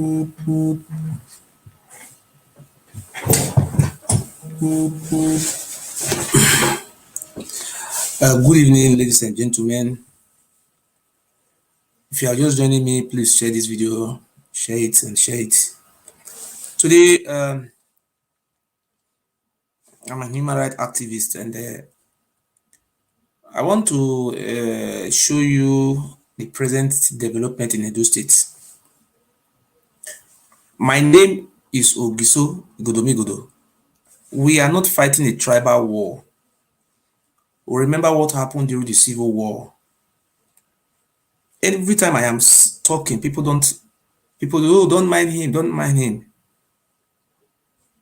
Good evening, ladies and gentlemen. If you are just joining me, please share this video, share it and share it. Today, I'm a human rights activist, and I want to show you the present development in Edo State. My name is Ogiso Igodomigodo. We are not fighting a tribal war. We remember what happened during the Civil War. Every time I am talking, people don't mind him, don't mind him.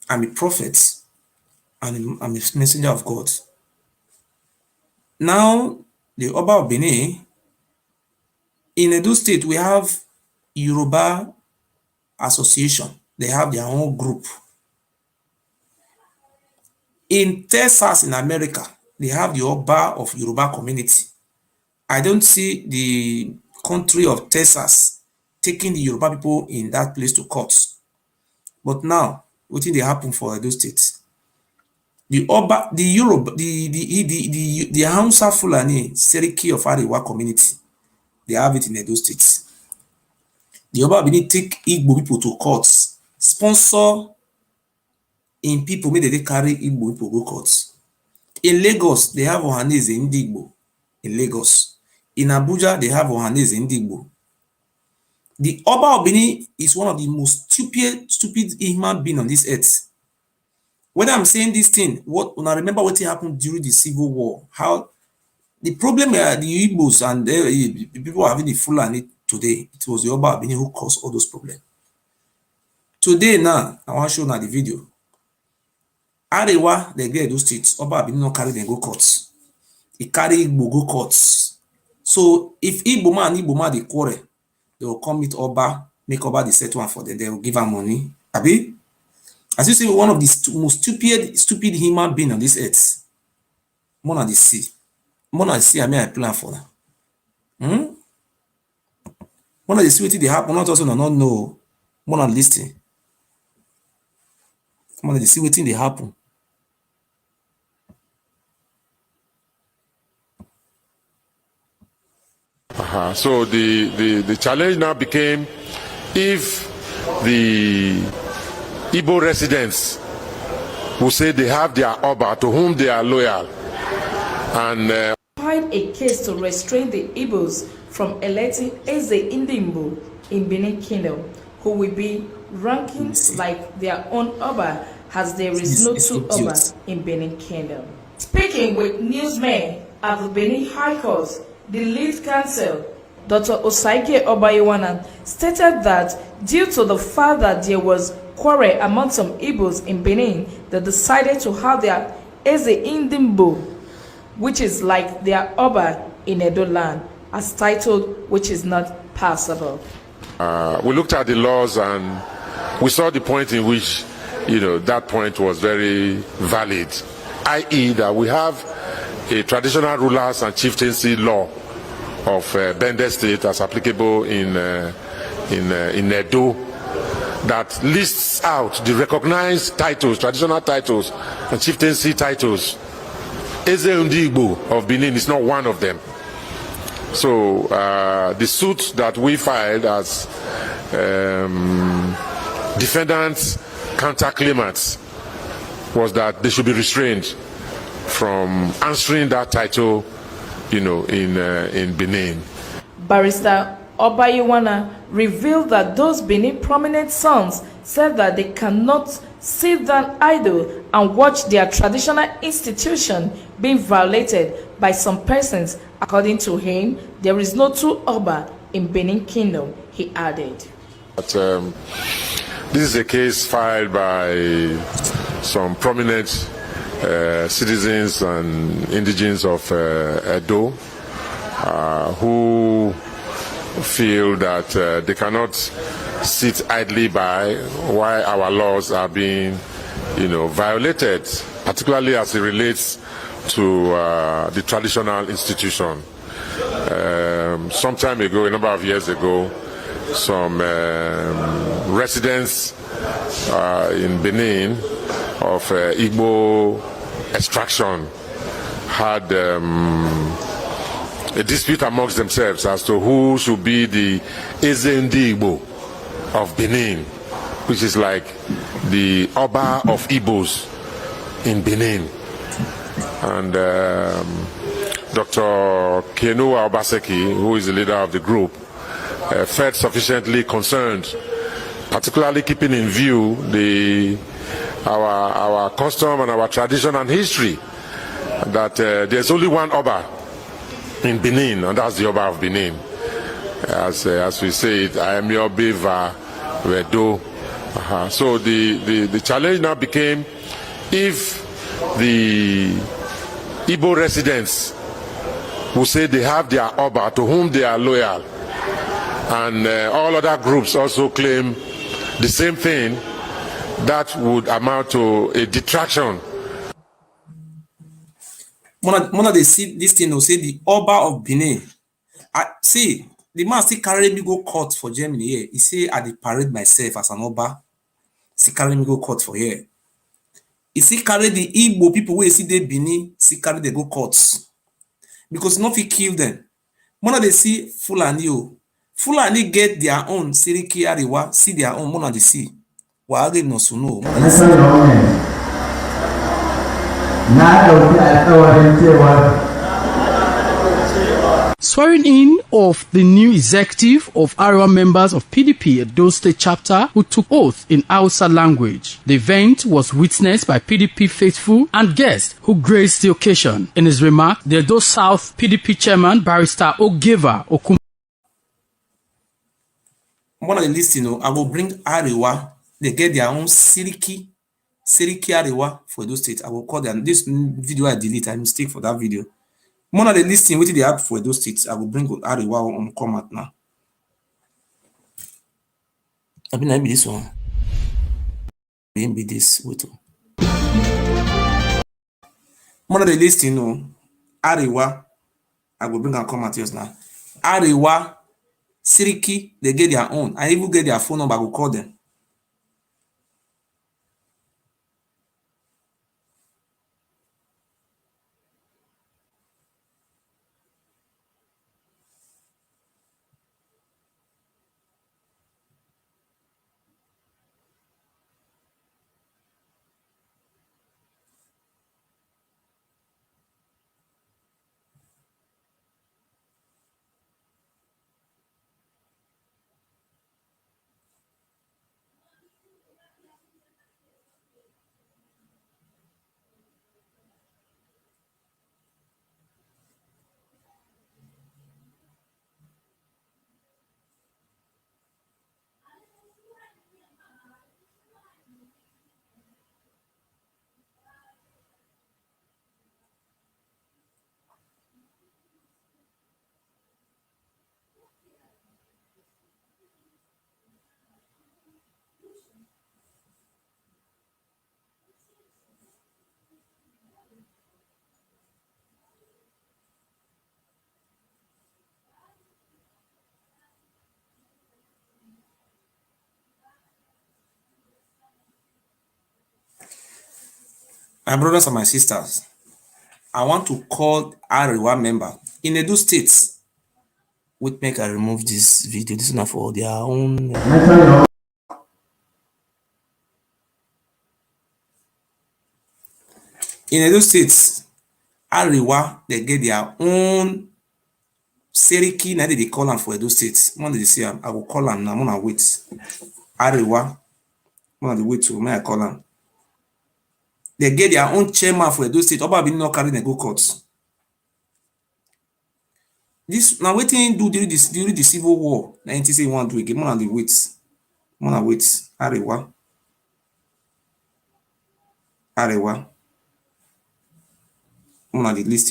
I'm a prophet and I'm a messenger of God. Now, the Oba of Benin, in Edo State, we have Yoruba Association. They have their own group. In Texas, in America, they have the Oba of Yoruba community. I don't see the country of Texas taking the Yoruba people in that place to court. But now, what did they happen for Edo State? The Oba, the Yoruba, the Hausa Fulani Seriki of Arewa community, they have it in Edo State. The Oba Benin take Igbo people to courts, sponsor in people, make they carry Igbo people go courts. In Lagos, they have Ohanese Ndigbo in Lagos. In Abuja, they have Ohanese Ndigbo. The Oba of Benin is one of the most stupid human being on this earth. When I'm saying this thing, when I remember what happened during the Civil War, how the problem the Igbos and the people having the Fulani today, it was the Oba of Benin who caused all those problems. Today now, I want to show now the video. Arewa, they get those states, Oba of Benin not carry them go courts. He carry Igbo go courts. So if Igbo man and Igbo man they quarrel, they will come meet Oba, make Oba the set one for them, they will give them money. Abi? As you see, one of the most stupid human being on this earth. More than the sea. More than the sea, I mean I plan for now. More than the sea, they happen, not also not know. More than listening. More than the sea, they happen. So the challenge now became, if the Igbo residents who say they have their Oba to whom they are loyal, and filed a case to restrain the Igbos from electing Eze Ndimbo in Benin Kingdom, who will be ranking like their own Oba, as there is no two Oba in Benin Kingdom. Speaking with newsmen at the Benin High Court, the lead counsel, Dr. Osaike Oba Ewure, stated that due to the fact that there was quarrel among some Igbos in Benin, they decided to have their Eze Ndimbo, which is like their Oba in Edo land, as titled, which is not passable. We looked at the laws and we saw the point in which, that point was very valid, i.e. that we have a traditional rulers and chieftaincy law of Bende State as applicable in Edo, that lists out the recognized titles, traditional titles, and chieftaincy titles. Eze Ndigbo of Benin is not one of them. So the suit that we filed as defendants, counterclaimants, was that they should be restrained from answering that title, in Benin. Barrister Oba Ewure revealed that those Benin prominent sons said that they cannot sit down idle and watch their traditional institution being violated by some persons. According to him, there is no two Oba in Benin Kingdom, he added. But, this is a case filed by some prominent citizens and indigenes of Edo who feel that they cannot sit idly by while our laws are being, violated, particularly as it relates to the traditional institution. Some time ago, a number of years ago, some residents in Benin of Igbo extraction had a dispute amongst themselves as to who should be the Eze Ndi Igbo of Benin, which is like the Oba of Igbos in Benin. And Dr. Kenua Obaseki, who is the leader of the group, felt sufficiently concerned, particularly keeping in view our custom and our tradition and history, that there's only one Oba in Benin, and that's the Oba of Benin. As we say it, I am your Biva Vido. So the challenge now became, if the Igbo residents who say they have their Oba to whom they are loyal, and all other groups also claim the same thing, that would amount to a detraction. Mona they see this thing, will say the Oba of Benin. See, the man still carry me go court for Germany here. He say I dey parade myself as an Oba. Still carry me go court for here. He still carry the Igbo people where see they Benin, still carry they go courts. Because no fit kill them. Mona they see Fulani o. Fulani get their own Siriki Ariwa, see their own Mona they see. Waage no suno. Swearing in of the new executive of Arewa members of PDP Edo State chapter who took oath in Hausa language. The event was witnessed by PDP faithful and guests who graced the occasion. In his remark, the Edo South PDP chairman, Barrister Oba Ewure, One of the list, I will bring Arewa. They get their own Siriki Arewa for Edo State. I will call them. This video I delete. I mistake for that video. One of the listing what they have for Edo States, I will bring Arewa on comment now. I mean, maybe this one. Maybe this with one of the listing, Arewa. I will bring on comment here now. Arewa, Siriki, they get their own. I even get their phone number. I will call them. My brothers and my sisters, I want to call Arewa member in Edo States. Wait, make I remove this video. This is not for their own. In Edo States, Arewa, they get their own Seriki. Now they call them for Edo States. One they say, I will call them now. I'm gonna wait. Arewa, one of the wait to may I call them. They get their own chairman for Edo State. Oba Benin not carry the go courts. This now waiting do during the civil war. 1961 do again. One of the wait. Arewa. One of the list,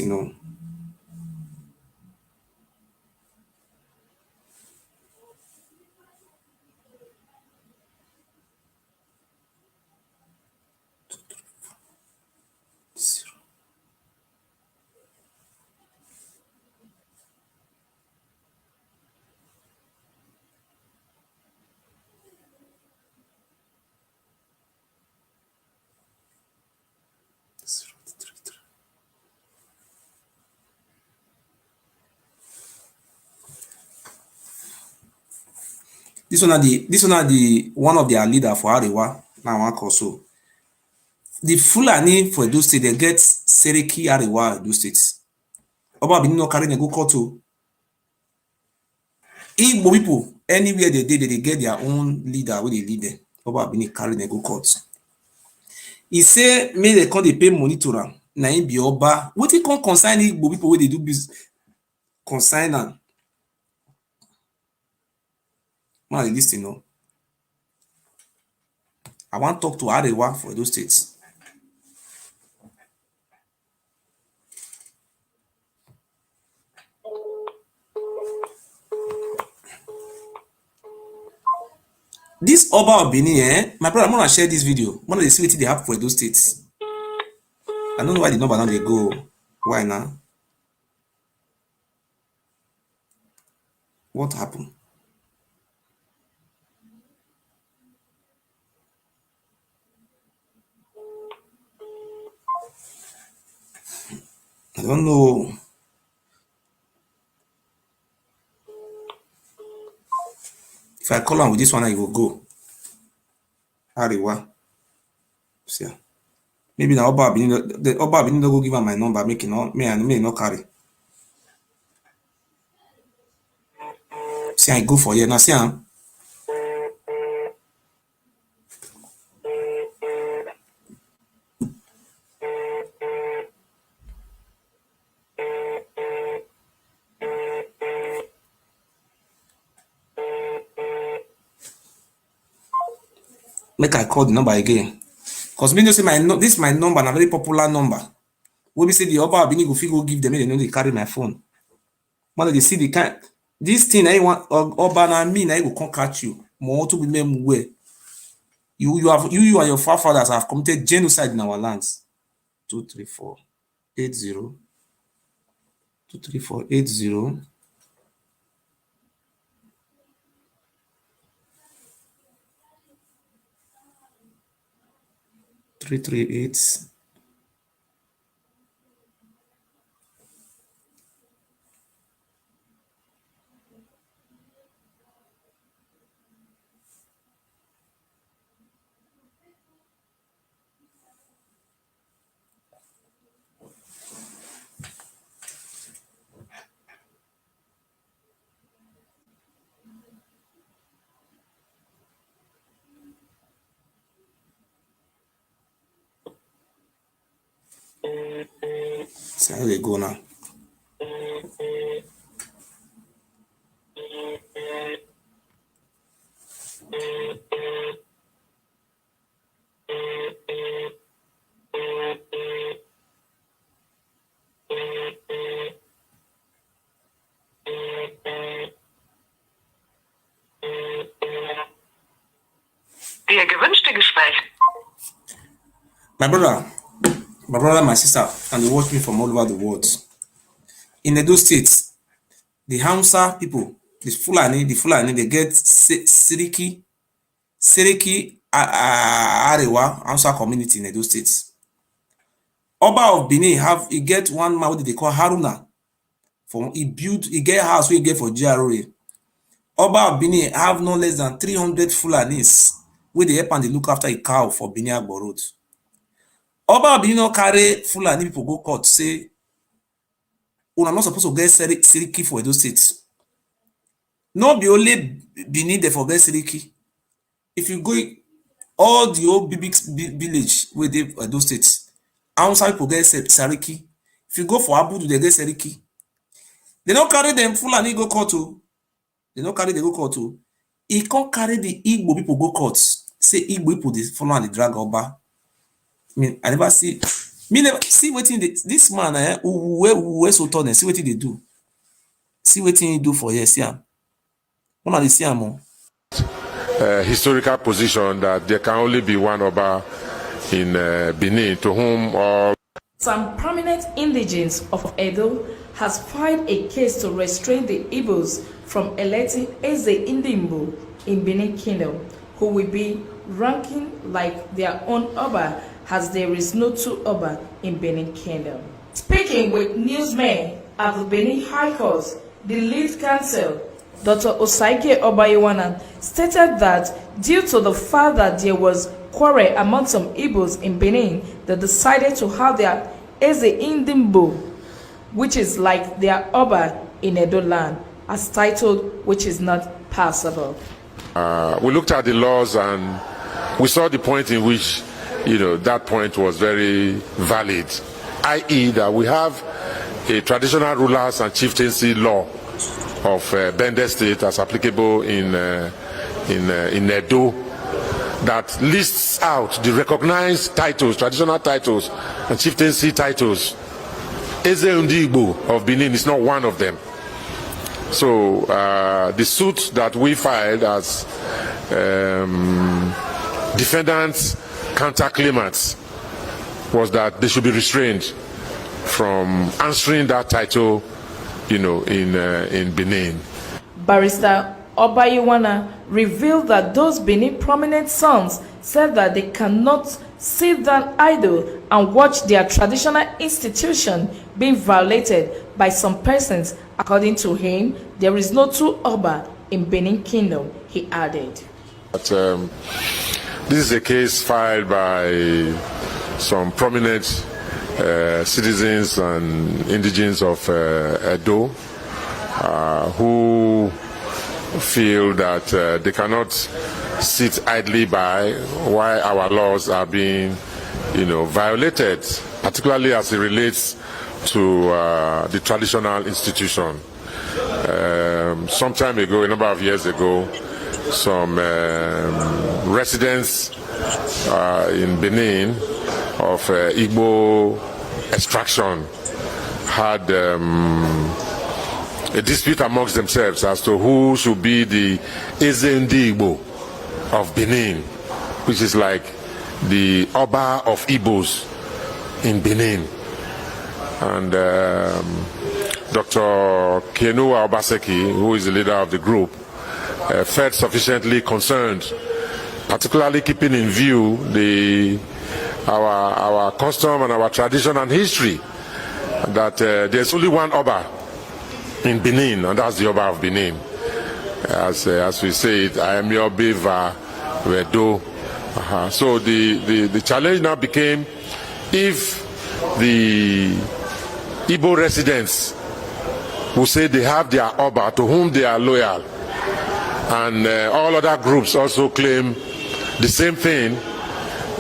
This one are the one of their leader for Arewa now one also. The Fulani for Edo State, they get Seriki Arewa Edo State. Oba Benin no carry them go court to. Igbo people, anywhere they get their own leader where they lead them. Oba Benin carry them go court. He say make they come dey pay money to am. Na him be Oba. Wetin come concern Igbo people wey dey do business? Concern am. Man, dey lis ten o. I wan talk to Arewa for Edo State. This Oba of Benin, my brother, I'm gonna share this video. One of the see wetin dey happen for Edo State. I don't know why the number now dey go. Why now? What happened? I don't know. If I call am with this one, I will go. Arewa. See. Maybe na Oba Benin, the Oba Benin no go give am my number, make it not me no carry. See, I go for here. Now see am. Make I call the number again. Because me know say this my number, na very popular number. When we say the Oba Benin go fit go give them, they know they carry my phone. Man, they see the kind this thing I want Oba na me na go come catch you. More to be mem where you and your forefathers have committed genocide in our lands. 23480 23480 338 See how they go now. Der gewünschte Gespräch. My brother, my sister, and they watch me from all over the world. In Edo State, the Hausa people, the Fulani, they get Seriki Arewa Hausa community in Edo State. Oba of Benin he get one man what they call Haruna. He get house we get for GRA. Oba of Benin have no less than 300 Fulanis where they help and they look after a cow for Benin Agbo Road. Oba of Benin no carry Fulani people go court say una not supposed to get Seriki for Edo State. No be only Benin they for get Seriki. If you go all the old big village where they Edo State, outside people get Seriki. If you go for Abudu, they get Seriki. They don't carry them Fulani go court to. They don't carry they go court to. He can't carry the Igbo people go court. Say Igbo people they follow and they drag Oba. I mean, I never see. Me never see what this man who so tall. See what they do. See what he do for here. See him. One of the see him. Historical position that there can only be one Oba in Benin to whom all. Some prominent indigents of Edo has filed a case to restrain the Igbos from electing Eze Indimbo in Benin Kingdom, who will be ranking like their own Oba, as there is no two Oba in Benin Kingdom. Speaking with newsmen at the Benin High Court, the lead counsel Dr. Osaike Oba Ewure stated that due to the fact that there was quarrel among some Igbos in Benin, they decided to have their Eze Indimbo, which is like their Oba in Edo land, as titled, which is not passable. We looked at the laws and we saw the point in which, that point was very valid, i.e. that we have a traditional rulers and chieftaincy law of Bende State as applicable in Edo that lists out the recognized titles, traditional titles and chieftaincy titles. Eze Ndigbo of Benin is not one of them. So the suit that we filed as defendants, counterclaimants, was that they should be restrained from answering that title, in Benin. Barrister Oba Ewure revealed that those Benin prominent sons said that they cannot sit down idle and watch their traditional institution being violated by some persons. According to him, there is no true Oba in Benin Kingdom, he added. But, this is a case filed by some prominent citizens and indigents of Edo who feel that they cannot sit idly by while our laws are being, violated, particularly as it relates to the traditional institution. Some time ago, a number of years ago, some residents in Benin of Igbo extraction had a dispute amongst themselves as to who should be the Eze Ndigbo of Benin, which is like the Oba of Igbos in Benin. And Dr. Kenua Obaseki, who is the leader of the group, felt sufficiently concerned, particularly keeping in view our custom and our tradition and history, that there's only one Oba in Benin, and that's the Oba of Benin. As we say it, I am your Beva Vedo. So the challenge now became, if the Igbo residents who say they have their Oba to whom they are loyal, and all other groups also claim the same thing,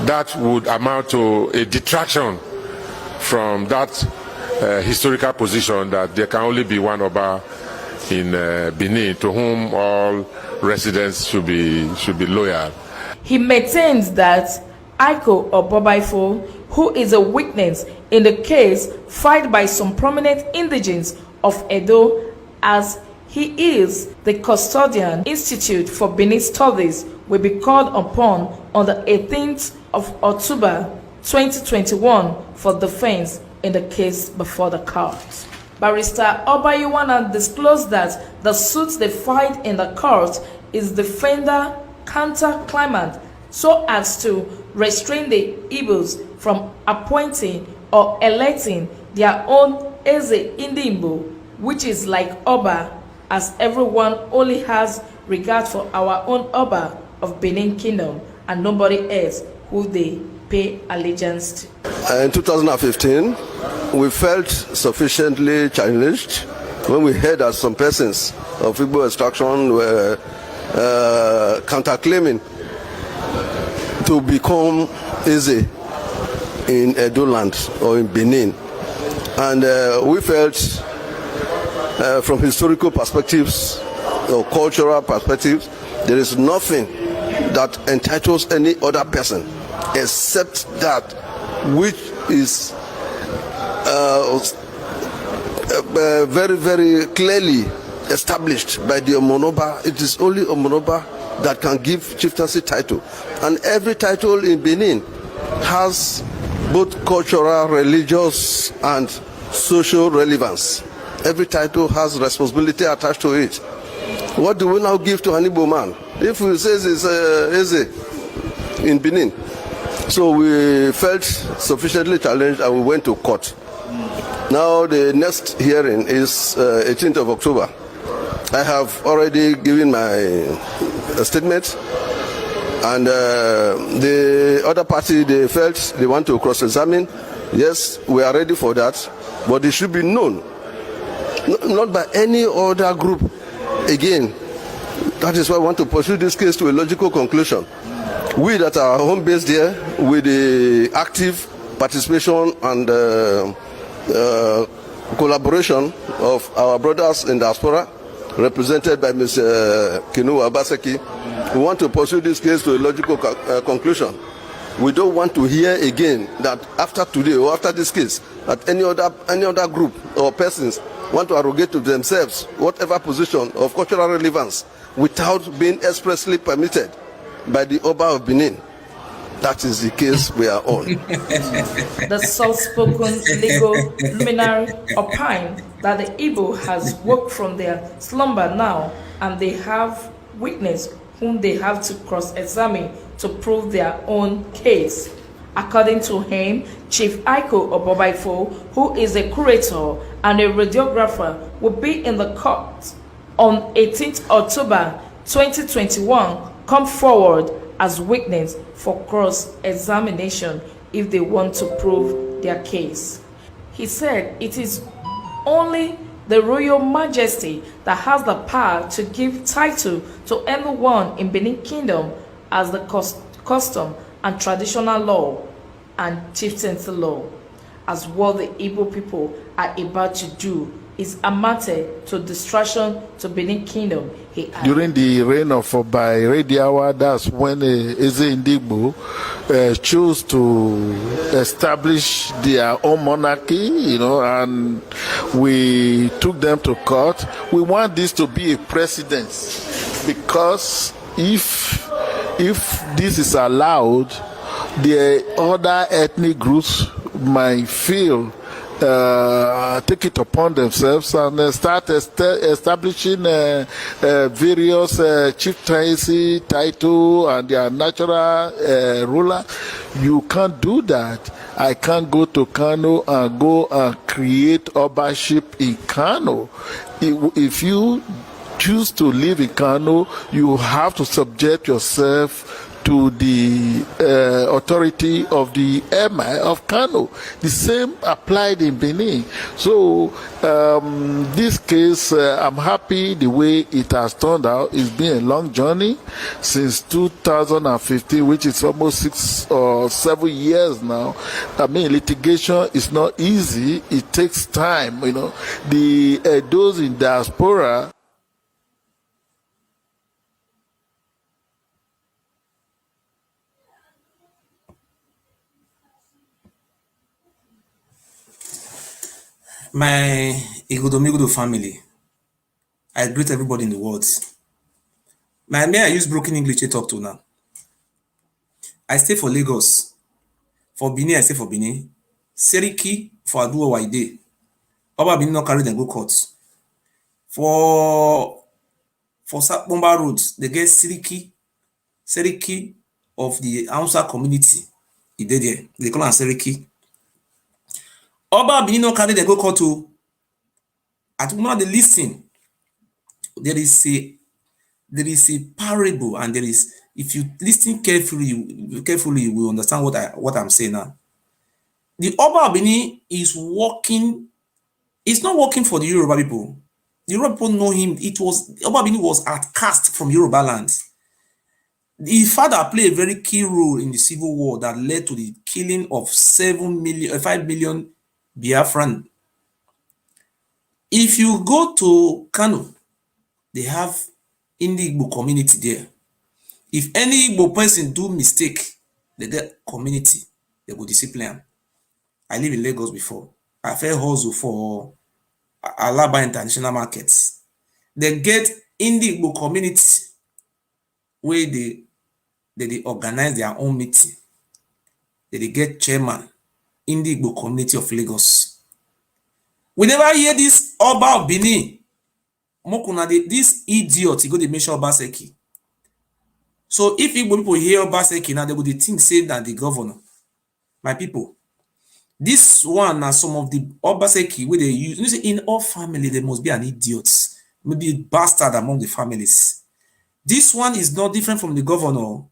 that would amount to a detraction from that historical position that there can only be one Oba in Benin to whom all residents should be loyal. He maintains that Aiko Obobaifo, who is a witness in the case filed by some prominent indigents of Edo, as he is the custodian institute for Benin Studies, will be called upon on the 18th of October 2021 for defense in the case before the court. Barrister Oba Ewure disclosed that the suit they filed in the court is defender counter-claimant, so as to restrain the Igbos from appointing or electing their own Eze Indimbo, which is like Oba, as everyone only has regard for our own Oba of Benin Kingdom and nobody else who they pay allegiance to. In 2015, we felt sufficiently challenged when we heard that some persons of Igbo extraction were counterclaiming to become Eze in Edo land or in Benin. And we felt from historical perspectives or cultural perspectives, there is nothing that entitles any other person except that which is very, very clearly established by the Omonoba. It is only Omonoba that can give chieftaincy title. And every title in Benin has both cultural, religious, and social relevance. Every title has responsibility attached to it. What do we now give to an Igbo man? If we say it's Eze in Benin. So we felt sufficiently challenged and we went to court. Now the next hearing is 18th of October. I have already given my statement, and the other party, they felt they want to cross-examine. Yes, we are ready for that, but it should be known, not by any other group again. That is why I want to pursue this case to a logical conclusion. We that are home based there, with the active participation and collaboration of our brothers in diaspora, represented by Mr. Kinua Obaseki, we want to pursue this case to a logical conclusion. We don't want to hear again that after today or after this case, that any other group or persons want to arrogate to themselves whatever position of cultural relevance without being expressly permitted by the Oba of Benin. That is the case we are on. The soft-spoken legal luminary opined that the Igbo has woke from their slumber now, and they have witness whom they have to cross-examine to prove their own case. According to him, Chief Aiko Oba Ewure, who is a curator and a radiographer, will be in the court on 18th October 2021, come forward as witness for cross-examination if they want to prove their case. He said it is only the Royal Majesty that has the power to give title to anyone in Benin Kingdom, as the custom and traditional law and chieftaincy law, as what the Igbo people are about to do is a matter to distraction to Benin Kingdom. During the reign of Oba Ewure, that's when Eze Ndigbo chose to establish their own monarchy, and we took them to court. We want this to be a precedent, because if this is allowed, the other ethnic groups might feel take it upon themselves and start establishing various chieftaincy title and their natural ruler. You can't do that. I can't go to Kano and go and create Obaship in Kano. If you choose to live in Kano, you have to subject yourself to the authority of the Emir of Kano. The same applied in Benin. So this case, I'm happy the way it has turned out. It's been a long journey since 2015, which is almost 6 or 7 years now. I mean, litigation is not easy. It takes time. Those in diaspora, My Igodomigudo family, I greet everybody in the world. May I use broken English to talk to now? I stay for Lagos. For Benin, I stay for Benin. Seriki for Aduwa Waide. Oba Benin not carry them go court. For Sapomba Road, they get Seriki of the Hausa community. He did there. They call him Seriki. Oba Benin no carry them go court to. At one of the listing, there is a parable, and there is, if you listen carefully, you will understand what I'm saying now. The Oba of Benin is working. It's not working for the Yoruba people. The Yoruba people know him. Oba of Benin was outcast from Yoruba lands. His father played a very key role in the civil war that led to the killing of 5 million Biafran. If you go to Kano, they have Igbo community there. If any Igbo person do mistake, they get community, they go discipline. I live in Lagos before. I felt hustle for Alaba International Markets. They get Igbo community where they organize their own meeting. They get chairman in the Igbo community of Lagos. We never hear this Oba of Benin. This idiot, he go to mention Obaseki. So if Igbo people hear Obaseki now, they go to think say that the governor. My people, this one are some of the Obaseki where they use. You say in all family there must be an idiot. maybe bastard among the families. This one is not different from the governor.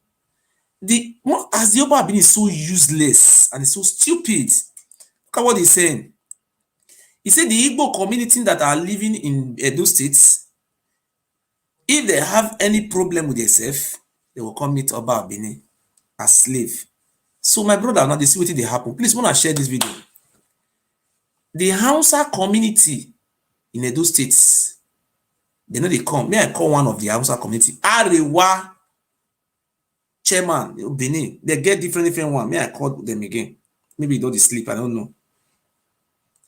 As the Oba Bini is so useless and is so stupid. Look at what he's saying. He said the Igbo community that are living in Edo states, if they have any problem with themselves, they will come meet Oba Bini as slave. So my brother, now they see what they happen. Please wanna share this video. The Hausa community in Edo states, they know they come. May I call one of the Hausa community? Arewa chairman, Benin. They get different one. May I call them again? Maybe they don't sleep, I don't know.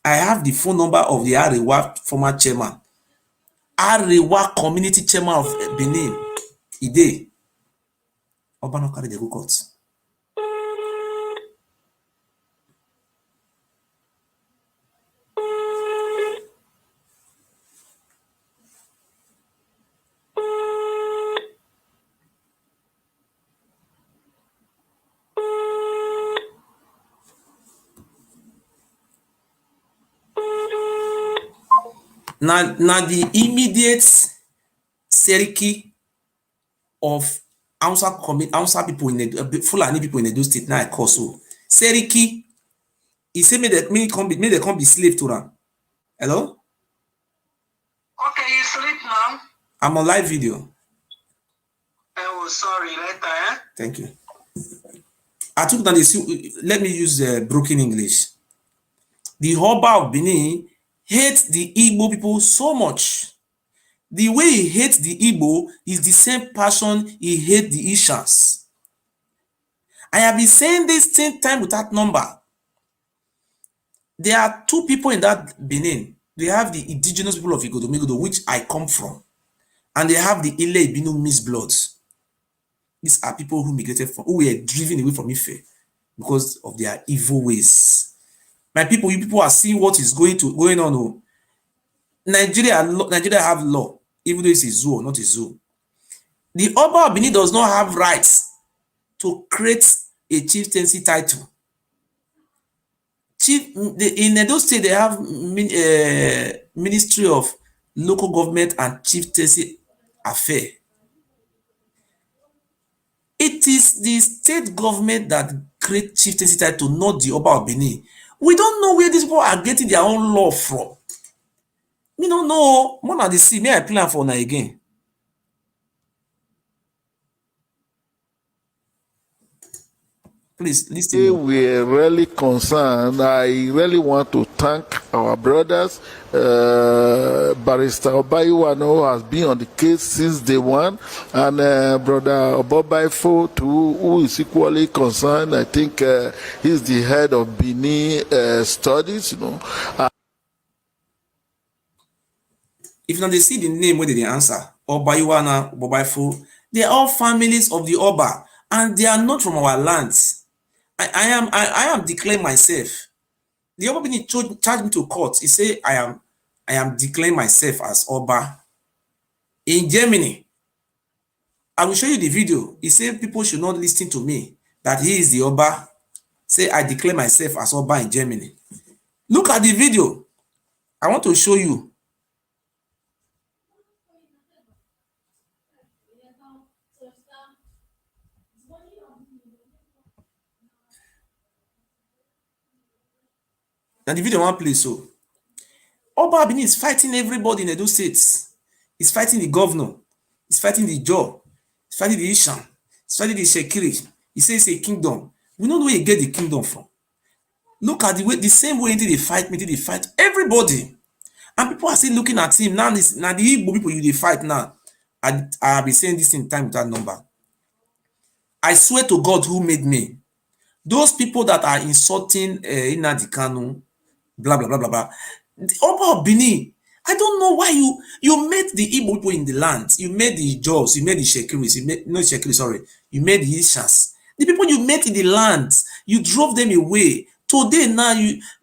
I have the phone number of the Arewa former chairman. Arewa community chairman of Benin. Ide. Oba no carry the go court. Now the immediate Seriki of Hausa people in the Fulani people in Edo State now I call so. Seriki, he say may they come be slave to them. Hello? Okay, you sleep now? I'm on live video. Oh, sorry, later, Thank you. I took that let me use broken English. The Oba of Benin hates the Igbo people so much. The way he hates the Igbo is the same passion he hates the Ishans. I have been saying this same time without number. There are two people in that Benin. They have the indigenous people of Igodo, which I come from. And they have the Ile Ibino mixed bloods. These are people who migrated from, who were driven away from Ife because of their evil ways. My people, you people are seeing what is going on. Nigeria have law, even though it's a zoo or not a zoo. The Oba of Benin does not have rights to create a chieftaincy title. In Edo State, they have Ministry of Local Government and Chieftaincy Affair. It is the state government that creates chieftaincy title, not the Oba of Benin. We don't know where these people are getting their own law from. We don't know. More than the sea, may I plan for now again? Please listen. We're really concerned. I really want to thank our brothers. Barrister Oba Ewure has been on the case since day one, and brother Oba Ewure too, who is equally concerned. I think he's the head of Benin studies. If now they see the name where they answer, Oba Ewure, Oba Ewure, they are all families of the Oba, and they are not from our lands. I am declaring myself. The Oba Benin charged me to court. He say I am declaring myself as Oba in Germany. I will show you the video. He said people should not listen to me, that he is the Oba. Say I declare myself as Oba in Germany. Look at the video. I want to show you. And the video one place so. Oba Benin is fighting everybody in Edo states. He's fighting the governor. He's fighting the Jaw. He's fighting the Ishan. He's fighting the Shekiri. He says it's a kingdom. We don't know where he get the kingdom from. Look at the same way they fight everybody. And people are still looking at him. Now the Igbo people they fight now. I have been saying this in time without number. I swear to God who made me. Those people that are insulting Nnamdi Kanu, blah blah blah blah blah. The Oba of Benin, I don't know why you made the Igbo people in the land. You made the Jaws, you made the Shekiris, you made the Ishas. The people you met in the land, you drove them away. Today now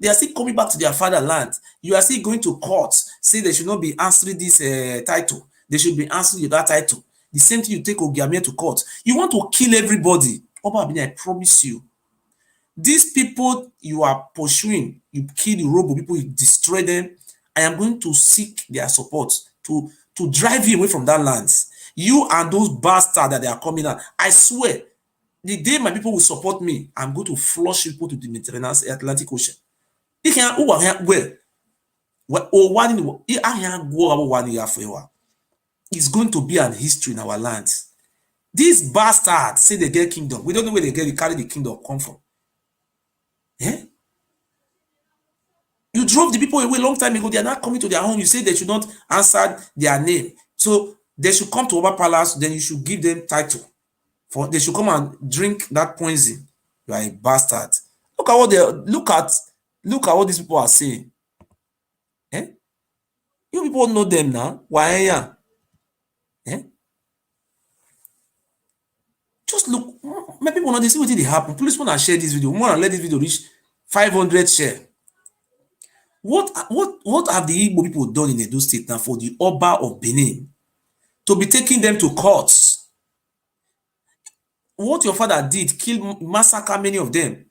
they are still coming back to their fatherland. You are still going to court, say they should not be answering this title. They should be answering that title. The same thing you take Ogiamie to court. You want to kill everybody. Oba Benin, I promise you. These people you are pursuing, you kill the Robo people, you destroy them. I am going to seek their support to to drive you away from that land. You and those bastards that they are coming out. I swear, the day my people will support me, I'm going to flush people to the Mediterranean Atlantic Ocean. It's going to be an history in our land. These bastards say they get kingdom. We don't know where they carry the kingdom come from. Eh? You drove the people away a long time ago. They are not coming to their home. You say they should not answer their name. So they should come to Oba Palace. Then you should give them title. They should come and drink that poison. You are a bastard. Look at what what these people are saying. Eh? You people know them now. Why? Eh? Just look. My people know this. What did it happen? Please want to share this video. We want to let this video reach 500 share. What have the Igbo people done in Edo State now for the Oba of Benin to be taking them to courts? What your father did, massacre many of them.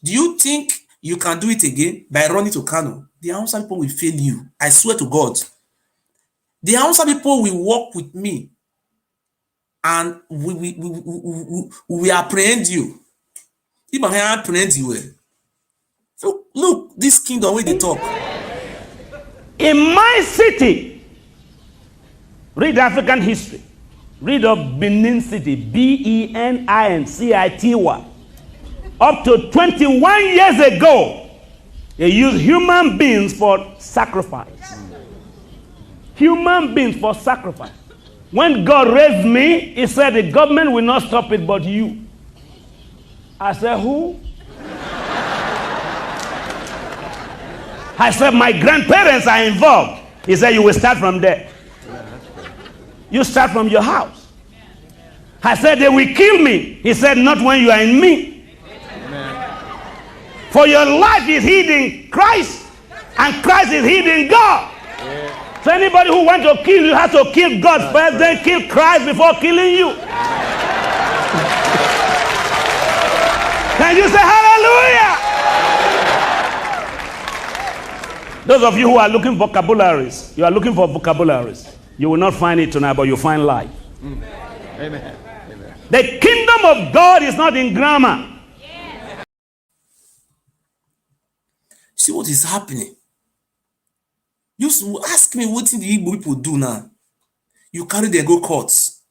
Do you think you can do it again by running to Kano? The Hausa people will fail you. I swear to God. The Hausa people will work with me and we apprehend you. If I apprehend you, so look, this kingdom where they talk. In my city, read African history. Read of Benin City, Benin-City. Up to 21 years ago, they used human beings for sacrifice. Human beings for sacrifice. When God raised me, he said the government will not stop it but you. I said, who? I said, my grandparents are involved. He said, you will start from there. You start from your house. I said, they will kill me. He said, not when you are in me. For your life is hid in Christ, and Christ is hid in God. So anybody who wants to kill you has to kill God first, then kill Christ before killing you. Can you say hallelujah? Those of you who are looking for vocabularies, you are looking for vocabularies. You will not find it tonight, but you'll find life. Amen. The kingdom of God is not in grammar. See what is happening. You ask me what the Igbo people do now. You carry them go courts.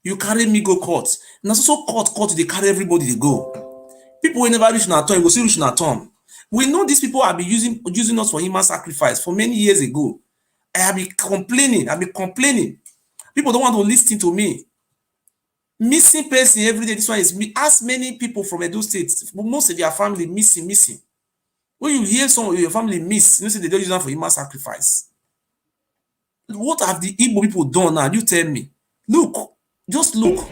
You carry me go courts. Now so court, they carry everybody they go. People will never reach in our turn, will still reach in our turn. We know these people have been using us for human sacrifice for many years ago. I have been complaining. People don't want to listen to me. Missing person every day. This one is me. Ask many people from Edo State. Most of their family missing. When you hear some of your family miss, you say they don't use them for human sacrifice. What have the Igbo people done now? You tell me. Look. Just look.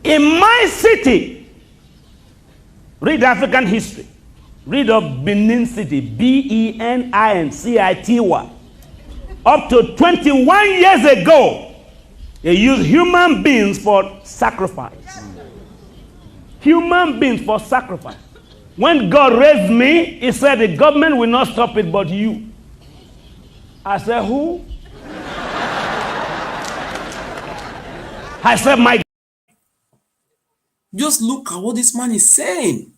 In my city, read African history. Read of Benin City, Benin-City. Up to 21 years ago, they used human beings for sacrifice. Human beings for sacrifice. When God raised me, he said the government will not stop it but you. I said, who? I said, my. Just look at what this man is saying.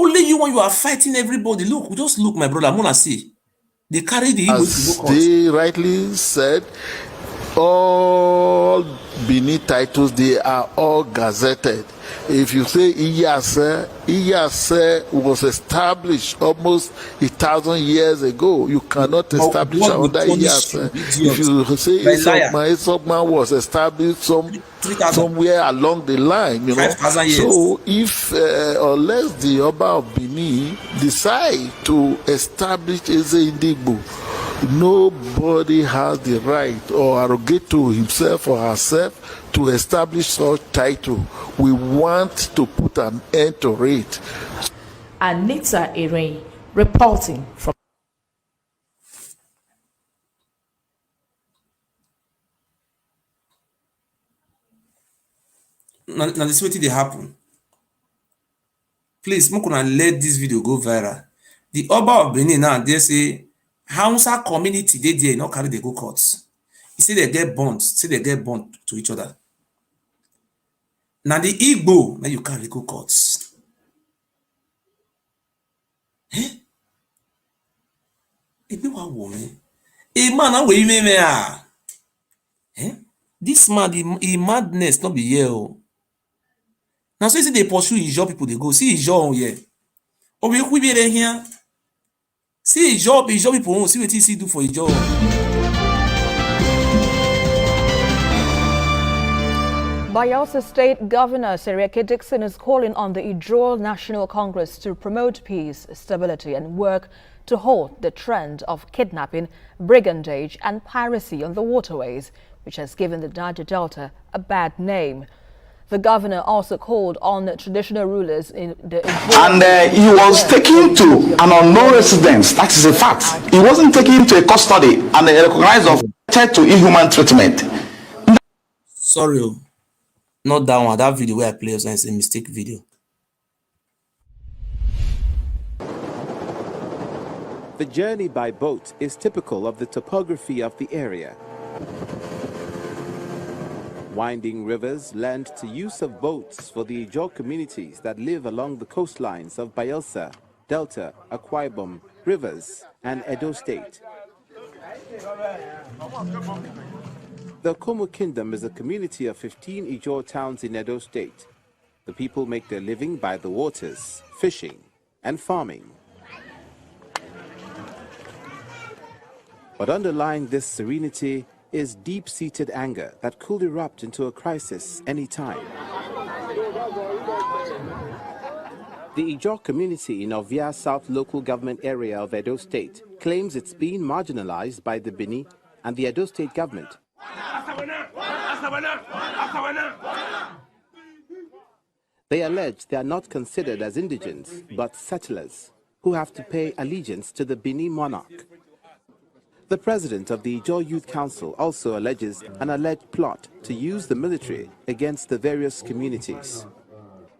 Only you when you are fighting everybody. Look, just look, my brother. I'm gonna see. They carry the Igbo to go court. They rightly said, all Benin titles, they are all gazetted. If you say Iyase was established almost 1,000 years ago. You cannot establish another Iyase. If you say Isokman was established somewhere along the line, you know. So if unless the Oba of Benin decide to establish Eze Indigbo, nobody has the right or arrogate to himself or herself to establish such title. We want to put an end to it. Anita Ere reporting from. Now this way they happen. Please, I'm gonna let this video go viral. The Oba of Benin now, they say, Hausa community dey there, no carry dey go court. You say they get bond, to each other. Now the Igbo, now you carry go court. Eh? Ebe wa woman. A man na wey me ah. Eh? This man, the madness not be here. Oh. Now so you see they pursue Ijaw people, they go. See Ijaw here. Oh, we be there here. See Ijaw people, see what he do for Ijaw. Bayelsa State Governor Seriake Dixon is calling on the Ijaw National Congress to promote peace, stability and work to halt the trend of kidnapping, brigandage and piracy on the waterways, which has given the Niger Delta a bad name. The governor also called on the traditional rulers in the And he was taken to an unknown residence. That is a fact. He wasn't taken to a custody and recognized of to inhuman treatment. Sorry, not that one. That video where I play is a mistake video. The journey by boat is typical of the topography of the area. Winding rivers lend to use of boats for the Ijaw communities that live along the coastlines of Bayelsa, Delta, Akwa Ibom, Rivers, and Edo State. The Komo Kingdom is a community of 15 Ijaw towns in Edo State. The people make their living by the waters, fishing, and farming. But underlying this serenity is deep-seated anger that could erupt into a crisis any time. The Ijaw community in Ovia South local government area of Edo State claims it's being marginalized by the Bini and the Edo State government. They allege they are not considered as indigents, but settlers who have to pay allegiance to the Bini monarch. The president of the Ijaw Youth Council also alleges an alleged plot to use the military against the various communities.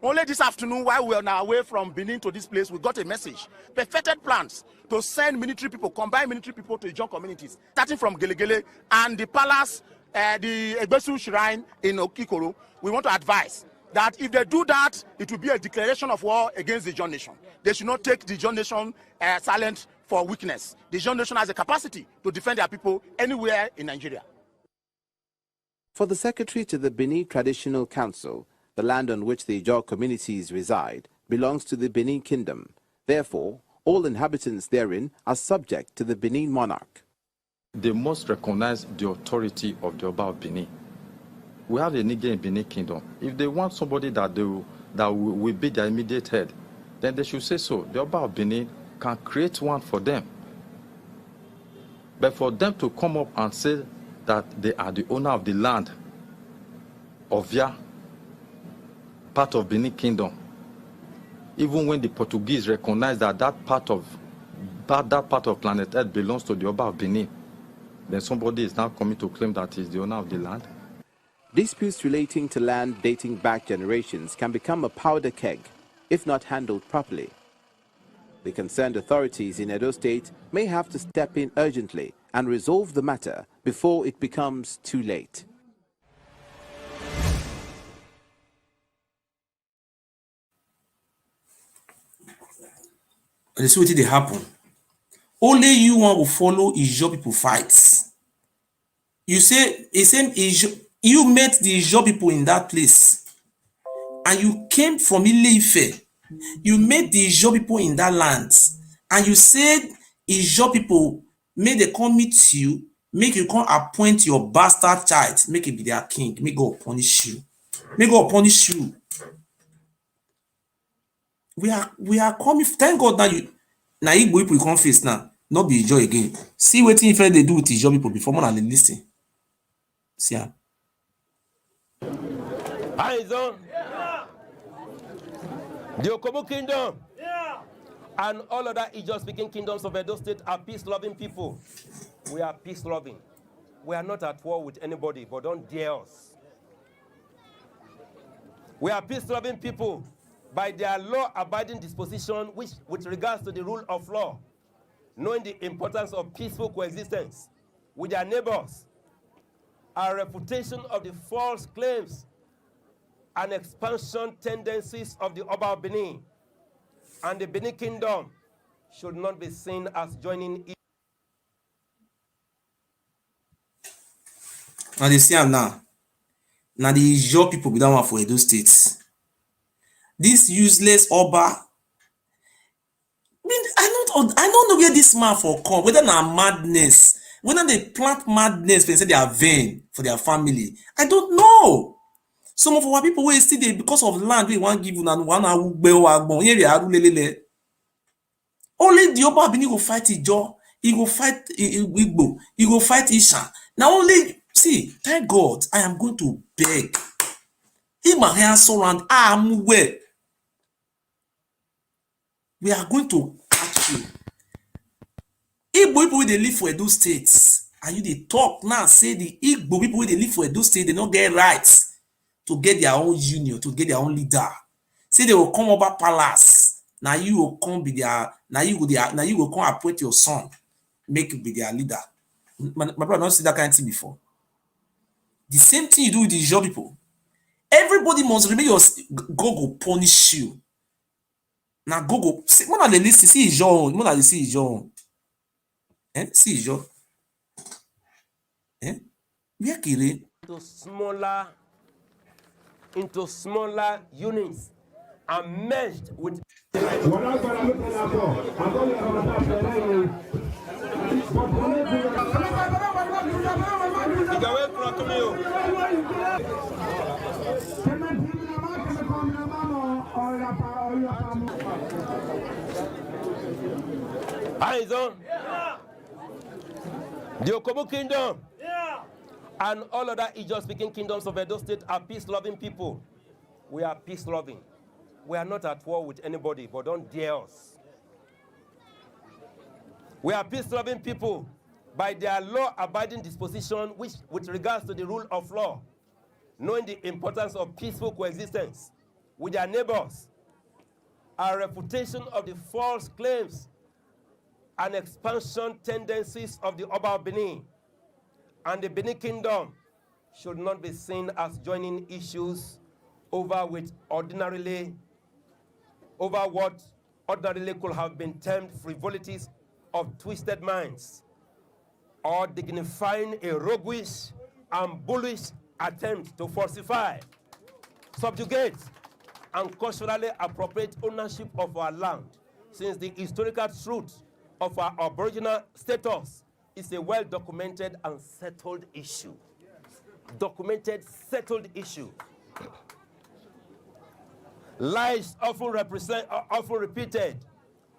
Only this afternoon, while we are on our way from Benin to this place, we got a message. Perfected plans to send military people, combine military people to Ijaw communities, starting from Gelegele and the palace, the Egbesu Shrine in Okikoro. We want to advise that if they do that, it will be a declaration of war against the Ijaw nation. They should not take the Ijaw nation silent for weakness. The Ijaw nation has a capacity to defend their people anywhere in Nigeria. For the secretary to the Benin Traditional Council, the land on which the Ijaw communities reside belongs to the Benin Kingdom. Therefore, all inhabitants therein are subject to the Benin monarch. They must recognize the authority of the Oba of Benin. We have a Niger in Benin Kingdom. If they want somebody that will be their immediate head, then they should say so. The Oba of Benin can create one for them. But for them to come up and say that they are the owner of the land of Ovia, part of Benin Kingdom, even when the Portuguese recognize that that part of planet Earth belongs to the Oba of Benin, then somebody is now coming to claim that he's the owner of the land. Disputes relating to land dating back generations can become a powder keg if not handled properly. The concerned authorities in Edo State may have to step in urgently and resolve the matter before it becomes too late. This is what they happen. Only you want to follow Ijaw people fights. You say you met the Ijaw people in that place, and you came from Ile-Ife. You met the Ijaw people in that land, and you said Ijaw people make they come meet you, make you come appoint your bastard child, make it be their king, make God punish you. Make God punish you. We are coming. Thank God now Igbo people come face now, not be Ijaw again. See what if they do with Ijaw people before more than listen. See ya. The Okobo Kingdom and all other Ijaw-speaking kingdoms of Edo State are peace-loving people. We are peace-loving. We are not at war with anybody, but don't dare us. We are peace-loving people by their law-abiding disposition, which, with regards to the rule of law. knowing the importance of peaceful coexistence with their neighbors, a refutation of the false claims and expansion tendencies of the Oba of Benin and the Benin Kingdom should not be seen as joining. Now they see am now. Now the Ijaw people be that one for Edo State. This useless Oba. I don't know where this man for come, whether na madness, whether they plant madness for inside their vein for their family. I don't know. Some of our people wey still dey because of land we wan give una one awugbe agbon here we arulelele. Only the Oba Benin go fight Ijaw, he go fight Igbo, he go fight Isha. Now only see, thank God, I am going to beg. In my hands surround, where we are going to catch you. Igbo people wey dey live for Edo State, and you dey talk now say the Igbo people wey dey live for Edo State, they no get rights to get their own union, to get their own leader. Say they will come over palace. Now you will come be their, now you will come appoint your son, make be their leader. My brother not see that kind of thing before. The same thing you do with the Ijaw people. Everybody must remain your God go punish you. Now go see more than the list, see Ijaw, more than the see Ijaw. See Ijaw. Where kire? Into smaller units and merged with eyes on the Okobo Kingdom and all other Ijaw-speaking kingdoms of Edo State are peace-loving people. We are peace-loving. We are not at war with anybody, but don't dare us. We are peace-loving people by their law-abiding disposition which, with regards to the rule of law, knowing the importance of peaceful coexistence with their neighbors, a refutation of the false claims and expansion tendencies of the Oba of Benin and the Benin Kingdom should not be seen as joining issues over what ordinarily could have been termed frivolities of twisted minds, or dignifying a roguish and bullish attempt to falsify, subjugate, and culturally appropriate ownership of our land, since the historical truth of our Aboriginal status is a well-documented and settled issue. Documented, settled issue. Lies often repeated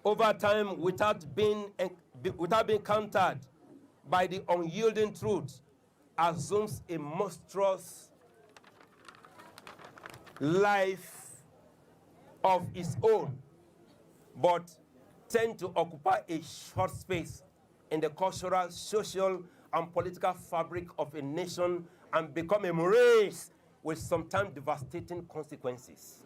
over time without being countered by the unyielding truth assumes a monstrous life of its own, but tend to occupy a short space in the cultural, social, and political fabric of a nation and become a morass with sometimes devastating consequences.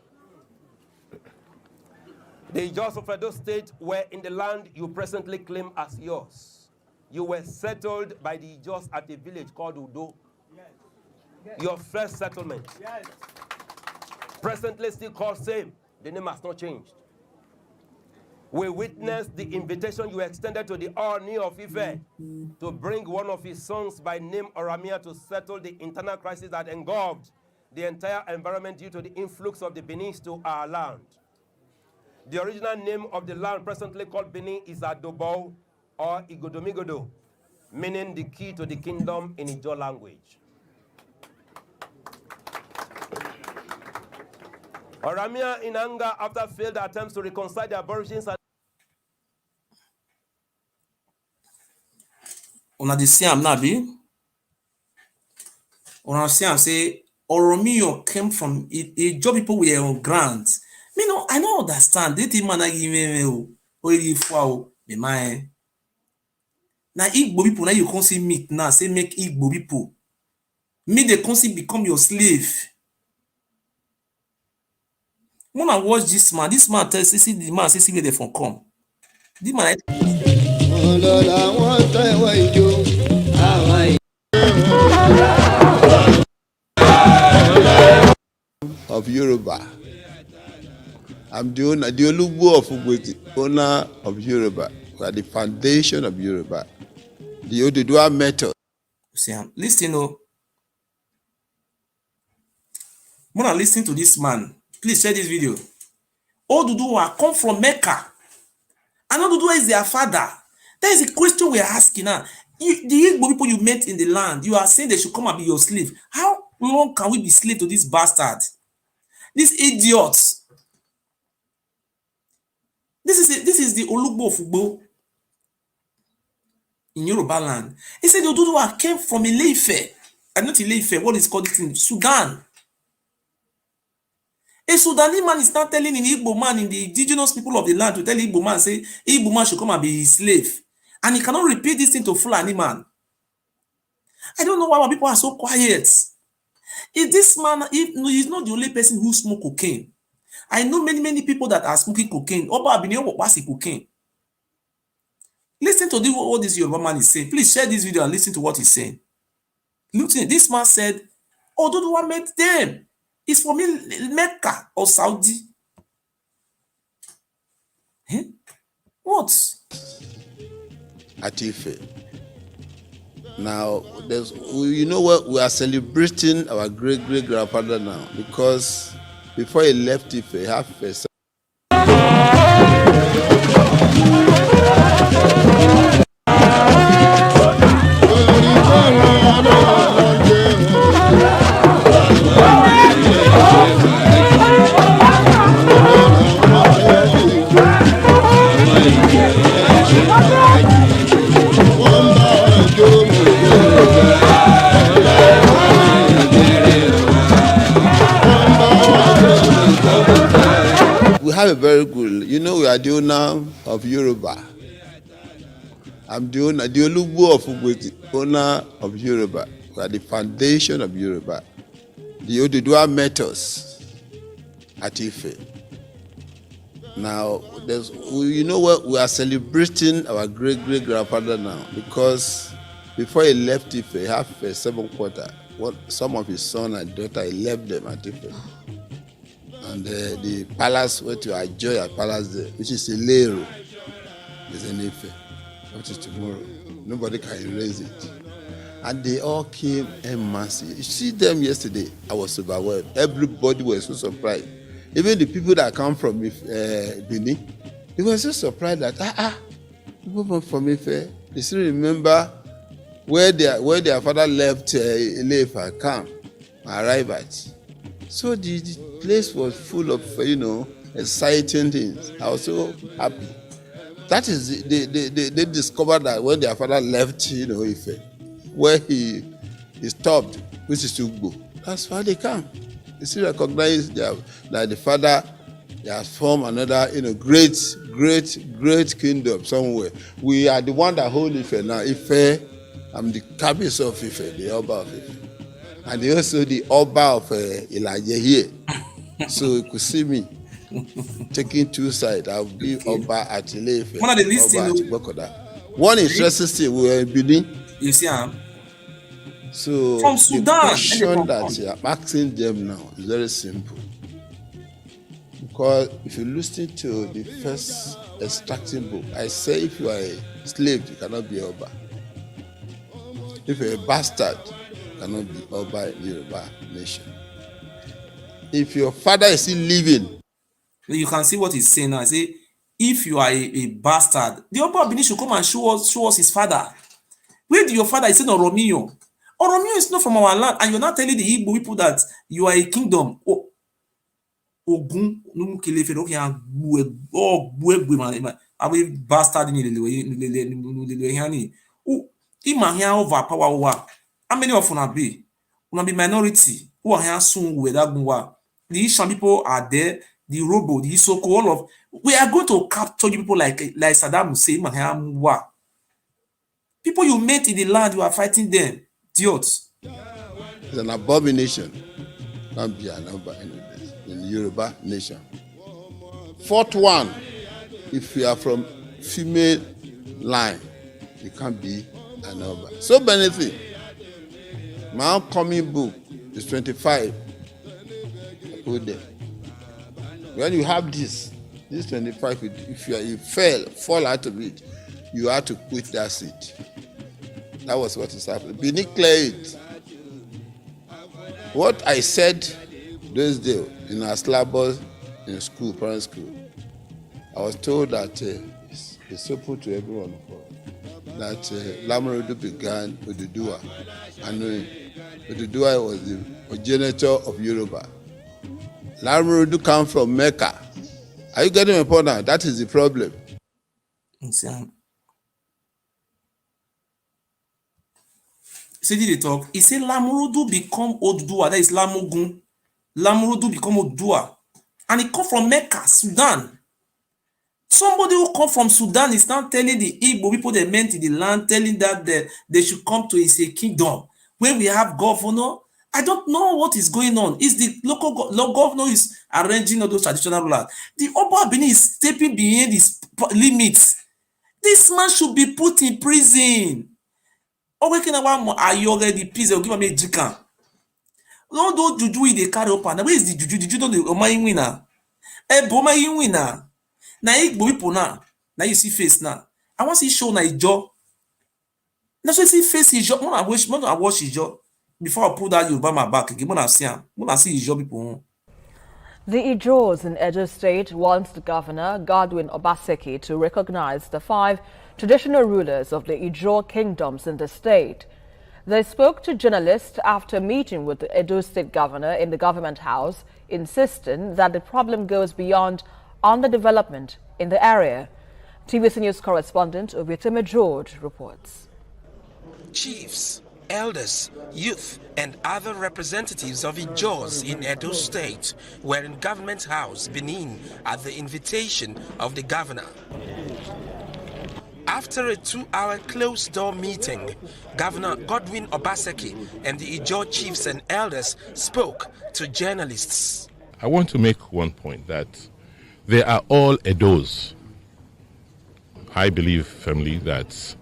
The Ijaws of Edo State were in the land you presently claim as yours. You were settled by the Ijaws at a village called Udo. Yes. Your first settlement. Yes. Presently still called same. The name has not changed. We witnessed the invitation you extended to the Oni of Ife to bring one of his sons by name Oramia to settle the internal crisis that engulfed the entire environment due to the influx of the Benin to our land. The original name of the land presently called Benin is Adobo or Igodomigodo, meaning the key to the kingdom in Ijaw language. Oramia, in anger after failed attempts to reconcile the aborigines and Una dey see am now, be? Una see am say Oromio came from Ijaw people were on ground. Me no, I don't understand. They think man give me o you for me man. Now Igbo people now you can't see meat now say make Igbo people. Me they can't see become your slave. When I watch this man tell see the man say where they from come. This man Of Yoruba. I'm the owner, the Olugbo of Ugweti, owner of Yoruba. We are the foundation of Yoruba. The Oduduwa method. See, listen, when listen to this man, please share this video. Oduduwa come from Mecca. And Oduduwa is their father. That is the question we are asking now. The Igbo people you met in the land, you are saying they should come and be your slave. How long can we be slave to this bastard? These idiots. This is the Olugbo of Ugbo in Yoruba land. He said the Oduduwa came from Ile-Ife. And not Ile-Ife, what is called it in Sudan. A Sudanese man is not telling an Igbo man, in the indigenous people of the land, to tell Igbo man, say, Igbo man should come and be his slave. And he cannot repeat this thing to Fulani man. I don't know why people are so quiet. If this man, he's not the only person who smoke cocaine. I know many people that are smoking cocaine. Oba Ewure was cocaine. Listen to what this Yoruba man is saying. Please share this video and listen to what he's saying. Listen, this man said, Oduduwa met them. It's from Mecca or Saudi. Eh? What? Atife. Now, you know what? We are celebrating our great-great-grandfather now, because before he left Ife, he had first. Have a very good, you know, we are the owner of Yoruba. I'm the owner, the Olugbo of Ugweti, owner of Yoruba. We are the foundation of Yoruba. The Oduduwa methods at Ife. Now, you know what? We are celebrating our great-great-grandfather now, because before he left Ife, he had a 7 quarter. Some of his son and daughter, he left them at Ife. And the palace where to enjoy a palace there, which is a Lero, is an Ife, which is tomorrow. Nobody can erase it. And they all came en masse. You see them yesterday, I was overwhelmed. Everybody was so surprised. Even the people that come from Benin, they were so surprised that, people from Ife, they still remember where their father left Ile-Ife camp, arrived at. So the place was full of, exciting things. I was so happy. That is, they discovered that when their father left, Ife, where he stopped, which is Ugbo, that's why they come. They still recognize that the father has formed another, great kingdom somewhere. We are the one that hold Ife now. Ife, I'm the capital of Ife, the Oba of Ife. And also the Oba of Elijah here. So you could see me taking two sides. I'll be Oba at Ile-Ife, One of the lists, Oba at Bokoda. One interesting thing, we were in Benin. You see, so from Sudan, the question that I'm asking them now is very simple. Because if you listen to the first extracting book, I say if you are a slave, you cannot be Oba. If you're a bastard, cannot be Oba in Yoruba nation. If your father is still living, you can see what he's saying now. I say, if you are a bastard, the Oba Benin should come and show us his father. Where do your father is saying Oromio? Oromio is not from our land, and you're not telling the Igbo people that you are a kingdom. Ogun, no kilefe, okay, I bastard in the overpower. How many of una be? Una be minority who are here soon with that gunwa. The Ishan people are there, the Robo, the Isoko, all of. We are going to capture you people like Saddam Hussein, people you met in the land, you are fighting them. Idiots. It's an abomination. Can't be an Oba in the Yoruba nation. Fourth one, if you are from female line, You can't be an Oba. So many things. My upcoming book is 25. I put there. When you have this 25, if you fall out of it, you have to quit that seat. That was what is happening. Be clear it. What I said those days in our syllabus in school, primary school, I was told that it's open to everyone that Lamarudu began Ududua, and Ududua was the progenitor of Yoruba. Lamarudu come from Mecca. Are you getting my point now? That is the problem. See the talk. He said Lamurudu become Odua. That is Lamogun. Lamurudu become Odua. And he come from Mecca, Sudan. Somebody who come from Sudan is now telling the Igbo people they meant in the land, telling that they should come to his kingdom. When we have governor, I don't know what is going on. Is the local governor is arranging all those traditional rulers? The Oba Benin is stepping behind his limits. This man should be put in prison. Are you already peace? They'll give me a jikan. All those juju they carry up. Where is the juju? Juju don't the my winner. Boma winner. Now Igbo people now. Now you see face now. I want to see show na Ijo. Now so see face Ijo. I watch Ijo before I pull that Yoruba my back again. I see Ijo people. The Ijos in Edo State wants the governor, Godwin Obaseki, to recognize the 5 traditional rulers of the Ijo kingdoms in the state. They spoke to journalists after meeting with the Edo State governor in the government house, insisting that the problem goes beyond underdevelopment in the area. TVC News correspondent Obiteme George reports. Chiefs, elders, youth, and other representatives of Ijos in Edo State were in Government House, Benin, at the invitation of the governor. After a 2-hour closed-door meeting, Governor Godwin Obaseki and the Ijo chiefs and elders spoke to journalists. I want to make one point that they are all Edos. I believe firmly that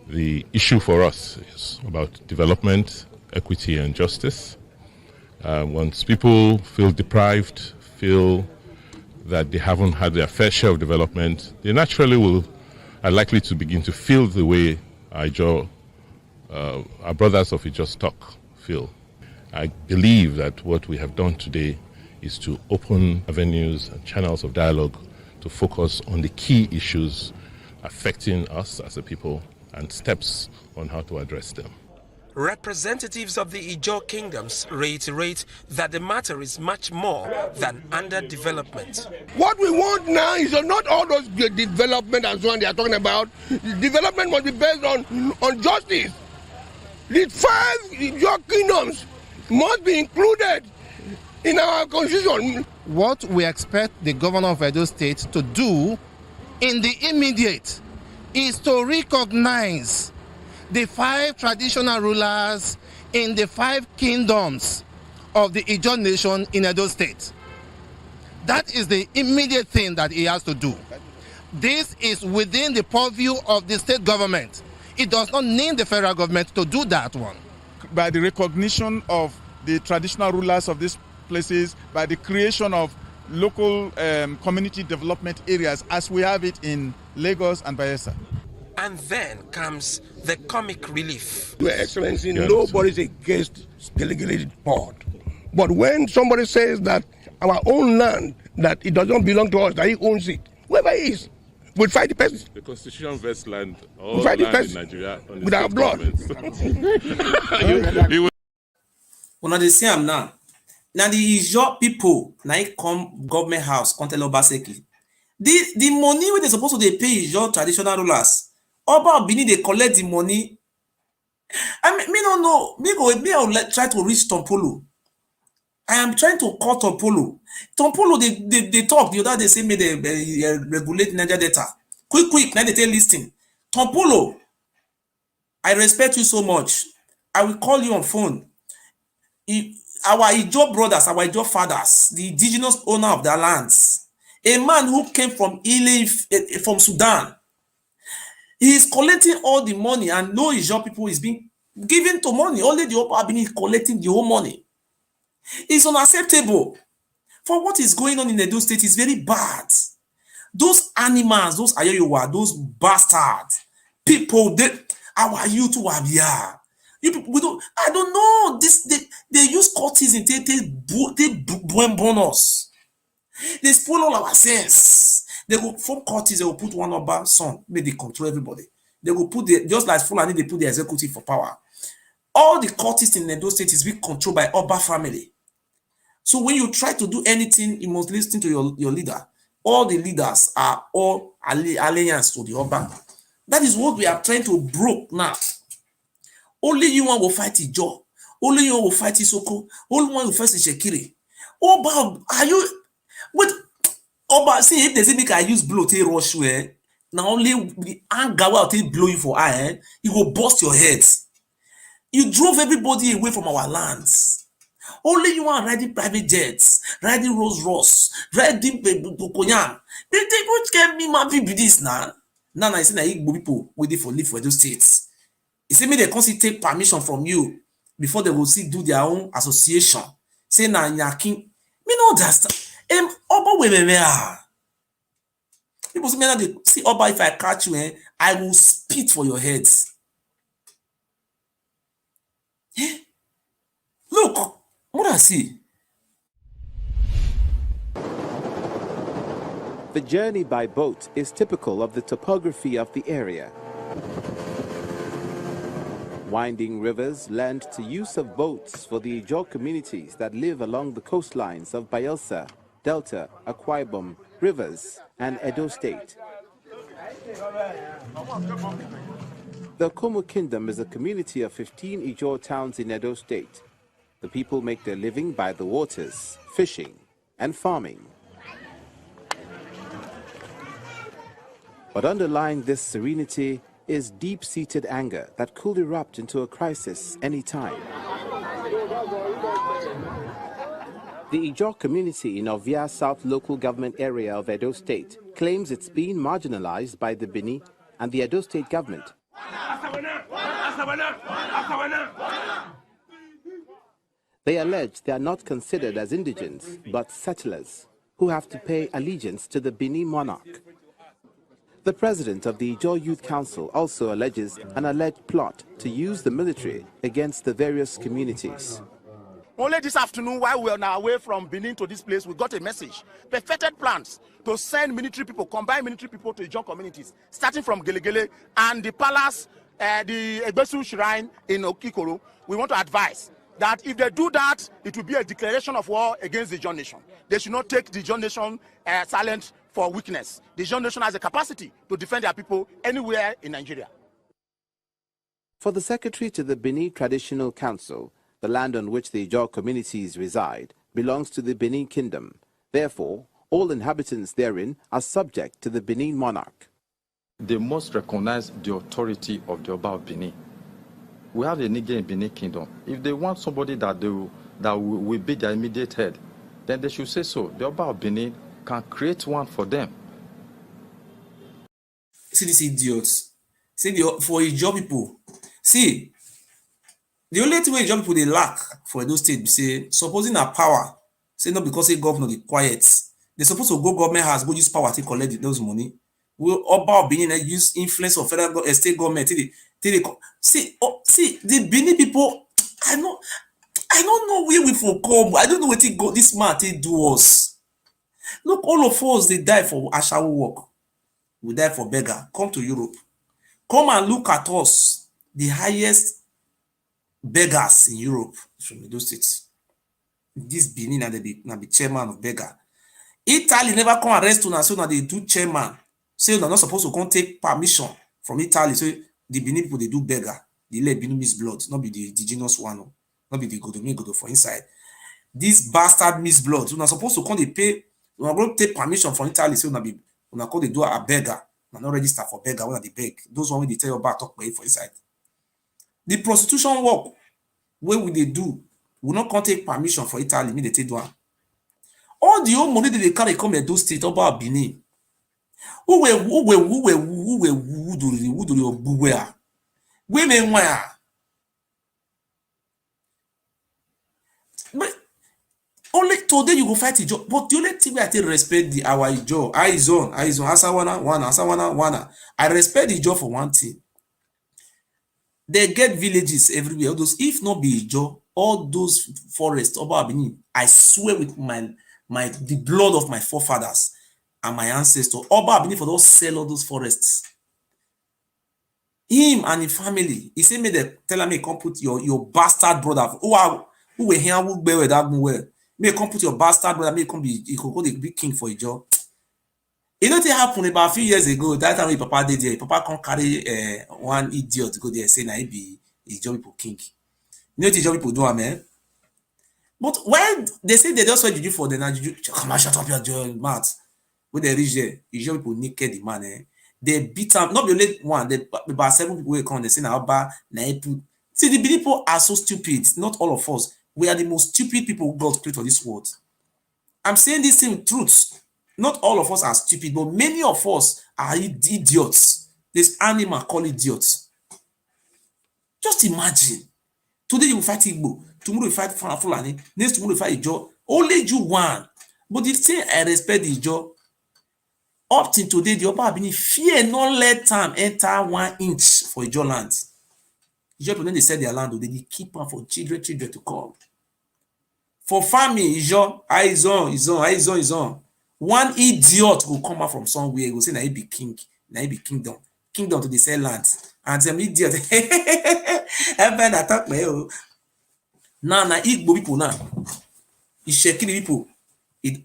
the issue for us is about development, equity, and justice. Once people feel deprived, feel that they haven't had their fair share of development, they naturally are likely to begin to feel the way our brothers of Ijo stock feel. I believe that what we have done today is to open avenues and channels of dialogue to focus on the key issues affecting us as a people and steps on how to address them. Representatives of the Ijo kingdoms reiterate that the matter is much more than underdevelopment. What we want now is not all those development and so on they are talking about. Development must be based on justice. The 5 Ijo kingdoms must be included in our constitution. What we expect the governor of Edo State to do in the immediate is to recognize the 5 traditional rulers in the 5 kingdoms of the Ijo nation in Edo State. That is the immediate thing that he has to do. This is within the purview of the state government. It does not need the federal government to do that one. By the recognition of the traditional rulers of these places, by the creation of local community development areas as we have it in Lagos and Bayelsa. And then comes the comic relief. Your Excellency, nobody's against delegated board. But when somebody says that our own land, that it doesn't belong to us, that he owns it, whoever he is, we'll fight the person. The Constitution vests land, all land in Nigeria, on the with our blood. When they see him now, the Ijo people now come government house, come tell Obaseki. The money when they supposed to pay Ijo traditional rulers, Oba Benin they collect the money. I mean, me don't know. Me I'll try to reach Tompolo. I am trying to call Tompolo. Tompolo they talk the other day say me they regulate Niger data. Quick now they tell listing. Tompolo, I respect you so much. I will call you on phone. Our Ijo brothers, our Ijo fathers, the indigenous owner of their lands, a man who came from Sudan. He is collecting all the money, and no Ijaw people is being given to money. Only the Oba Ewure is collecting the whole money. It's unacceptable. For what is going on in Edo State is very bad. Those animals, those Ayoyowa, those bastards, people, our youth who are here. You people, I don't know. They use cultism, they burn us. They spoil all our sense. They go form cultists, they will put one Oba son, make they control everybody. They will put just like Fulani, they put the executive for power. All the cultists in Edo State is being controlled by Oba family. So when you try to do anything, you must listen to your leader. All the leaders are all alliance to the Oba. That is what we are trying to break now. Only you one will fight Ijaw. Only you will fight Isoko. Only one will fight Shekiri. Oba, are you... Wait, Oba, see, if they say make I use blow to rush you, now only the anger will take blow you for eye, it will bust your head. You drove everybody away from our lands. Only you are riding private jets, riding Rolls Royce, riding Bukonyam. They which can be my people this now. Now I say na Igbo people waiting for live for those states. You see me they constantly take permission from you before they will see do their own association. Say na nyaking. Me no understand. Oba Ewure. People say me now they see Oba, if I catch you, I will spit for your heads. Look, what I see. The journey by boat is typical of the topography of the area. Winding rivers lend to use of boats for the Ijaw communities that live along the coastlines of Bayelsa, Delta, Akwa Ibom, Rivers, and Edo State. The Komo Kingdom is a community of 15 Ijaw towns in Edo State. The people make their living by the waters, fishing, and farming. But underlying this serenity is deep-seated anger that could erupt into a crisis any time. The Ijaw community in Ovia South local government area of Edo State claims it's being marginalized by the Bini and the Edo State government. They allege they are not considered as indigents, but settlers who have to pay allegiance to the Bini monarch. The president of the Ijaw Youth Council also alleges an alleged plot to use the military against the various communities. Only this afternoon, while we are on our way from Benin to this place, we got a message. Perfected plans to send military people, combine military people to Ijaw communities, starting from Gelegele and the palace, the Egbesu Shrine in Okikoro. We want to advise that if they do that, it will be a declaration of war against the Ijaw nation. They should not take the Ijaw nation silent for weakness. The Ijaw nation has a capacity to defend their people anywhere in Nigeria. For the secretary to the Benin Traditional Council, the land on which the Ijaw communities reside belongs to the Benin Kingdom. Therefore, all inhabitants therein are subject to the Benin monarch. They must recognize the authority of the Oba of Benin. We have a Niger in Benin Kingdom. If they want somebody that will be their immediate head, then they should say so. The Oba of Benin can create one for them. See these idiots. See for Ijaw people. See, the only thing Ijaw people they lack for those states, say supposing a power, say not because a governor is quiet. They're supposed to go government house, go use power to collect those money. Will Oba of Benin use influence of federal state government see the Benin people. I don't know where we for come. I don't know what this man they do us. Look, all of us they die for Ashawo work. We die for beggar. Come to Europe. Come and look at us, the highest beggars in Europe from those states. This Benin and the chairman of beggar. Italy never come arrest una, so now they do chairman. Say they're not supposed to come take permission from Italy. So the Benin people they do beggar. They let Benin miss blood, not be the indigenous one, not be the Godo for inside. This bastard miss blood. So not supposed to come they pay. We're going to take permission from Italy. So now call they do a beggar. We're not register for beggar. When they beg, those one they tell you about talk for inside. The prostitution work, where will they do? Will not come take permission for Italy. Me they take one. All the old money that they carry come at those states about Benin. Uwe wuduri obuwe a. Women were. But only today you go fight Ijo. But the only thing I take respect the our Ijo. Aizon, Asawana. I respect the Ijo for one thing. They get villages everywhere. All those, if not be Ijo, all those forests, Oba Abini, I swear with the blood of my forefathers and my ancestors, Oba Abini for those sell all those forests. Him and his family, he said, me they tell me come put your bastard brother. Who were here who bear that well. May come put your bastard brother, may come be he could go the big king for a job. You know what happened about a few years ago? That time when Papa did there, Papa can't carry one idiot to go there say na he be a job people king. You know what the job people do, man? But when they say they just want juju for the now juju, come on, shut up your mouth. When they reach there, the job people naked the man. They beat him, not the only one, they about 7 people will come, they say now about see the people are so stupid, not all of us. We are the most stupid people God created for this world. I'm saying this thing truth. Not all of us are stupid, but many of us are idiots. This animal called idiots. Just imagine. Today you will fight Igbo, tomorrow you fight Fulani, next tomorrow you fight Ijo. Only you one. But the thing I respect Ijo, up till today, the Oba Abini fear not let time enter 1 inch for Ijo land. Ijo when they sell their land, they keep on for children to come. For farming, Ijo, eyes on. One idiot will come out from somewhere, will say, na he be king, na he be kingdom to the sell land. And some idiot, everybody attack me. Now, Igbo people now, Ishekiri people,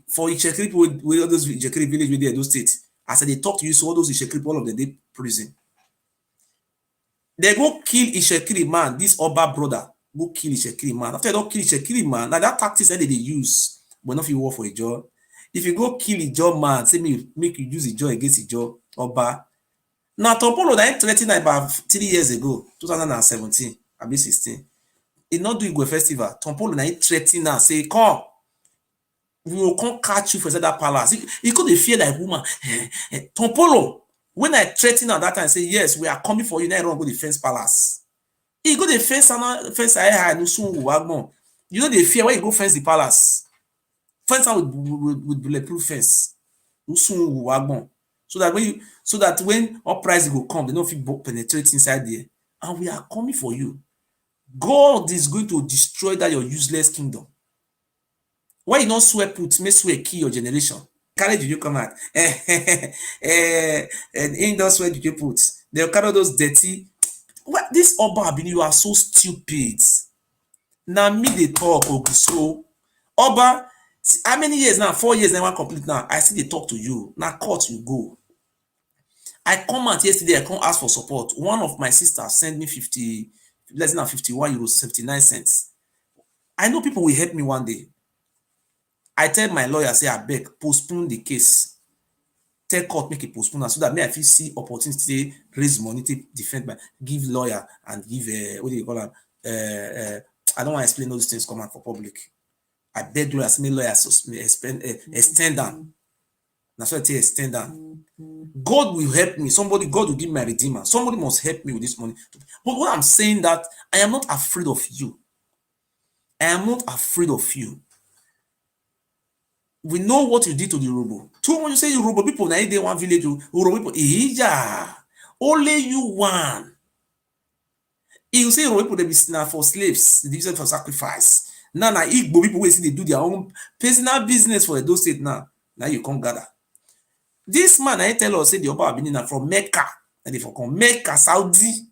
for Ishekiri people, with all those Ishekiri village with those states, as they talk to you, so all those Ishekiri, all of them, they prison. They go kill Ishekiri man, this Oba brother, go kill Ishekiri man. After they don't kill Ishekiri man, now that tactics that they use, but not if you work for a job. If you go kill a job man, say make you use a job against a job, Oba. Now, Tompolo that threatened about 3 years ago, 2017, I mean 16. He not do Igwe festival. Tompolo that threatened now, say, come, we will come catch you for that palace. He could fear like woman. Tompolo, when I threatened at that time, say, yes, we are coming for you, now I don't go defense palace. He go the fence and you know the fear when you go fence the palace. Fence with bulletproof fence. So that when uprising will come, they don't feel penetrate inside there. And we are coming for you. God is going to destroy that your useless kingdom. Why you not swear put, may swear kill your generation. Carry you come out. And in those swear you put. They'll carry those dirty. What this Oba Abini, you are so stupid. Now me they talk, so Oba. How many years now? 4 years, never complete now. I see they talk to you. Now court you go. I come out yesterday, I come ask for support. One of my sisters sent me less than 51 euros, 79 cents. I know people will help me one day. I tell my lawyer, say, I beg, postpone the case. Tell court, make it postpone so that me I feel see opportunity, raise money to defend my, give lawyer and give, what do you call them? I don't want to explain those things come out for public. I beg lawyers, me lawyers extend down. That's why I say extend down. God will help me. God will give my redeemer. Somebody must help me with this money. But what I'm saying that I am not afraid of you. I am not afraid of you. We know what you did to the Yoruba. Too when you say Yoruba people, now they one village, Yoruba people, yeah, only you one. You say Yoruba people they be for slaves, they use for sacrifice. Now, Igbo people will see they do their own personal business for those state now. Now you come gather. This man, I tell us, say the Oba Abini from Mecca, and if I come Mecca, Saudi.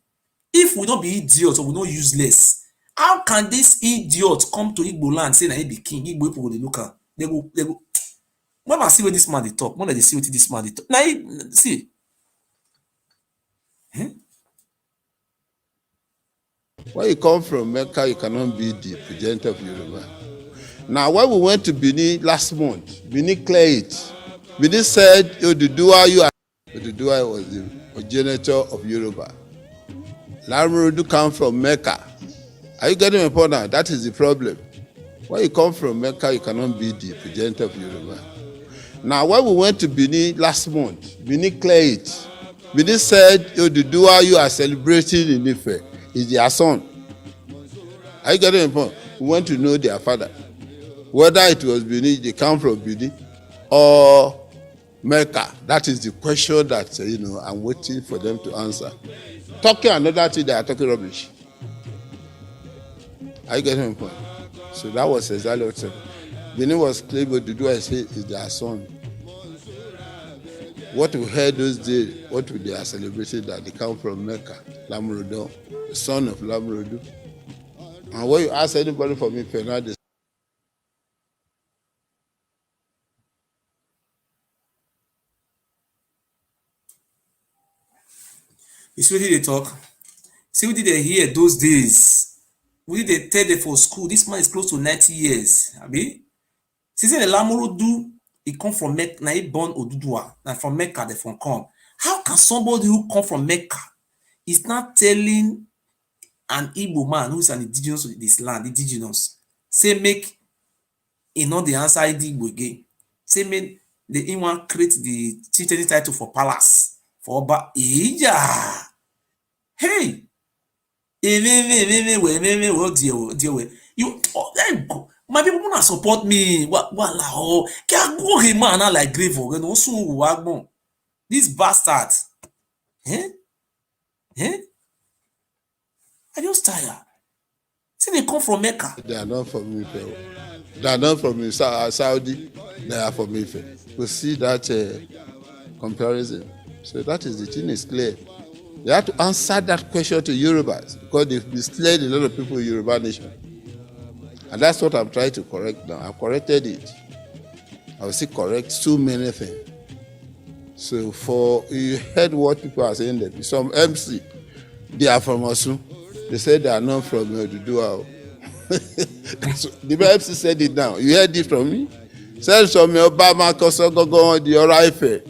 If we don't be idiots or we not useless, how can this idiot come to Igbo land say that he be king? Igbo people will look at they go. When I see what this man they talk, when they see what this man they talk. Now see. Where you come from, Mecca, you cannot be the president of Yoruba. Now, when we went to Benin last month, Benin cleared it. Benin said, Oduduwa, you are. Oduduwa was the progenitor of Yoruba. Lamrudu come from Mecca. Are you getting my point now? That is the problem. When you come from Mecca, you cannot be the progenitor of Yoruba. Now, when we went to Benin last month, Benin cleared it. Benin said, "Oh, the dua you are celebrating in Ife is their son." Are you getting the point? We want to know their father. Whether it was Benin, they come from Benin, or Mecca. That is the question that, I'm waiting for them to answer. Talking another thing, they are talking rubbish. Are you getting the point? So that was exactly what happened. Benin was claimed, but the dua is their son. What we heard those days, what they are celebrating, that they come from Mecca, Lamrodo, the son of Lamrodo. And when you ask anybody from me, Fernandez, You see what they talk? See what they hear those days? What did they tell them for school? This man is close to 90 years. Abi? Since the Lamorodu, he come from Mecca, na he born Odudua, na from Mecca they from come. How can somebody who come from Mecca is not telling an Igbo man who is an indigenous of this land, indigenous, say make he not the answer Igbo again. Say make the in one create the chieftain title for palace for Oba Ewure. Hey, you my people not support me. What oh, can go him man like grave or no soon this bastard. Eh? Eh? I just tired. See, they come from Mecca. they are not from Ife. They are not from Saudi. They are from Ife. We see that comparison. So that is the thing is clear. They have to answer that question to Yorubas because they've misled a lot of people in Yoruba nation. And that's what I'm trying to correct now. I've corrected it. I will still correct so many things. So you heard what people are saying there. Some MC, they are from Osun. They said they are not from Odudua. The MC said it now. You heard it from me? Said from Obama, Kosogogo, the Oraife.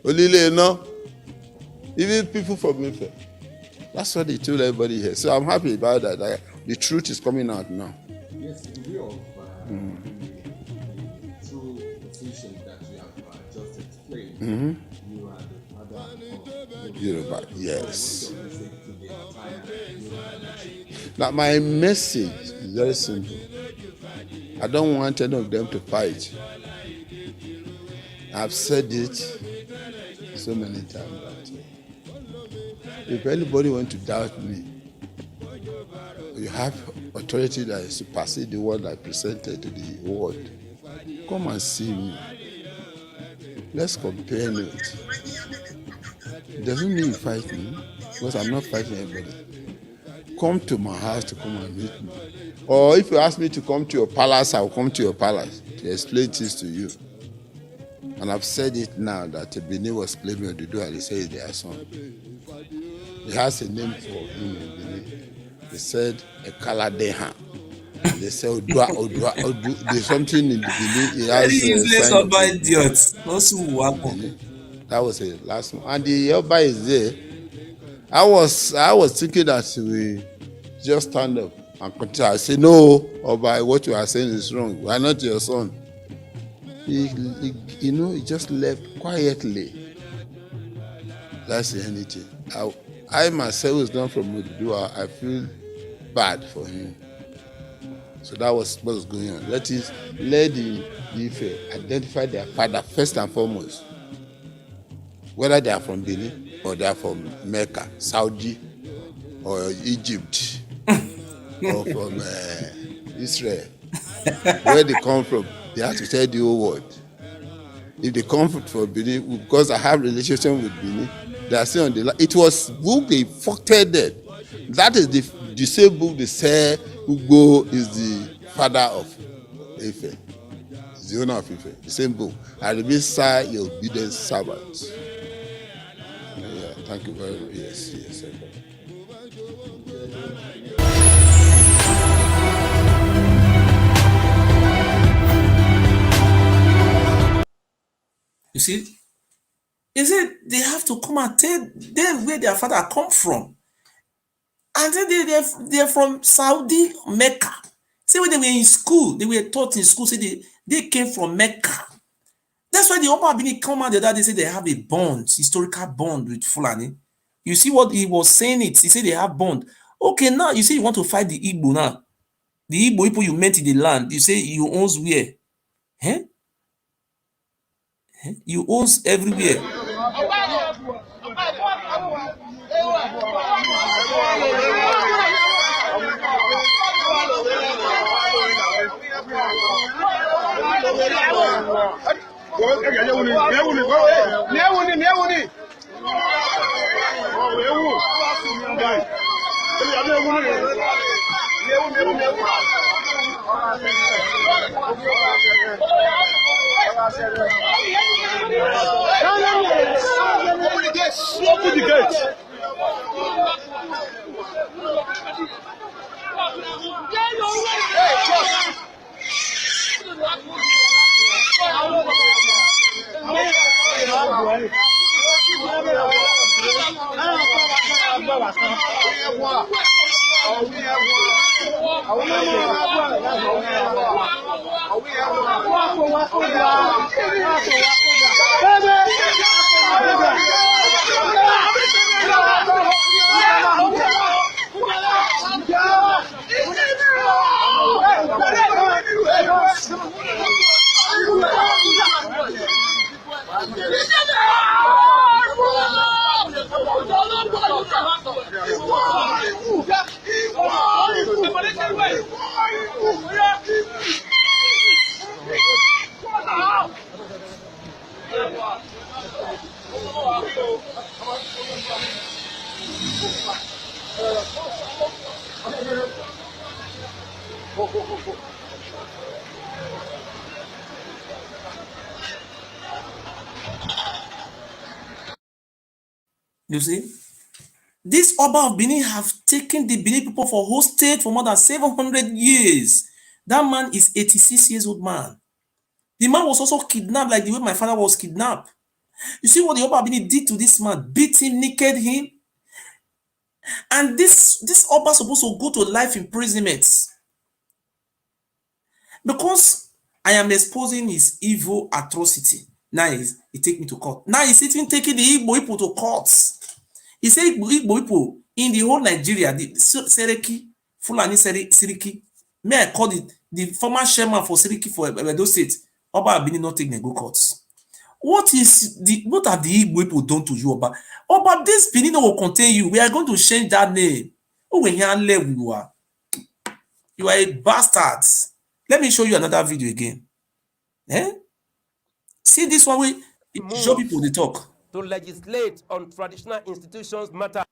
Olile, no. Even people from Ife. That's what they told everybody here. So I'm happy about that. The truth is coming out now. Yes, in view of two positions that you have just explained, you are the father of Yoruba, yes. Now, my message is very simple. I don't want any of them to fight. I've said it so many times that if anybody wants to doubt me, you have authority that supersedes the one I presented to the world. Come and see me. Let's compare notes. It doesn't mean you fight me, because I'm not fighting anybody. Come to my house to come and meet me. Or if you ask me to come to your palace, I'll come to your palace to explain things to you. And I've said it now that Benin was claiming Odudua, and they say it's their son. He has a name for him in Benin. They said Ekaladeha. They say Odua. There's something in the Benin. He has useless Oba idiot. Also, that was the last one. And the Oba is there. I was thinking that we just stand up and continue. I say, no, Oba, what you are saying is wrong. We are not your son. He just left quietly. That's the anything. I myself is not from Odudua. I feel bad for him. So that was what was going on. Let the Ife identify their father first and foremost. Whether they are from Benin or they are from Mecca, Saudi, or Egypt, or from Israel, where they come from, they have to tell the whole world. If they come from Benin, because I have relationship with Benin, they are still on the line. It was book they fucked dead. That is the same book they say Ugbo is the father of Ife. He's the owner of Ife. The same book. I remain sir, your obedient servant. Yeah, thank you very much. Yes. You see, he said they have to come and tell them where their father come from. And then they're from Saudi, Mecca. See, when they were in school, they were taught in school, say they came from Mecca. That's why the Oba Bini come out the other day, say they have a bond, historical bond with Fulani. You see what he was saying it. He said they have bond. Okay, now you say you want to fight the Igbo now. The Igbo people you met in the land, you say you owns where? Eh? Eh? You owns everywhere. Open the gate. You see? This Oba of Benin have taken the Benin people for hostage for more than 700 years. That man is 86 years old man. The man was also kidnapped like the way my father was kidnapped. You see what the Oba of Benin did to this man? Beat him, naked him. And this Oba supposed to go to life imprisonment. Because I am exposing his evil atrocity. Now he take me to court. Now he's even taking the Igbo people to courts. He said Igbo people in the whole Nigeria, the Seriki, Fulani Siriki, may I call it the former chairman for Siriki for Edo State, Oba Abini not taking the go courts. What have the Igbo people done to you, Oba? Oba, this Benin will contain you. We are going to change that name. Oh, when you are a bastard. Let me show you another video again. Eh? See this one way, show people the talk. To legislate on traditional institutions matter.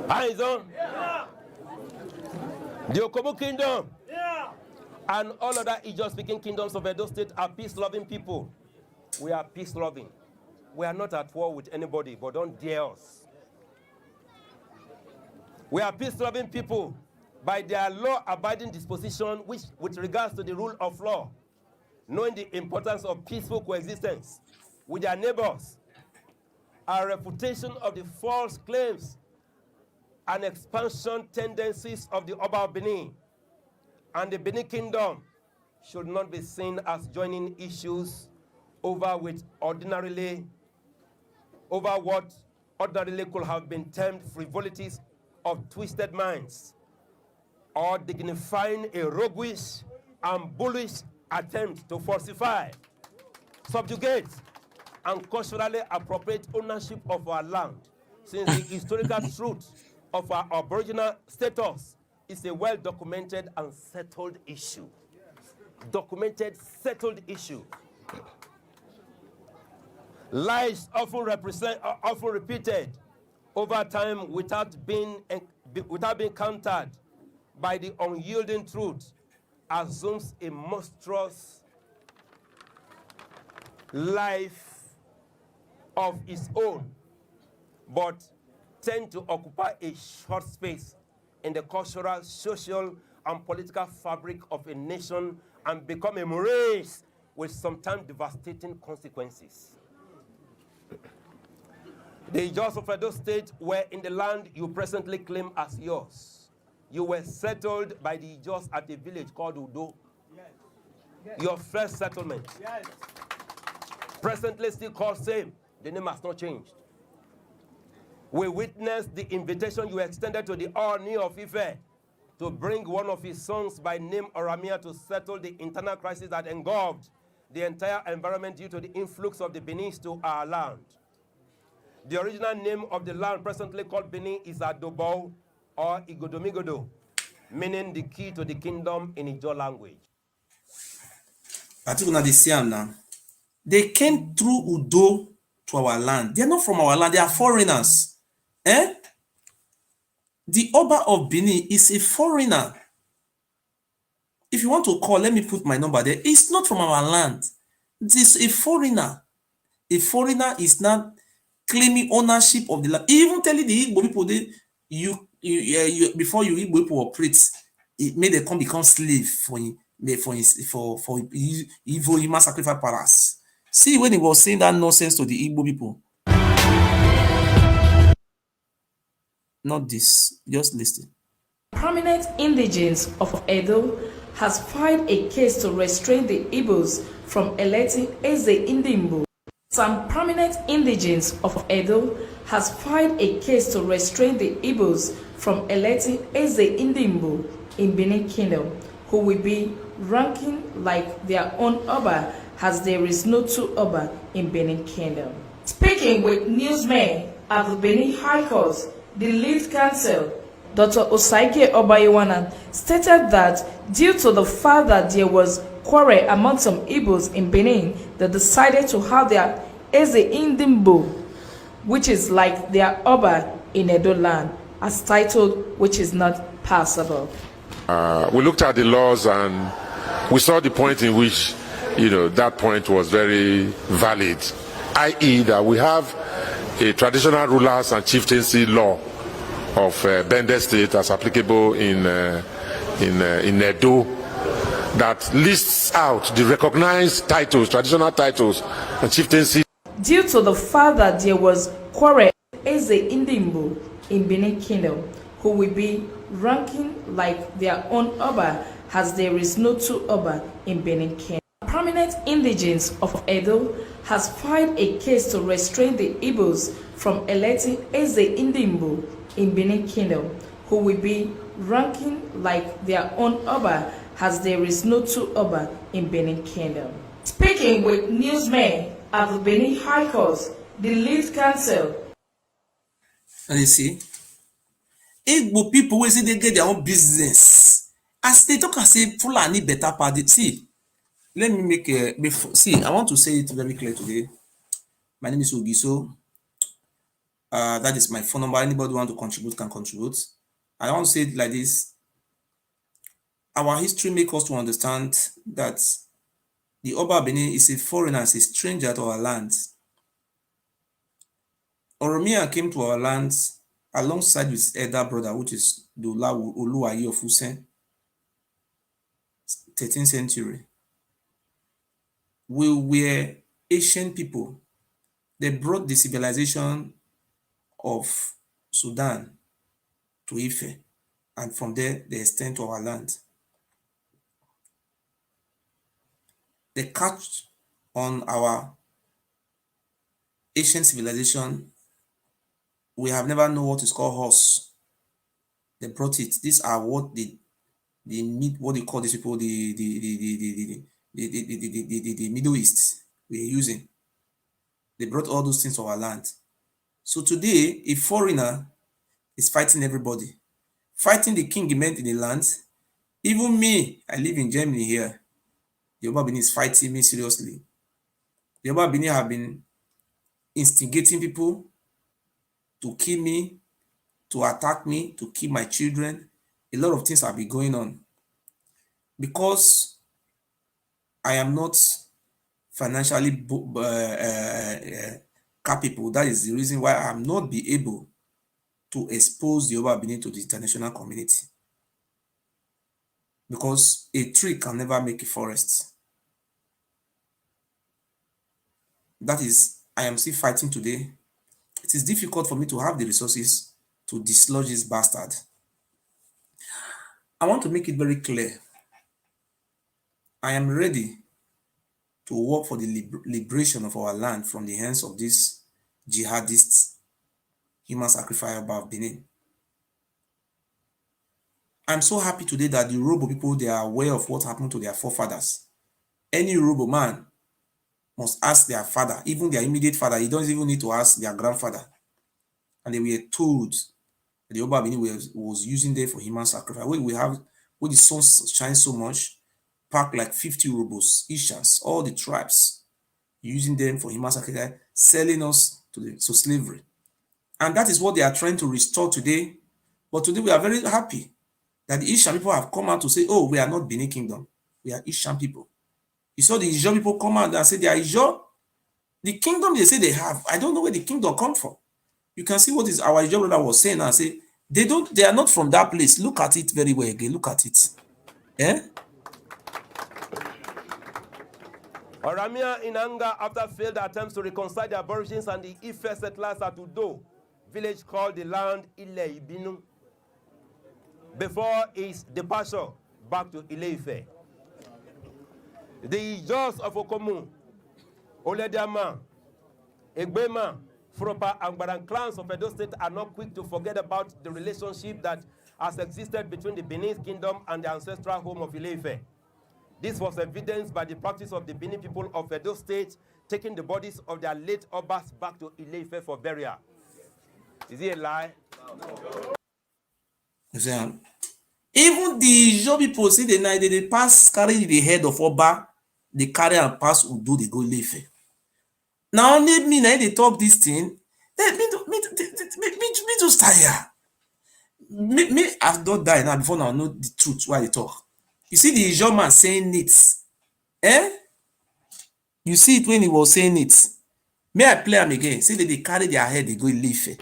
Eyes on. The Okobo Kingdom and all other Ijaw-speaking kingdoms of Edo State are peace-loving people. We are peace-loving. We are not at war with anybody, but don't dare us. We are peace-loving people by their law-abiding disposition, which, with regards to the rule of law, knowing the importance of peaceful coexistence with their neighbors, our refutation of the false claims and expansion tendencies of the Oba of Benin and the Benin Kingdom should not be seen as joining issues over what ordinarily could have been termed frivolities of twisted minds, or dignifying a roguish and bullish attempt to falsify, subjugate, and culturally appropriate ownership of our land, since the historical truth of our Aboriginal status is a well-documented and settled issue. Documented, settled issue. Lies often repeated over time without being countered by the unyielding truth assumes a monstrous life of its own, but tend to occupy a short space in the cultural, social, and political fabric of a nation and become a morass with sometimes devastating consequences. The Igbos of Edo State were in the land you presently claim as yours. You were settled by the Igbos at a village called Udo. Your first settlement. Presently still called same. The name has not changed. We witnessed the invitation you extended to the Oni of Ife to bring one of his sons by name Oramia to settle the internal crisis that engulfed the entire environment due to the influx of the Benin to our land. The original name of the land presently called Benin is Adobo or Igodomigodo, meaning the key to the kingdom in Ijo language. I think they see them now. They came through Udo to our land. They're not from our land, they are foreigners. Eh? The Oba of Benin is a foreigner. If you want to call, let me put my number there. It's not from our land. This is a foreigner. A foreigner is not claiming ownership of the land. Even telling the Igbo people that before you Igbo people operate, it made them come become slave for evil human sacrifice palace. See when he was saying that nonsense to the Igbo people. Not this, just listen. Prominent indigents of Edo has filed a case to restrain the Igbos from electing Eze Indimbo. Some prominent indigents of Edo has filed a case to restrain the Igbos from electing Eze Indimbo in Benin Kingdom, who will be ranking like their own Oba, as there is no two Oba in Benin Kingdom. Speaking with newsmen at the Benin High Court, the lead counsel, Dr. Osaige Oba Ewure, stated that due to the fact that there was quarrel among some Igbos in Benin, they decided to have their Eze Indimbo, which is like their Oba in Edo land, as titled, which is not passable. We looked at the laws and we saw the point in which, that point was very valid, i.e. that we have a traditional rulers and chieftaincy law of Bende State as applicable in Edo that lists out the recognized titles, traditional titles and chieftaincy. Due to the fact that there was quarrel Eze Indimbo in Benin Kingdom, who will be ranking like their own Oba, as there is no two Oba in Benin Kingdom. Prominent indigents of Edo has filed a case to restrain the Igbos from electing Eze Indimbo in Benin Kingdom, who will be ranking like their own Oba, as there is no two Oba in Benin Kingdom. Speaking with newsmen at the Benin High Court, the lead counsel. And you see, Igbo people wey say they get their own business, as they talk and say Fulani better party. See, let me make a see. I want to say it very clear today. My name is Ogiso. That is my phone number. Anybody want to contribute can contribute. I want to say it like this. Our history makes us to understand that the Oba Benin is a foreigner, is a stranger to our lands. Oromia came to our lands alongside his elder brother, which is the Oluwaye of Usen, 13th century. We were Asian people. They brought the civilization of Sudan to Ife, and from there they extend to our land. They catch on our ancient civilization. We have never known what is called horse. They brought it. These are what what they call these people the Middle East we are using. They brought all those things to our land. So today, a foreigner is fighting everybody, fighting the king meant in the land. Even me, I live in Germany here. The Oba Benin is fighting me seriously. The Oba Benin have been instigating people to kill me, to attack me, to kill my children. A lot of things have been going on. Because I am not financially capable, that is the reason why I am not be able to expose the Oba Benin to the international community. Because a tree can never make a forest. That is, I am still fighting today. it is difficult for me to have the resources to dislodge this bastard. I want to make it very clear. I am ready to work for the liberation of our land from the hands of these jihadists, human sacrifice of Benin. I'm so happy today that the Yoruba people, they are aware of what happened to their forefathers. Any Yoruba man must ask their father, even their immediate father. He doesn't even need to ask their grandfather. And they were told that the Oba Benin was using them for human sacrifice. When the sun shines so much, pack like 50 Yorubas, Ishans, all the tribes, using them for human sacrifice, selling us to slavery. And that is what they are trying to restore today. But today we are very happy that the Ishan people have come out to say, oh, we are not Benin Kingdom. We are Ishan people. You saw the Ijo people come out and say they are Ijo. The kingdom they say they have, I don't know where the kingdom come from. You can see what is our Ijo brother was saying and say, they are not from that place. Look at it very well again. Look at it. Eh? Oramia in anger after failed attempts to reconcile the aborigines and the Ife settlers at Udo, village called the land Ile Ibinu, before his departure back to Ile-Ife. The Ijos of Okomu, Olediama, Egbema, Fropa, and Baran clans of Edo State are not quick to forget about the relationship that has existed between the Benin Kingdom and the ancestral home of Ile-Ife. This was evidenced by the practice of the Benin people of Edo State taking the bodies of their late Obas back to Ile-Ife for burial. Is it a lie? Even the Ijo people say they pass carry the head of Oba, they carry and pass Udo, they go Ile-Ife. Now only me now they talk this thing. Me just tired. Me I've not died now before now I know the truth why they talk. You see the Ijo man saying it. Eh? You see it when he was saying it. May I play him again? See that they carry their head, they go Ile-Ife.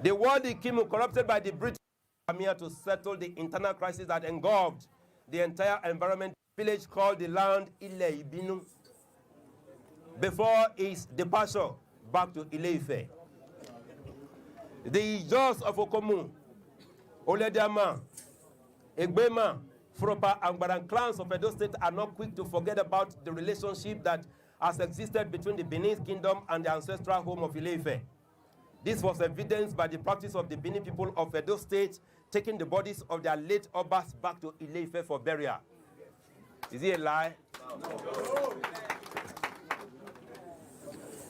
The world Kimu, corrupted by the British, came here to settle the internal crisis that engulfed the entire environment village called the land Ile Ibinu, before his departure back to Ile-Ife. The Ijos of Okomu, Olediama, Egbema, Fropa, and Baran clans of Edo State are not quick to forget about the relationship that has existed between the Benin Kingdom and the ancestral home of Ile-Ife. This was evidenced by the practice of the Benin people of Edo State taking the bodies of their late Obas back to Ile-Ife for burial. Is it a lie?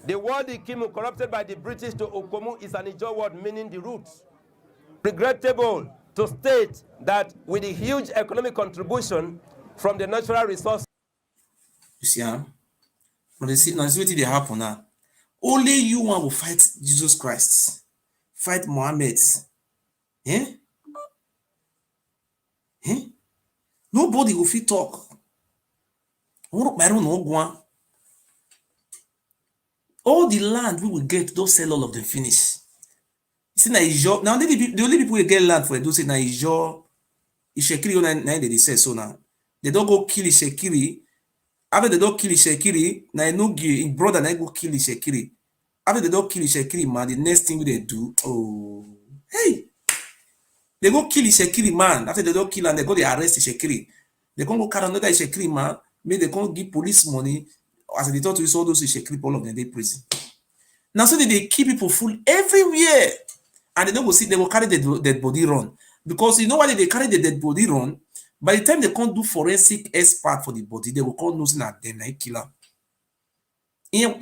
The word Ikimu, corrupted by the British to Okomu, is an Ijo word meaning the roots. Regrettable to state that with the huge economic contribution from the natural resources. You see, now see what they happen now. Only you one will fight Jesus Christ, fight Muhammad. Eh? Eh? Nobody will fit talk. All the land we will get, don't sell all of them finish. You see, now the only people who get land for it, don't say na Ijo, Ishekiri, na they say so now. They don't go kill Ishekiri. After they don't kill Ishekiri, na no give brother na go kill Ishekiri. After they don't kill Ishekiri, man, the next thing they do, oh, hey, they go kill Ishekiri, man. After they don't kill and they go they arrest Ishekiri. They can't go carry another Ishekiri, man. Maybe they can't give police money. As they thought to use all those Ishekiri, all of them they prison. Now so they keep people full everywhere, and they don't go see they will carry the dead body run, because you know why they carry the dead body run. By the time they can't do forensic expert for the body, they will call nothing at them like killer. Now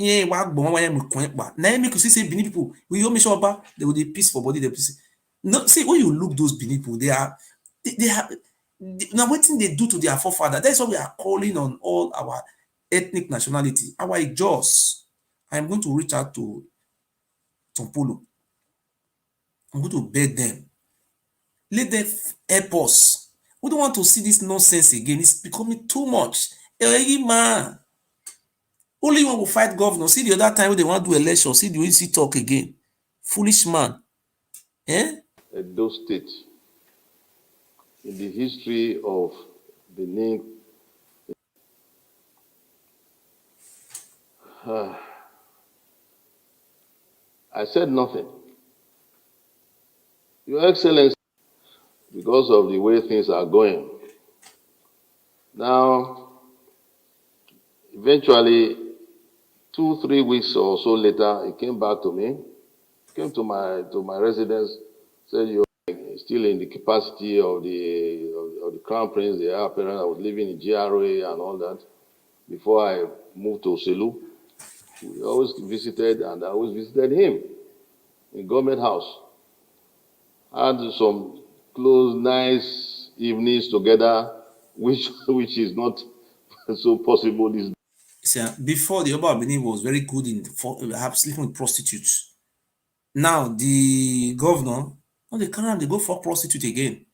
make you see Benin people. We you make sure about they will peace for body. They peace. No, see when you look those Benin people, they have now what thing they do to their forefather. That's why we are calling on all our ethnic nationality, our Ijos. I'm going to reach out to Tompolo. I'm going to beg them. Let them help us. We don't want to see this nonsense again. It's becoming too much. Hey, man. Only one will fight governor. See the other time when they want to do election. See the way he talk again. Foolish man. Eh? Edo State, in the history of Benin, I said nothing. Your Excellency, because of the way things are going. Now, eventually, 2-3 weeks or so later, he came back to me, came to my residence, said you're still in the capacity of the Crown Prince, the heir apparent. I was living in GRA and all that before I moved to Selu. We always visited, and I always visited him in government house. Had some close, nice evenings together, which is not so possible these days. See, before the Oba Benin was very good in sleeping with prostitutes. Now the governor, no, they carry am, they go for prostitute again.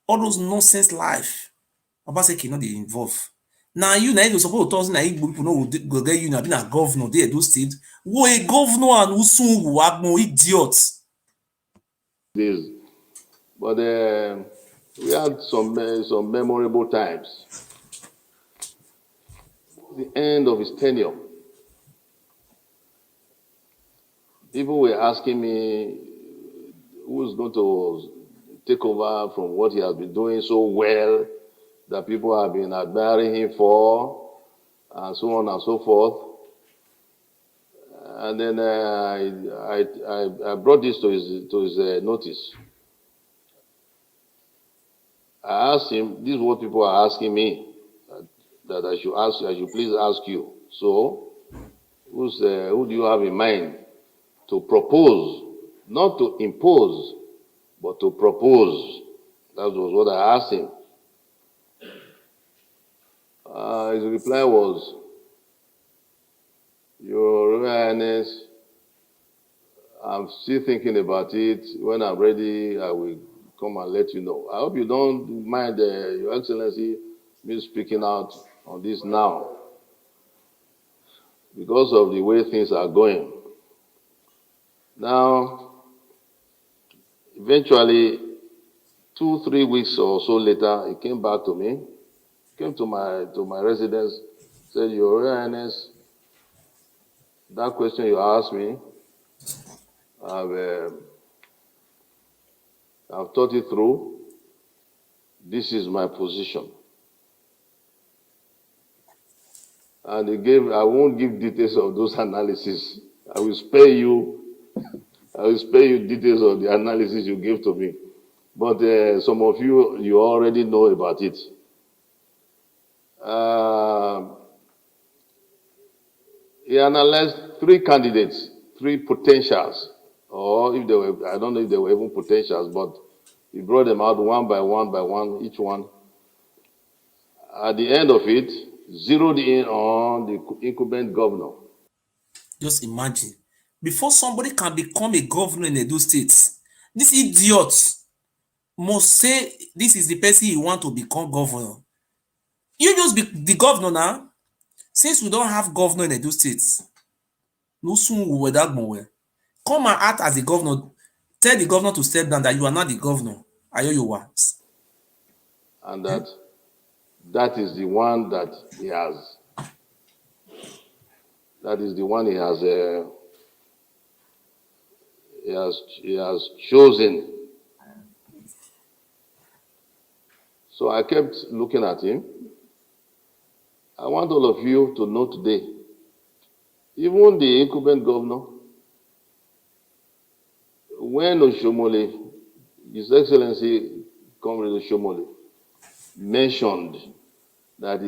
All those nonsense life. Obaseki no dey involve. Now you na you suppose to talk na Igbo people no go get you na be na governor dey Edo State. Wo a governor and Usungu Agbo idiot. But we had some memorable times. The end of his tenure, people were asking me who's going to take over from what he has been doing so well, that people have been admiring him for, and so on and so forth. And then I brought this to his notice. I asked him, this is what people are asking me, that I should please ask you. So, who do you have in mind to propose, not to impose, but to propose? That was what I asked him. His reply was, Your Royal Highness, I'm still thinking about it. When I'm ready, I will come and let you know. I hope you don't mind, Your Excellency, me speaking out on this now, because of the way things are going. Now, eventually, 2-3 weeks or so later, he came back to me, came to my residence, said, Your Royal Highness, that question you asked me, I've thought it through. This is my position. And I won't give details of those analyses. I will spare you details of the analysis you gave to me. But some of you already know about it. He analyzed 3 candidates, 3 potentials, or if they were, I don't know if they were even potentials, but he brought them out one by one, each one. At the end of it, zeroed in on the incumbent governor. Just imagine, before somebody can become a governor in Edo State, this idiot must say this is the person he want to become governor. You just be the governor now. Since we don't have governor in Edo State, no soon we will that more. Come and act as the governor. Tell the governor to step down, that you are not the governor. Ayoyowa. And that is the one that he has. That is the one he has chosen. So I kept looking at him. I want all of you to know today, even the incumbent governor, when Oshomole, His Excellency Comrade Oshomole, mentioned that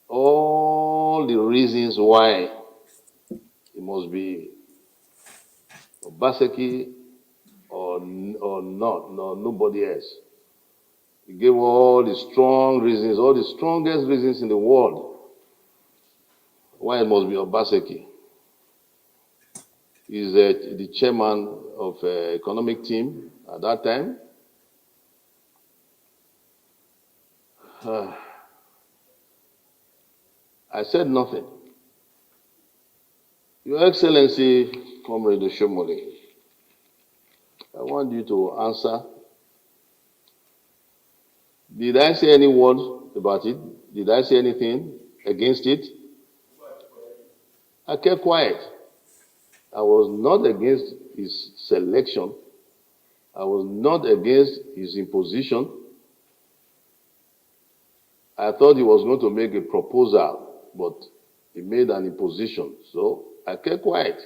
all the reasons why it must be Obaseki or not, nobody else. He gave all the strong reasons, all the strongest reasons in the world why it must be Obaseki. He's the chairman of economic team at that time. I said nothing. Your Excellency, Comrade Oshomole, I want you to answer. Did I say any word about it? Did I say anything against it? I kept quiet. I was not against his selection. I was not against his imposition. I thought he was going to make a proposal, but he made an imposition. So I kept quiet.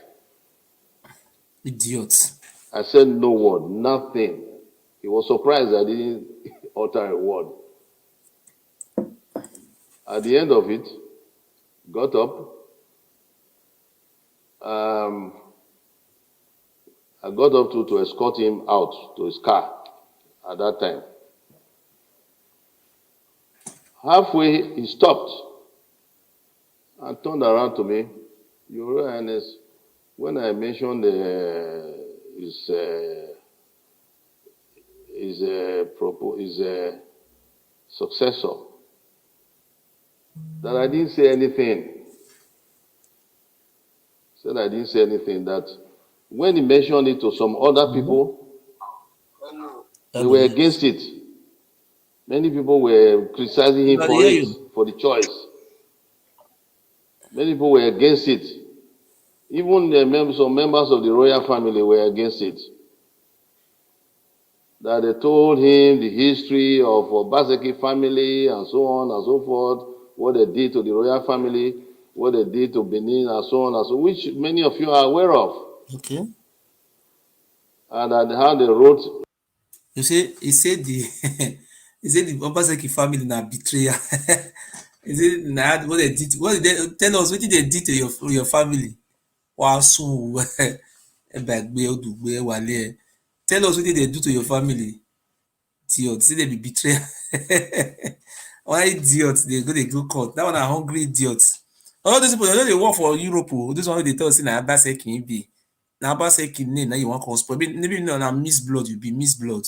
Idiot. I said no word, nothing. He was surprised I didn't utter a word. At the end of it, got up. I got up to escort him out to his car at that time. Halfway, he stopped and turned around to me. Your Royal Highness, when I mentioned his successor, that I didn't say anything. Said I didn't say anything. That when he mentioned it to some other people, they were against it. Many people were criticizing him for it, for the choice. Many people were against it. Even some members of the royal family were against it. That they told him the history of Obaseki family and so on and so forth, what they did to the royal family, what they did to Benin and so on and so, which many of you are aware of. Okay. And how they wrote. You say he said the he said the Obaseki family na betrayer. He said nah, what they did. What did they tell us? What did they did to your family? Wasu ebagbe odugbe wale. Tell us what did they do to your family? Idiot. Say they be betrayer. Why idiots? They go court. That one are hungry idiots. All these people, they work for Europe. This one they tell us na Obaseki be. Na Obaseki name na you want to spoil. Maybe no na miss blood. You be miss blood.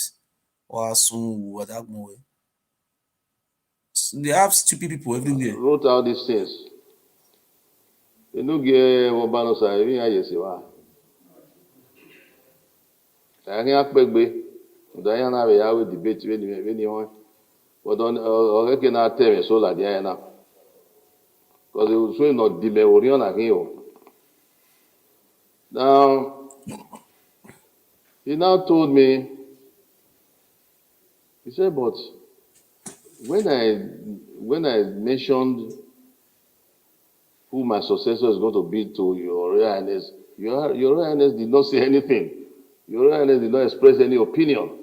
They have stupid people everywhere. Wrote out these things. They no get Obano sa even ayesi wa. I can akpegbe. Udaya na be yawe debate when you want. But on already na tell me so la dia na. Because it was so not dime orion again. Now he now told me, he said, but when I mentioned who my successor is going to be to your Royal Highness, your Royal Highness did not say anything. Your Royal Highness did not express any opinion.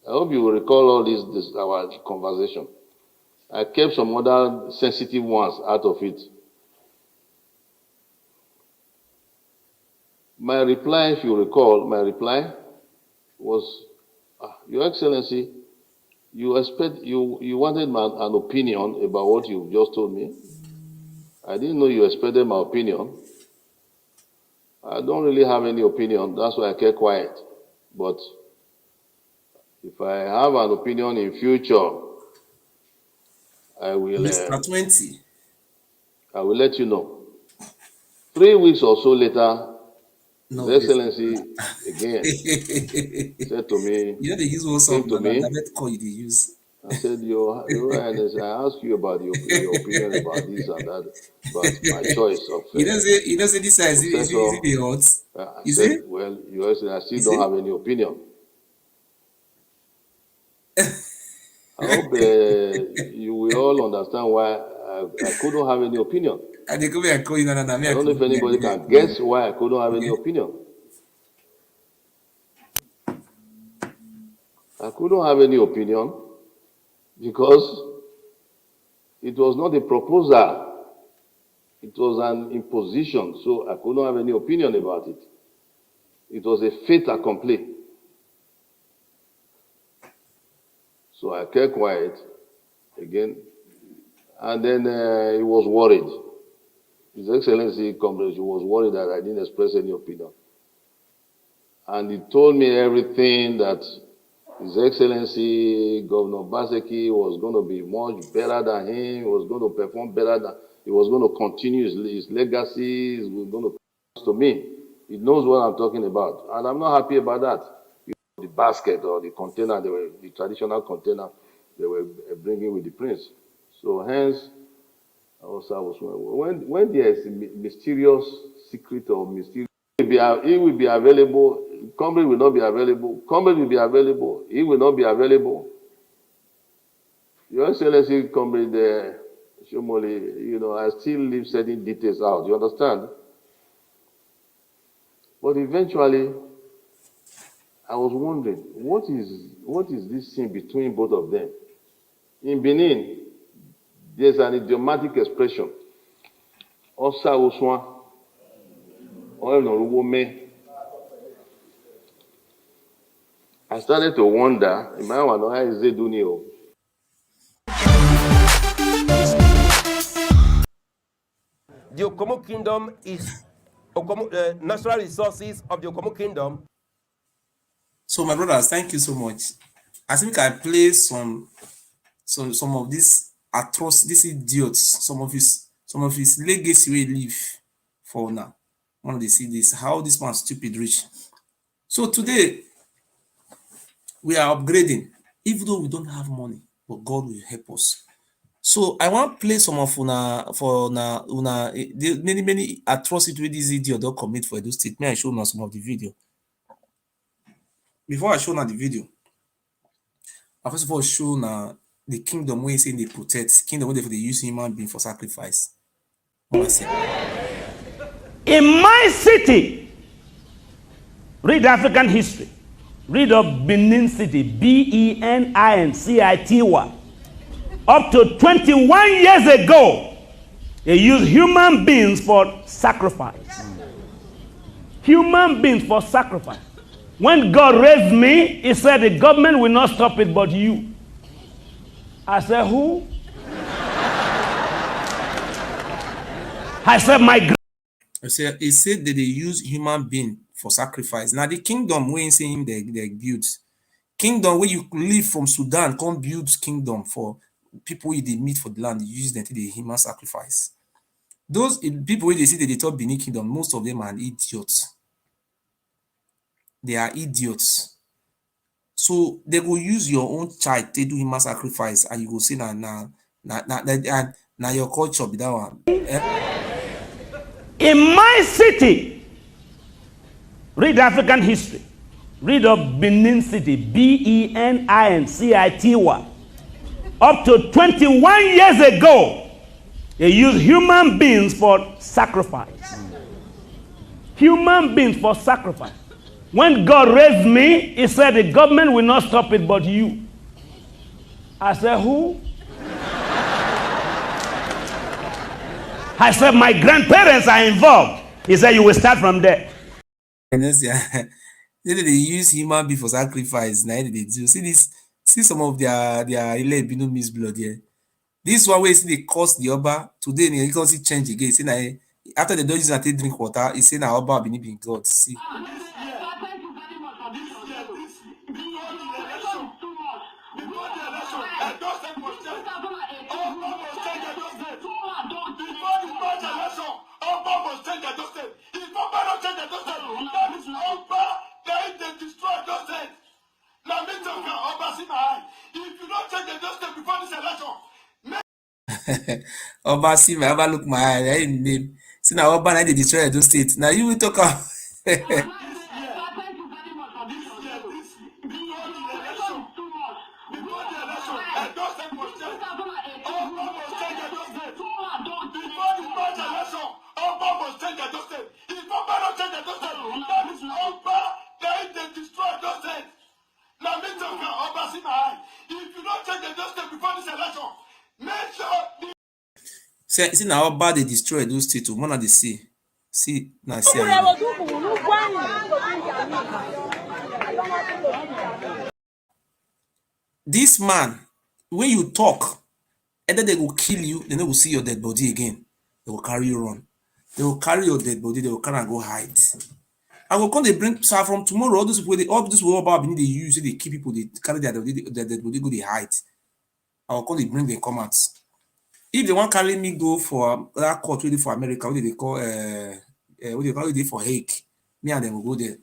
I hope you will recall all this our conversation. I kept some other sensitive ones out of it. My reply, if you recall, was, Your Excellency, you wanted an opinion about what you just told me. I didn't know you expected my opinion. I don't really have any opinion. That's why I kept quiet. But if I have an opinion in future, I will. Mr. 20. I will let you know. 3 weeks or so later, His Excellency again said to me, you know they use WhatsApp now, that call you they use. I said, Your Royal Highness, I asked you about your opinion about this and that, but my choice of you don't say this is the odds. I said, well, Your Excellency, I still don't have any opinion. I hope you will all understand why I couldn't have any opinion. I don't know if anybody can guess why I couldn't have any opinion. I couldn't have any opinion because it was not a proposal. It was an imposition, so I couldn't have any opinion about it. It was a fait accompli. So I kept quiet again, and then he was worried. His Excellency, Comrade, he was worried that I didn't express any opinion. And he told me everything that His Excellency, Governor Obaseki, was going to be much better than him, he was going to perform better than, he was going to continue his legacy, he was going to pass to me. He knows what I'm talking about. And I'm not happy about that. The basket or the container, the traditional container they were bringing with the prince. So hence, When there is a mysterious secret or mysterious, he will be available. Comrade will not be available. Comrade will be available. He will not be available. Your Excellency, Comrade Shomoli, I still leave certain details out. You understand? But eventually, I was wondering, what is this thing between both of them? In Benin, there's an idiomatic expression. Osa Oswan, I started to wonder, The Okomo Kingdom is natural resources of the Okomo Kingdom. So my brothers, thank you so much. I think I play some of these atrocities, idiots, some of his legacy we leave for now. One they see this, how this man stupid rich. So today we are upgrading, even though we don't have money, but God will help us. So I want to play some of the many atrocities with this idiot don't commit for Edo State. May I show now some of the video? Before I show now the video, I first of all show now the kingdom where saying they protect, kingdom where they use human being for sacrifice. In my city, read African history. Read of Benin City, Benin-City. Up to 21 years ago, they used human beings for sacrifice. Human beings for sacrifice. When God raised me, he said the government will not stop it but you. I said, who? I said, my God. He said that they use human being for sacrifice. Now the kingdom when saying they build. Kingdom where you live from Sudan, come build kingdom for people they meet for the land, use them to the human sacrifice. Those people where they see that they talk Benin kingdom, most of them are idiots. They are idiots. So they will use your own child to do human sacrifice, and you go say now your culture be that one. In my city, read African history. Read of Benin City, Benin-City. Up to 21 years ago, they used human beings for sacrifice. Human beings for sacrifice. When God raised me, he said the government will not stop it but you. I said, who? I said, my grandparents are involved. He said, you will start from there. And they use human being for sacrifice. Now they do. See some of their Bino miss blood here. This one way see they cost the Oba today. He can see change again. See now after the don't use that drink water, he say now Oba being God. See. Oba see my Oba look my eye name. See now Oba now they destroy those states. Now you will talk about see now Oba they destroy those states. One of the see. See now see. This man, when you talk, either they will kill you, then they will see your dead body again. They will carry you run. They will carry your dead body, they will come and go hide. I will come they bring from tomorrow, all those people about they use, they keep people, they carry their dead body, go they hide. I will come they bring them come out. If they want carry me go for that court ready for America, what they call what they call it for Hague, me and them will go there.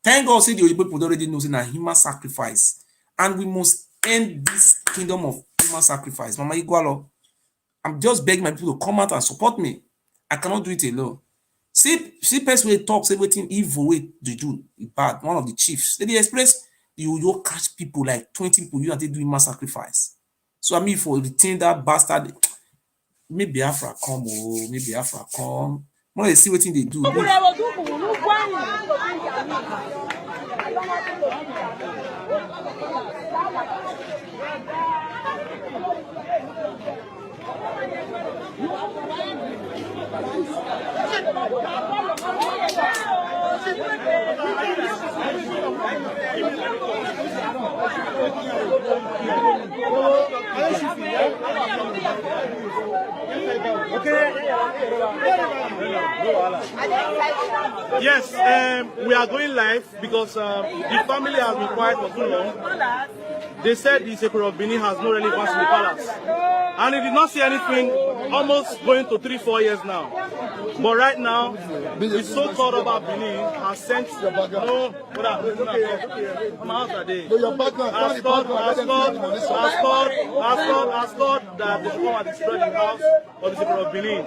Thank God, say the people already know in a human sacrifice, and we must end this kingdom of human sacrifice. Mama Igualo, I'm just begging my people to come out and support me. I cannot do it alone. See person wey talk say wetin evil wey dey do bad. One of the chiefs, they express you catch people like 20 people you are doing mass sacrifice. So I mean for the thing that bastard, maybe Biafra come oh, maybe Biafra come. When they see wetin they do. Yes, we are going live because the family has been quiet for too long. They said the Secretary of Benin has no relevance in the palace. And he did not say anything almost going to 3-4 years now. But right now, the so-called Oba Benin has sent no, I'm out today. Has called that they should come and destroy the house of the Secretary of Benin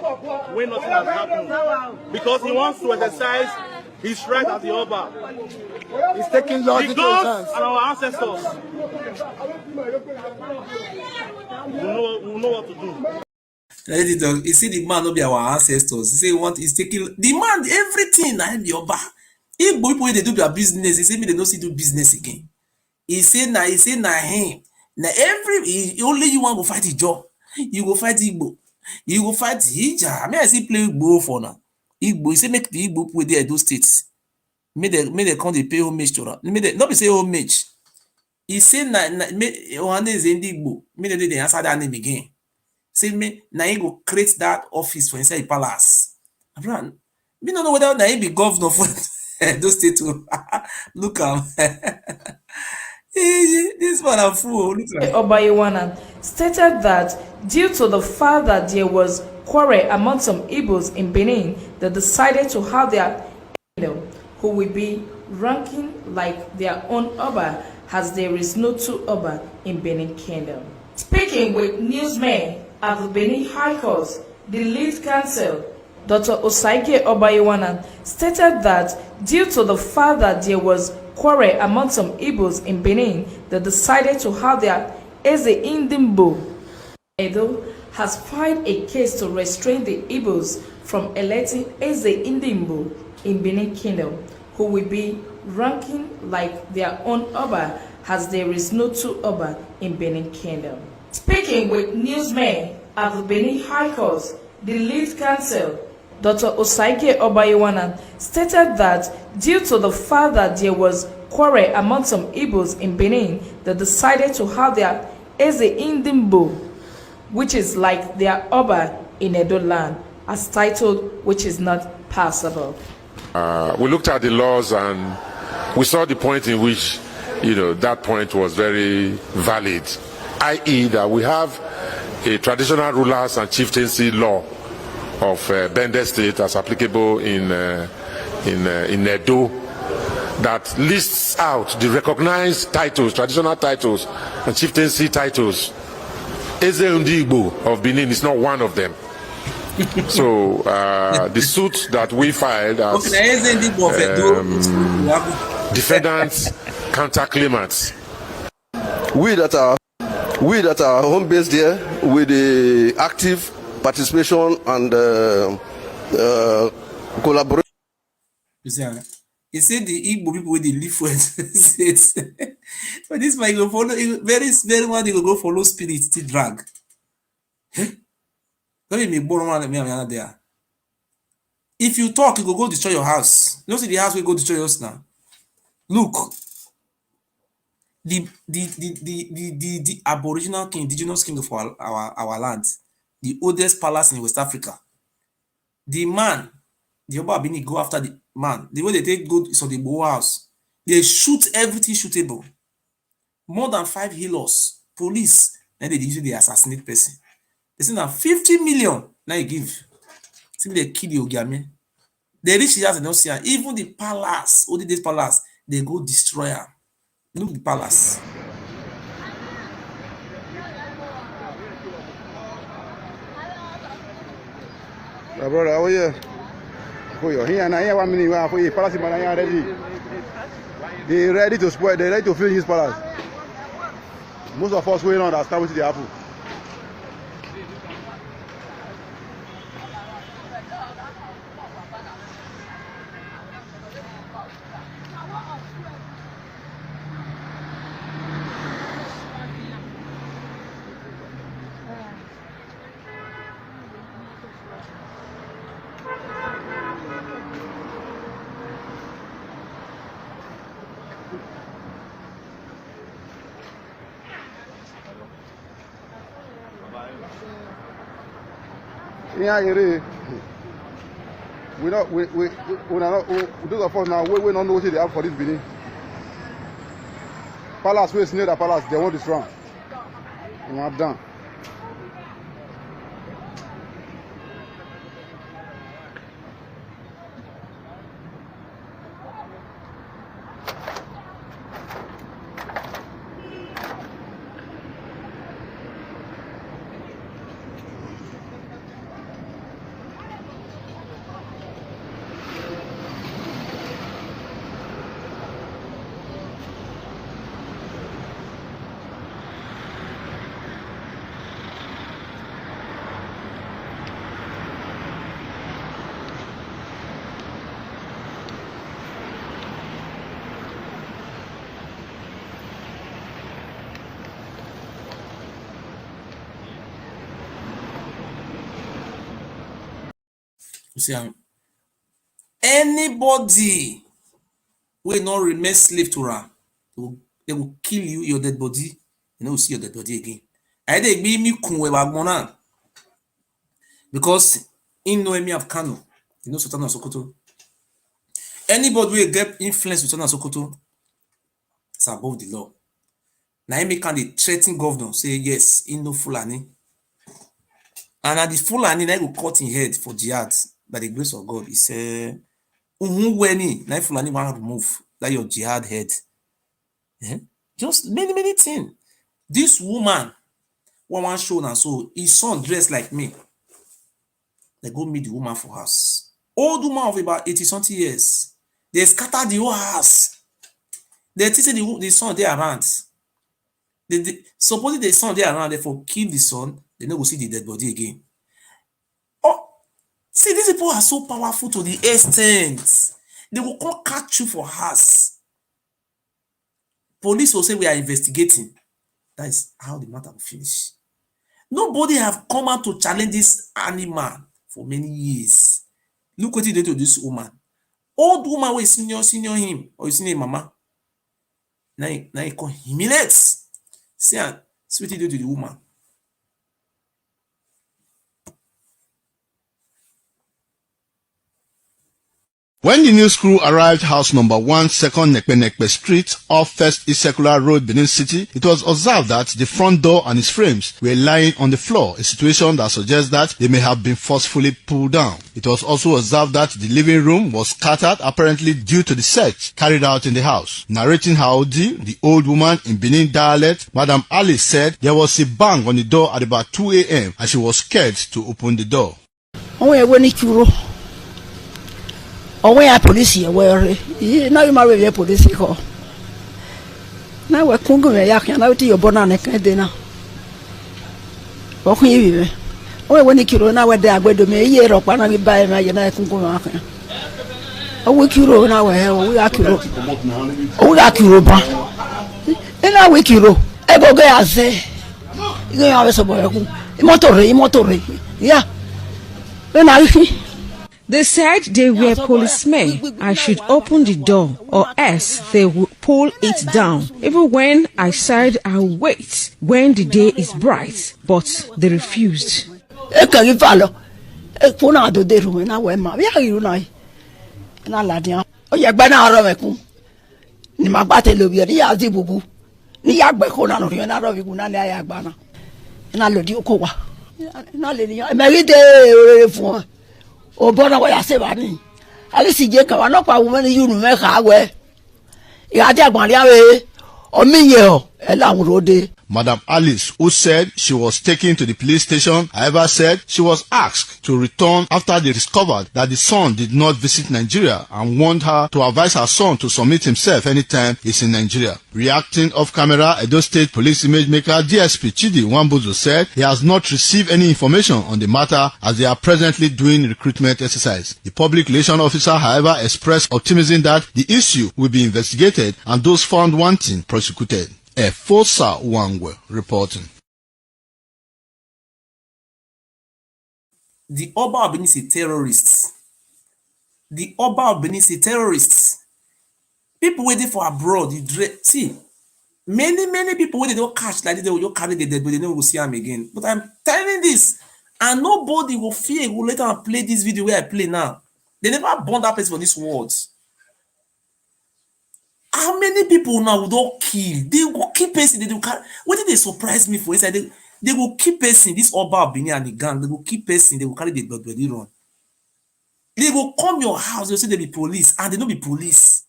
when nothing has happened. Because he wants to exercise his right as the Oba. He's taking laws into his hands. And our ancestors will know what to do. You see, the man not be our ancestors. He say he's taking the man everything. I am the Oba. If people they do their business, he say me they don't see do business again. He say na him. Na only you want to fight the job. You go fight Igbo. You go fight Ija. I mean I see play Igbo for now. Igbo, he say make the Igbo with the Edo states. May they come they pay homage to her. Not be say homage. He say na Ohane is in the Igbo. May they answer that name again. Say me na he go create that office for inside the palace. Abraham, me don't know whether na he be governor for those states. Look am. This man a fool. Oba Ewure stated that due to the fact that there was quarrel among some Igbos in Benin, they decided to have their who will be ranking like their own Oba, as there is no two Oba in Benin Kingdom. Speaking with newsmen at the Benin High Court, the lead counsel, Dr. Oba Ewure, stated that due to the fact that there was quarrel among some Igbos in Benin, they decided to have their Eze Indimbo. Edo has filed a case to restrain the Igbos from electing Eze Indimbo in Benin Kingdom, who will be ranking like their own Oba, as there is no two Oba in Benin Kingdom. Speaking with newsmen at the Benin High Court, the lead counsel, Dr. Oba Ewure, stated that due to the fact that there was quarrel among some Igbos in Benin, they decided to have their Eze Indimbo, which is like their Oba in Edo land, as titled, which is not passable. We looked at the laws and we saw the point in which, that point was very valid, i.e. that we have a traditional rulers and chieftaincy law of Bende State as applicable in Edo that lists out the recognized titles, traditional titles and chieftaincy titles. Eze Ndigbo of Benin is not one of them. So the suit that we filed as defendants, counterclaimants. We that are home based here with the active participation and collaboration. He said the Igbo people with the live for states. But this might go follow very one they go follow spirit still drag. There. If you talk, you go destroy your house. You don't see the house will go destroy yours now. Look, the Aboriginal king, indigenous king of our land, the oldest palace in West Africa. The man, the Oba Bini go after the man. The way they take go to the Bow house, they shoot everything shootable. More than 5 healers, police, and they usually assassinate person. They say now 50 million. Now you give. See they kill the Ogiame. They reach the house and don't see her. Even the palace, only this palace, they go destroy her. Look at the palace. My brother, how are you? For you, here and here 1 minute. For you, palace man, are ready. They ready to spoil. They ready to finish his palace. Most of us waiting on that start with the apple. Yeah, we not those of us now we don't know what they have for this Benin. Palace, we near the palace, they want this round. We are done. You see, anybody will not remain slave to Ram. They will kill you, your dead body. You know, see your dead body again. I dey be me because in no emi of Kano, you know, Sultan of Sokoto. Anybody will get influence with Sultan of Sokoto, it's above the law. Now he can the threaten governor say yes, in no Fulani. And at the Fulani, I will cut in head for jihad by the grace of God. He said, now Fulani want to remove that your jihad head. Just many things. This woman, one show now, so his son dressed like me. They go meet the woman for house. Old woman of about 80-something years. They scatter the whole house. They teach the son they around. Supposing the son they around, they for kill the son, they never see the dead body again. Oh, see, these people are so powerful to the extent. They will come catch you for house. Police will say we are investigating. That is how the matter will finish. Nobody have come out to challenge this animal for many years. Look what he did to this woman. Old woman was senior him or senior mama. Now he can humiliate. See what he did to the woman. When the news crew arrived house number 1, 2nd Nekpe Street off First East Circular Road, Benin City, it was observed that the front door and its frames were lying on the floor, a situation that suggests that they may have been forcefully pulled down. It was also observed that the living room was scattered, apparently due to the search carried out in the house. Narrating her ordeal, the old woman in Benin dialect, Madam Ali, said there was a bang on the door at about 2 a.m. and she was scared to open the door. Oh, we are police here. Where now you marry a police here. Now we're going to yak and out your banana dinner. What can you? Oh, when you kill now, they are going to me a year or one of buy my United Congo. Oh, we kill now. We are kilo. Oh, we are kilo. And now we kilo. I go get as say. You have a boy. Motor. Yeah. When I They said they were policemen. I should open the door or else they would pull it down. Even when I said I'll wait when the day is bright, but they refused. Obona wa yase bani ali sije kan wa nopa wo ni yunu me ka we ya ti agbon ria we o mi ye o e la won rode. Madam Alice, who said she was taken to the police station, however said she was asked to return after they discovered that the son did not visit Nigeria and warned her to advise her son to submit himself anytime he's in Nigeria. Reacting off camera, Edo State Police Image Maker DSP Chidi Wambuzo said he has not received any information on the matter as they are presently doing recruitment exercise. The public relations officer, however, expressed optimism that the issue will be investigated and those found wanting prosecuted. Efosa Wangwe reporting. The Oba of Benin is a terrorist. The Oba of Benin is a terrorist. People waiting for abroad. See, many people when they don't catch like this, they will just carry the dead, but they never will see them again. But I'm telling this, and nobody will fear, will let them play this video where I play now. They never born that person for these words. How many people now will don't kill? They will keep person. They will carry. What did they surprise me for? Inside they will keep person. This Oba of Benin and the gang. They will keep person. They will carry the blood body run. They will come your house. They say they be police, and they don't be police.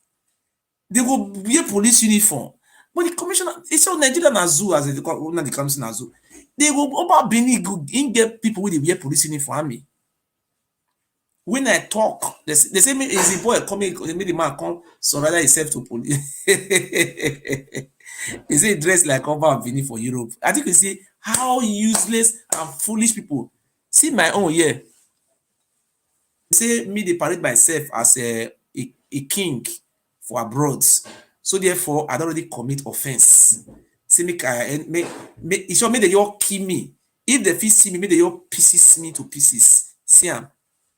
They will wear police uniform. But the commissioner, it's all Nigeria na zoo as they call the commissioner zoo. They will Oba Benin go in get people with the wear police uniform army. When I talk, they say me is a boy coming, they made the man come surrender himself to police. He say dressed like Oba Benin for Europe. I think you see how useless and foolish people. See my own here. They say me they parade myself as a king for abroad. So therefore, I don't really commit offense. See me, it should make they all kill me. If they feel see me, make they all pieces me to pieces. See am.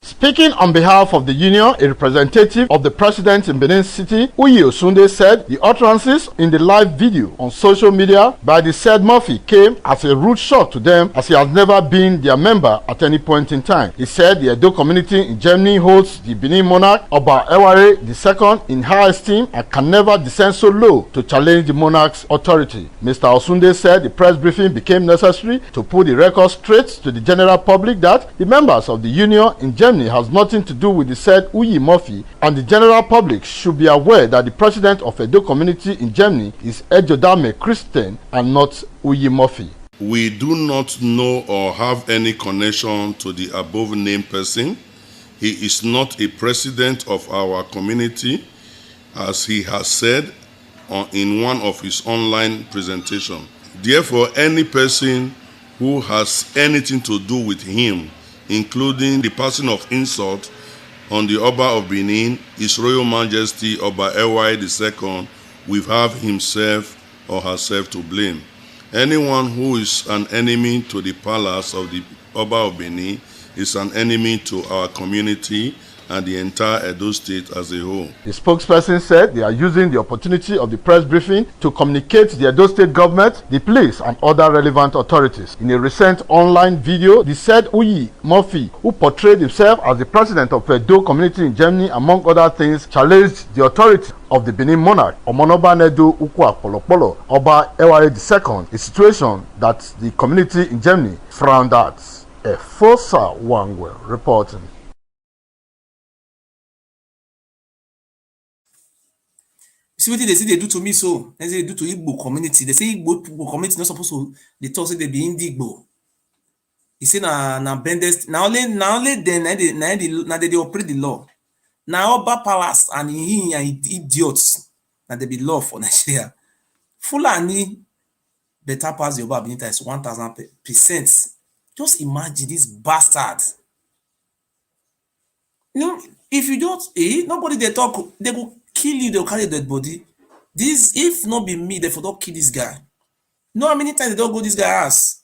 Speaking on behalf of the union, a representative of the president in Benin City, Uyi Osunde, said the utterances in the live video on social media by the said Murphy came as a rude shock to them as he has never been their member at any point in time. He said the Edo community in Germany holds the Benin monarch, Oba Ewure II, in high esteem and can never descend so low to challenge the monarch's authority. Mr. Osunde said the press briefing became necessary to put the record straight to the general public that the members of the union in Germany has nothing to do with the said Uyi Murphy, and the general public should be aware that the president of Edo community in Germany is Ejodame Christian and not Uyi Murphy. We do not know or have any connection to the above named person. He is not a president of our community, as he has said in one of his online presentations. Therefore, any person who has anything to do with him, including the passing of insult on the Oba of Benin, His Royal Majesty Oba Ewure II, will have himself or herself to blame. Anyone who is an enemy to the palace of the Oba of Benin is an enemy to our community and the entire Edo State as a whole. The spokesperson said they are using the opportunity of the press briefing to communicate to the Edo State government, the police, and other relevant authorities. In a recent online video, the said Uyi Murphy, who portrayed himself as the president of Edo community in Germany, among other things, challenged the authority of the Benin monarch, Omonoba Nedu Ukwa Polopolo, Oba Ewure II, a situation that the community in Germany frowned at. Efosa Wangwe reporting. See what they say they do to me so. They say they do to Igbo community. They say Igbo community not supposed to. They talk say they be Igbo. He say na bendest. Now only then they operate the law. Now Oba Palace and he and idiots. Now they be law for Nigeria. Fulani better pass the Oba Benita is 1000%. Just imagine this bastard. You know, if you don't, nobody they talk, they go kill you, they'll carry a dead body. This, if not be me, they for don't kill this guy. You know how many times they don't go this guy ass?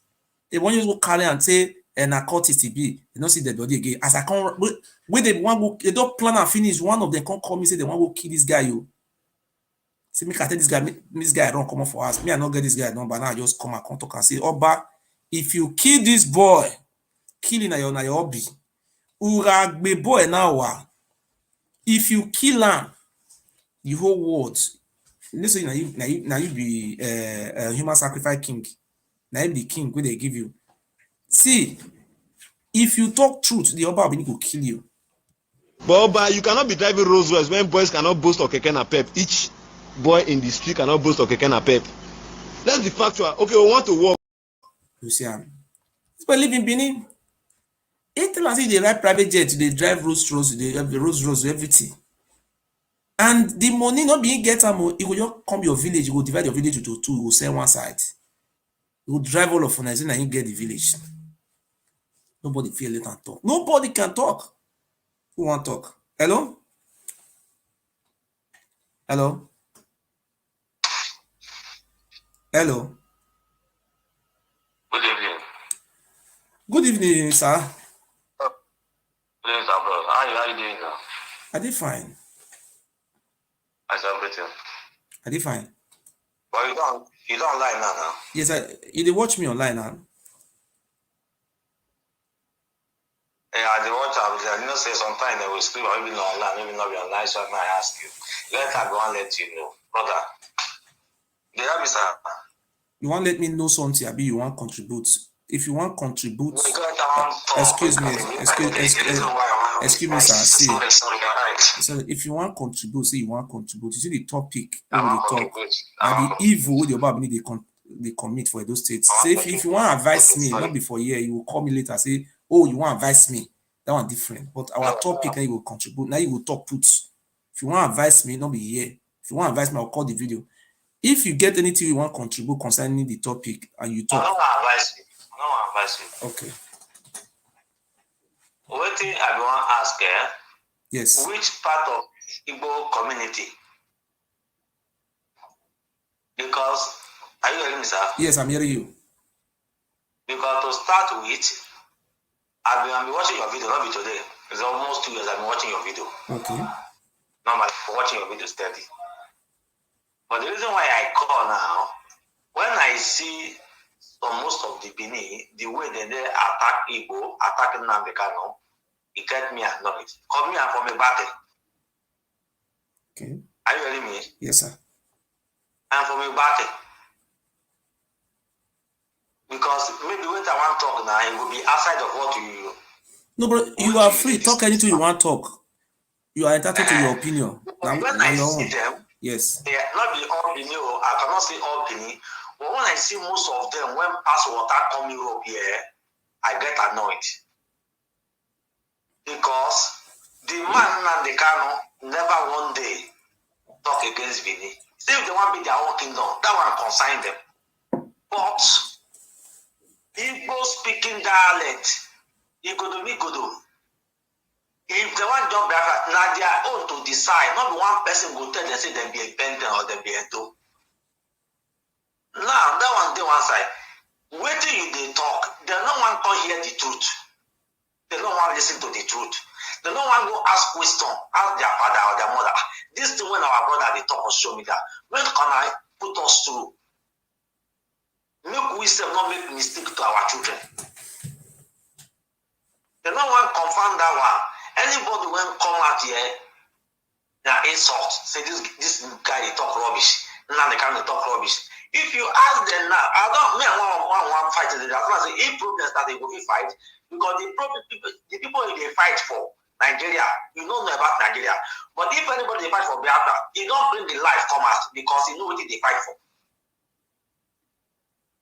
They want you to go carry and say, and I caught TTB, they don't see the body again. As I come, when they want go, they don't plan and finish. One of them can't call me say they want to go kill this guy. You see me can tell this guy don't come up for us. Me I not get this guy number now. I just come and come talk and say, Oba, if you kill this boy, killing na your hobby. Uragbe boy now. If you kill him, the whole world. Listen, now you be a human sacrifice king. Now you be the king where they give you. See, if you talk truth, the Oba will go kill you. But Oba, you cannot be driving Rolls Royce when boys cannot boast of keke na pep. Each boy in the street cannot boast of keke na pep. Let's be factual. Okay, we want to work. You see, people live in Benin. It tell us they ride private jet, they drive Rolls Royce, they have the Rolls Royce, everything. And the money not being get am, you go just come your village, you go divide your village into two, you go sell one side. You go drive all of Nigeria and you get the village. Nobody feel it and talk. Nobody can talk. Who want talk? Hello? Hello? Hello? Good evening. Good evening, sir. Good evening, sir, bro. How you doing now? I did fine. How's everything? I did fine. But you don't lie now. Yes, you did watch me online now. Yeah, I did watch I didn't say sometimes they will sleep or maybe not online, maybe not be online, so I ask you. Let I go and let you know. Brother. Do you have me, sir? You want let me know something, Abi, you want contribute. If you want contribute, excuse me, sir. See, so if you want contribute, say you want contribute. You see the topic when they talk, and the evil with your Bible they commit for those states. Say if you want to advise me, not before here, you will call me later. Say, oh, you want to advise me. That one different. But our topic, now you will contribute. Now you will talk put. If you want to advise me, not be here. If you want to advise me, I'll call the video. If you get anything you want to contribute concerning the topic and you talk. I don't want to advise you. Okay. What thing I want to ask her? Yes. Which part of Igbo community? Because, are you hearing me, sir? Yes, I'm hearing you. Because to start with, I've been watching your video, not be today. It's almost 2 years I've been watching your video. Okay. Normally, for watching your video steady. But the reason why I call now, when I see most of the Benin, the way they attack Igbo, attacking Nnamdi Kanu, it get me annoyed. Call me from a battle. Okay. Are you hearing me? Yes, sir. I'm from a battle. Because maybe when I want to talk now, it will be outside of what you... No, bro, you are free. Talk anything you want to talk. You are entitled to your opinion. When I see them, yes. They are not be all Benin, I cannot say all Benin, but when I see most of them, when pass water come Europe here, I get annoyed. Because the man and the Kanu never one day talk against Benin. See if they want to be their own kingdom, that one consign them. But Igbo speaking dialect, Igodo. If they want job Biafra, now their own to decide. Not one person go tell them say they be a Benten or they be a Do. Now that one day one side. Waiting you they talk, they don't want to hear the truth. They don't want to listen to the truth. They don't want to go ask question, ask their father or their mother. This thing when our brother they talk or show me that. When can I put us through? Make we self not make mistake to our children. They don't want to confirm that one. Anybody when come out here, they insult. Say this guy they talk rubbish. Now they can't talk rubbish. If you ask them now, I don't me and one fight today. That's why I say if problems that they go fight because the people they fight for Nigeria, you don't know about Nigeria. But if anybody they fight for Biafra, he don't bring the life come out because he know what they fight for.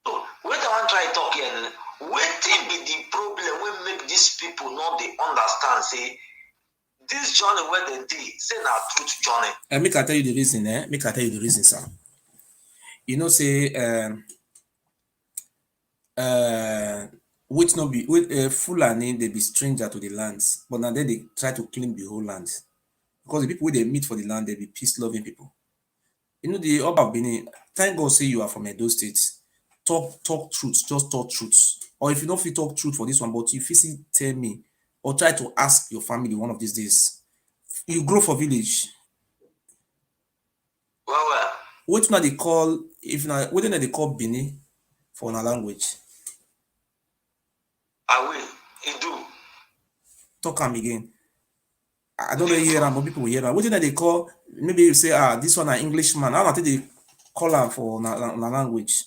So when I want to try to talk here, waiting be the problem when make these people not they understand say this journey where they did say now truth journey. Make I tell you the reason, Make I tell you the reason, sir. You know, say which no be with Fulani they be stranger to the lands, but now they try to claim the whole land because the people they meet for the land they be peace-loving people. You know the Oba Benin. Thank God say you are from Edo State. Talk truth, just talk truth. Or if you don't feel talk truth for this one, but if you tell me or try to ask your family one of these days, you grow for village. Well. What now they call what they call Benin for our language? I will. You do. Talk am again. I don't know hear am, but people will hear am. What they call? Maybe you say this one an Englishman. How do they call am for our language?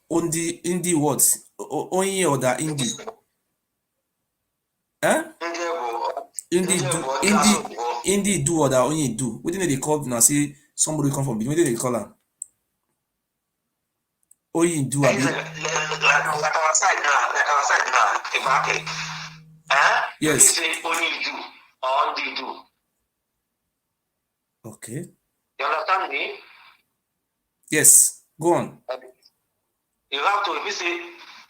On the Hindi words, only or the Hindi. Hindi Indi do or that only do. What did they call now? Say somebody come from Benin. What did they call her? Only do abi. Like our side now, exactly. Yes. You say only do or only do. Okay. You understand me? Yes. Go on. You have to, if you say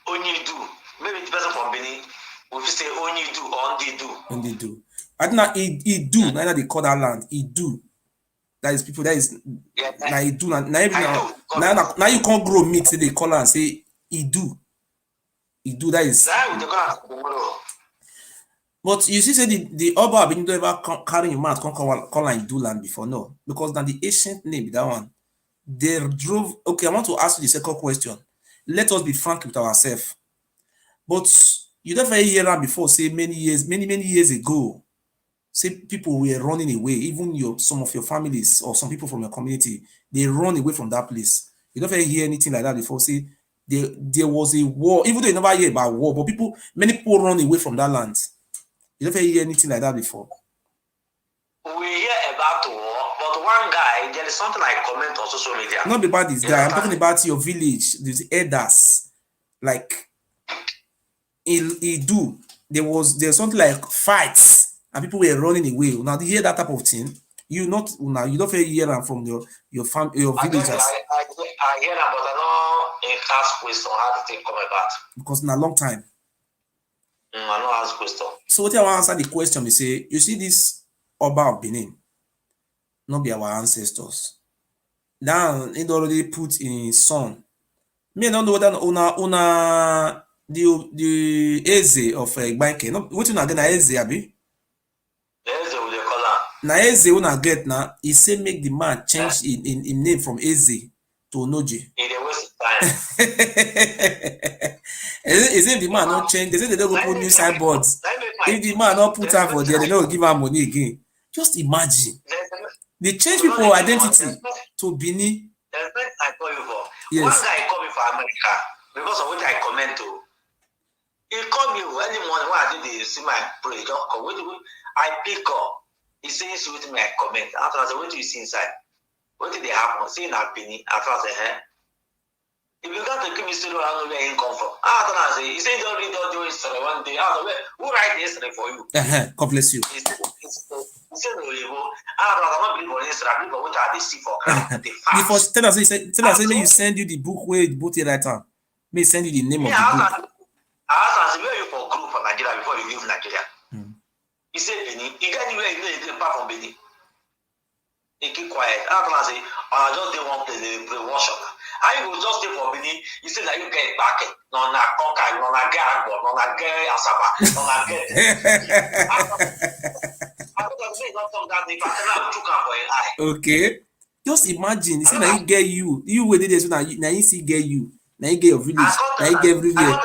only do, maybe the person from Benin, if you say only do or only do. Only do. I think that he do. Neither they call that land. He do. That is people. That is now he do. Now you can't grow meat. Say they call and say he do. He do. That is. But you see, say the Oba Ewure don't ever carry him out, can't call and do land before, no, because now the ancient name that one. They drove. Okay, I want to ask you the second question. Let us be frank with ourselves. But you never hear that before. Say many years ago. Say people were running away. Even some of your families or some people from your community, they run away from that place. You never hear anything like that before. Say there was a war. Even though you never hear about war, but many people run away from that land. You never hear anything like that before. We hear about war, but one guy, there is something I comment on social media. Not about this guy. I'm talking about your village. There's elders. Like he do. There's something like fights and people were running away. Now you hear that type of thing. You don't hear them from your villagers. I hear them, but I don't ask question how the thing come about. Because in a long time. I don't ask question. So what I want to answer the question is say, you see this Oba of Benin, not be our ancestors. Now it already put in his son. Me don't know whether una the Eze of Igbanke. No, what you again na Eze abi? Eze we dey call am. Na Eze una get now. He say make the man change in name from Eze to Onoje. He dey waste time. Is it the man not change? They say they don't go put new signboards. If the man not put her for there, they don't give her money again. Just imagine. They change people identity to Bini. I call you for. Yes. One guy called me for America because of what I comment to. He called me early morning when I did see my prayer. I pick up. He says with me, I comment. After I said, what do you see inside? What did they happen? See in Bini. After I said, if you got to give me story, I don't know where he come from. After I say, he said, don't read all your history one day. I don't know who write the history for you. God bless you. He said, no, you go. After I don't believe on history, I believe on what I see for crowd. Before tell us, may you send you the book where you both right now. May send you the name of the book. I asked him, where you for group for Nigeria before you leave Nigeria? He said, Benin. He got anywhere you know apart from Benin. He keep quiet. After I say, I just did one place, they play worship. I will just stay for Benin. You say that you get back. No, na conquer, no, na get Agbo, no, na get Asaba, no, na get. I don't know not talk that name, but I took her for an eye. Okay. Just imagine. He say now you get you. You wait there so now you see get you. Now you get your village. Now you get everywhere. I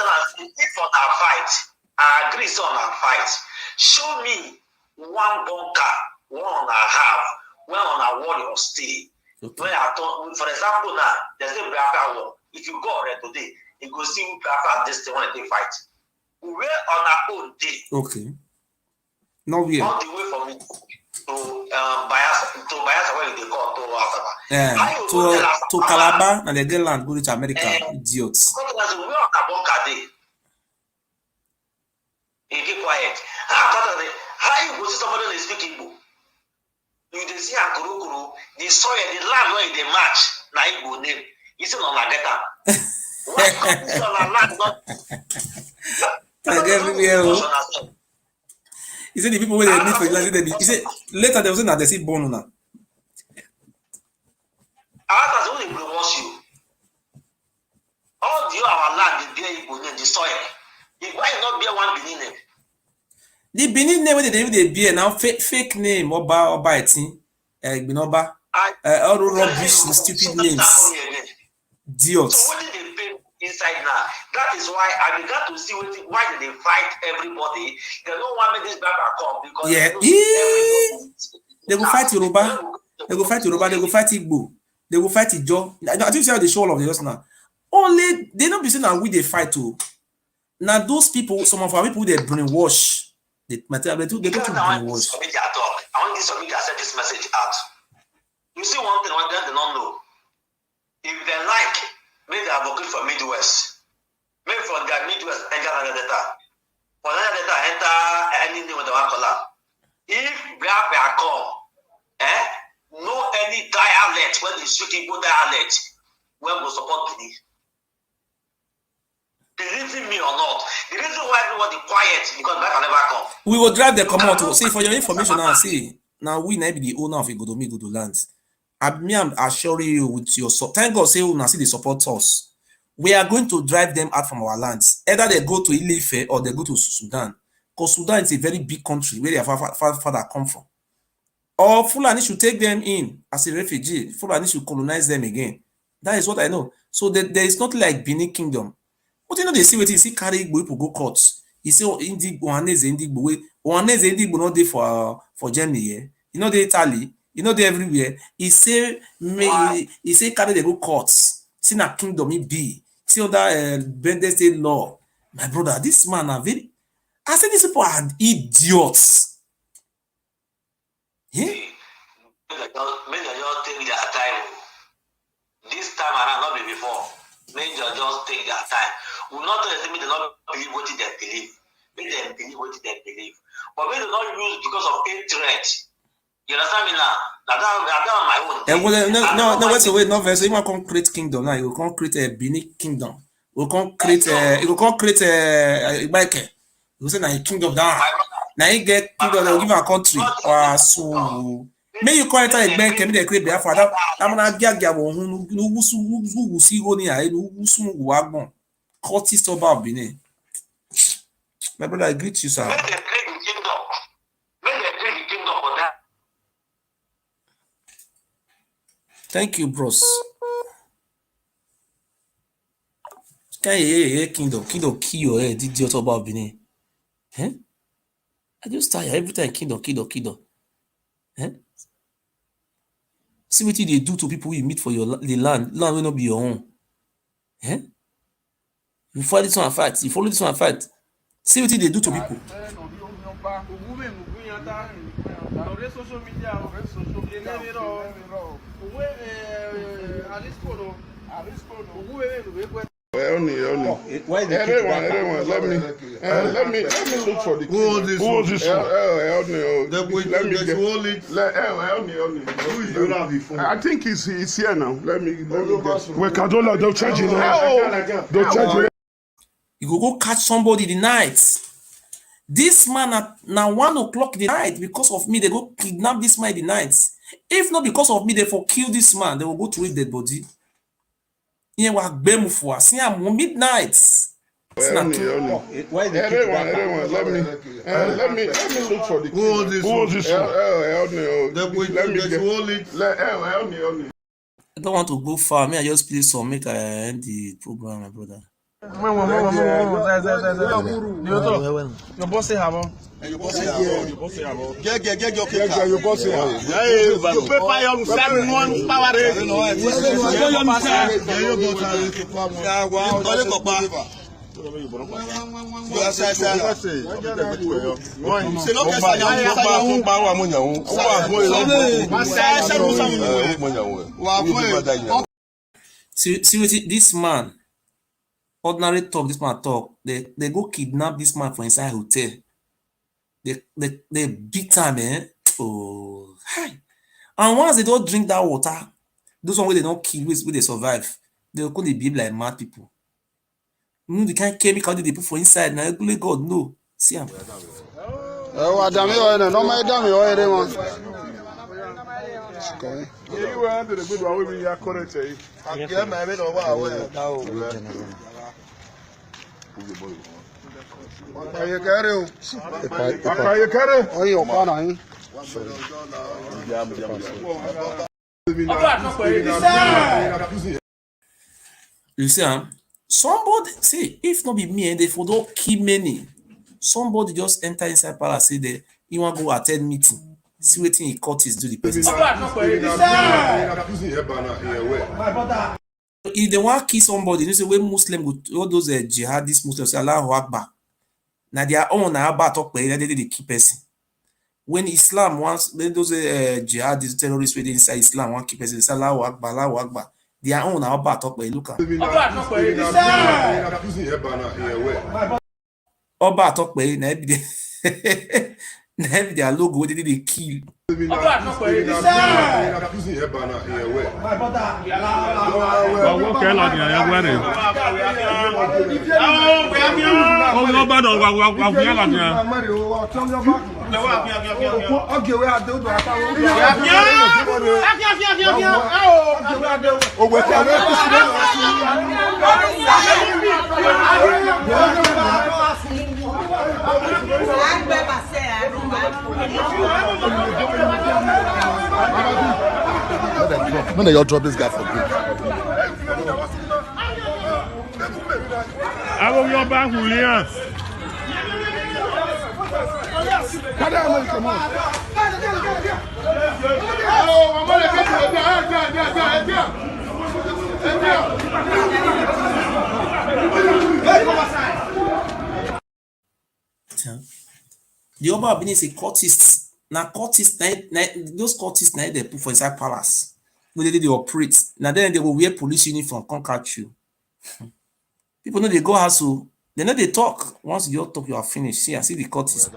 if on our fight, I agree on our fight. Show me one bunker, one on a half, one on a warrior stay. Okay. When I thought, for example, now there's a Biafra war. If you go already today, you go see Biafra this day when they fight. We're on our own day. Okay. No way. On the way from it to Bayelsa, where they go to Asaba. Yeah. To Calabar and then land go to America. Idiots. We're on a bunker day. You keep quiet. How you go see somebody that is speaking Igbo? You dey see Akuru, the soil, the land where they match, na Igbo name. You see no na get am. Why come this on a land not? Like everywhere. He said the people where they meet for the he said later they was saying that they see born now. After when they brainwash you, all the our land they bear Igbo name, the soil. Why not bear one Benin name? The Benin name where they bear now fake name Oba Etin, Oba, all rubbish, stupid names. Idiots. So what did they pay inside now? That is why I began to see why did they fight everybody. They don't want me this back come because they go fight Yoruba. They go fight Yoruba. They go fight Igbo. They go fight Ijo. I think see how they show all of this now. Only they don't be saying that we they fight too. Now those people, some of our people they brainwash. They go to brainwash. I want this media sent this message out. You see one thing one they don't know. If they like, maybe they advocate for Midwest. Maybe from their Midwest enter another data. For another data enter anything with the one color. If Biafra come, no any dialect when the suitable dialect when we support the reason me or not. The reason why everybody quiet because Biafra never come. We will drive the command. See, for your information now, see, now we may be the owner of Igodo lands. I'm assuring you with your support. Thank God, say we see they support us. We are going to drive them out from our lands. Either they go to Ile-Ife or they go to Sudan. Because Sudan is a very big country where their father come from. Or Fulani should take them in as a refugee. Fulani should colonize them again. That is what I know. So there is not like Benin Kingdom. But you know, they see what you see carry Igbo go courts. You say Ohaneze Indigbo not there for Germany, yeah. You know, they Italy. You know, they everywhere. He say carry the go courts. See na kingdom he be. See other Bende State law. My brother, this man are very. I say these people are idiots. Yeah. May they just take their time. This time around, not be before. May they just take their time. We not tell them they not believe what they believe. May they believe what they believe. But may they not use because of hatred. You understand me now? That's my own thing. No, wait, no, verse. You want to create kingdom now. You can create a Benin kingdom. You can create a Ibeke. You say now a kingdom down. Now you get kingdom. They will give a country. So may you call it a Ibeke. May they create Biafra. That man Biafra who see go near. Who see who wagon. Cultist Oba Benin. My brother, I greet you, sir. Thank you, bros. Kingdom kill your head, idiot about Benin. I just tire every time kingdom. See what they do to people you meet for the land will not be your own. You follow this one fight. See what they do to people. Why everyone, let me look for the who this one. I think he's here now. Let me get. We can don't charge you. Don't charge you. You go catch somebody the night. This man now 1 o'clock the night because of me they go kidnap this man the night. If not because of me they for kill this man, they will go to read dead body. Here we are for see am midnight. Why everyone, let me look for the who this one. I don't want to go far. Me, I just play some make I end the program, my brother. Your boss say have your boss See, this man, ordinary talk, this man talk, they go kidnap this man for inside hotel. They beat him, man. Oh, hi. And once they don't drink that water, those one where they don't kill, where they survive, they will call the behave like mad people. You know the kind of chemical they put for inside. Now, God, no. See him. You were under the good one with your current. You see, somebody see if not be me and they for don't kill many. Somebody just enter inside palace say they you want to go attend meeting. See what he cut is do the person. If they want to kill somebody, you say when Muslim go all those jihadist Muslims say Allahu Akbar. Now their own Abba talk by they kill person. When Islam wants, when those jihadists, terrorists within inside Islam want keep us Allahu Akbar, Allahu Akbar. Their own are about talk by look. Oba talk by na be their logo they kill. When they all drop this guy for good. I will go back to Julian. The Oba of Benin is a cultist. Now cultists, those cultists now they put for inside palace. When they operate. Now then they will wear police uniform, come catch you. People know they go hustle. They know they talk. Once you talk, you are finished. See, I see the cultists.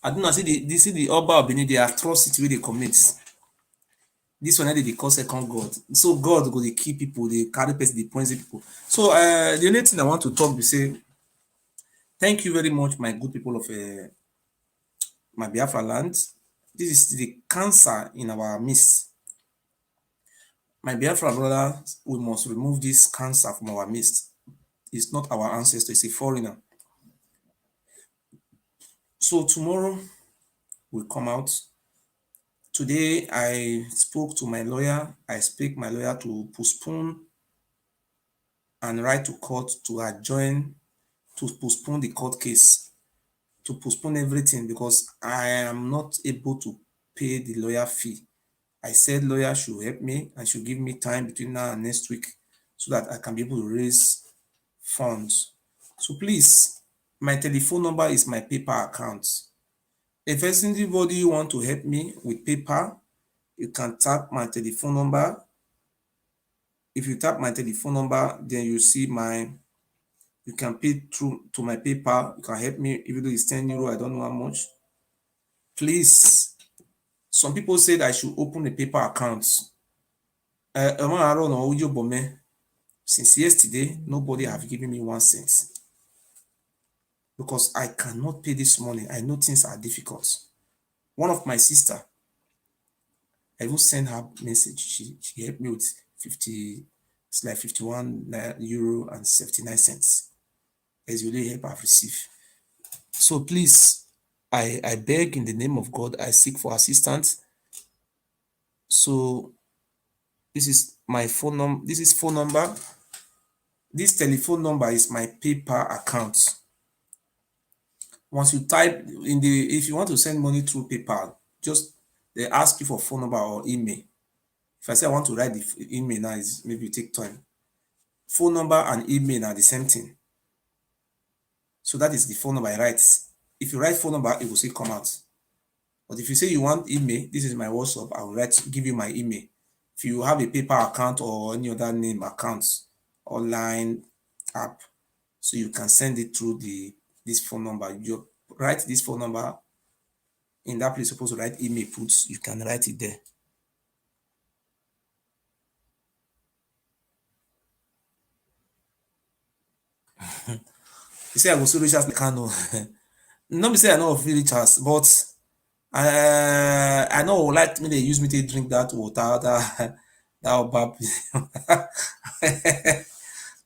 I do not see the Oba of Benin, the atrocity where they commit. This one they call second God. So God go they kill people, they carry person, they poison people. So the only thing I want to talk is say, thank you very much, my good people of my Biafra land. This is the cancer in our midst. My Biafra brother, we must remove this cancer from our midst. It's not our ancestor, it's a foreigner. So tomorrow, will come out. Today, I spoke to my lawyer. I expect my lawyer to postpone and write to court to adjourn, to postpone the court case, to postpone everything because I am not able to pay the lawyer fee. I said lawyer should help me and should give me time between now and next week so that I can be able to raise funds. So please, my telephone number is my PayPal account. If anybody want to help me with PayPal, you can tap my telephone number. If you tap my telephone number, then you see you can pay through to my PayPal. You can help me, even though it's 10 euro, I don't know how much. Please, some people said I should open a PayPal account. Since yesterday, nobody have given me 1 cent because I cannot pay this money. I know things are difficult. One of my sister, I even sent her message. She helped me with 50, it's like 51 euro and 79 cents. As the only help I've received. So please, I beg in the name of God, I seek for assistance. So this is my phone number. This is phone number. This telephone number is my PayPal account. Once you type in if you want to send money through PayPal, just they ask you for phone number or email. If I say I want to write the email now, is maybe take time. Phone number and email are the same thing. So that is the phone number I write. If you write phone number, it will say come out. But if you say you want email, this is my WhatsApp. I will give you my email. If you have a PayPal account or any other name accounts, online app, so you can send it through this phone number. You write this phone number in that place. Supposed to write email puts. You can write it there. You say I go so rich as I can. No, be say I know of Richards, but I know like me they use me to drink that water that Oba.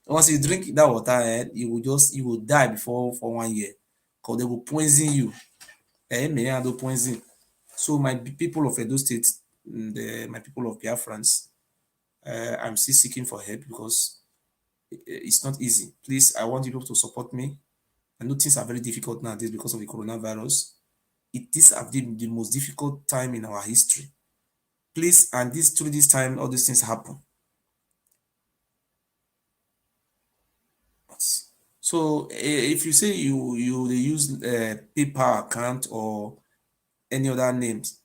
Once you drink that water, you will die for 1 year because they will poison you. May I do poison. So my people of Edo State, my people of Biafrans, I'm still seeking for help because it's not easy. Please, I want you to support me. I know things are very difficult nowadays because of the coronavirus. It is the most difficult time in our history. Please, and through this time, all these things happen. So if you say you use PayPal account or any other names,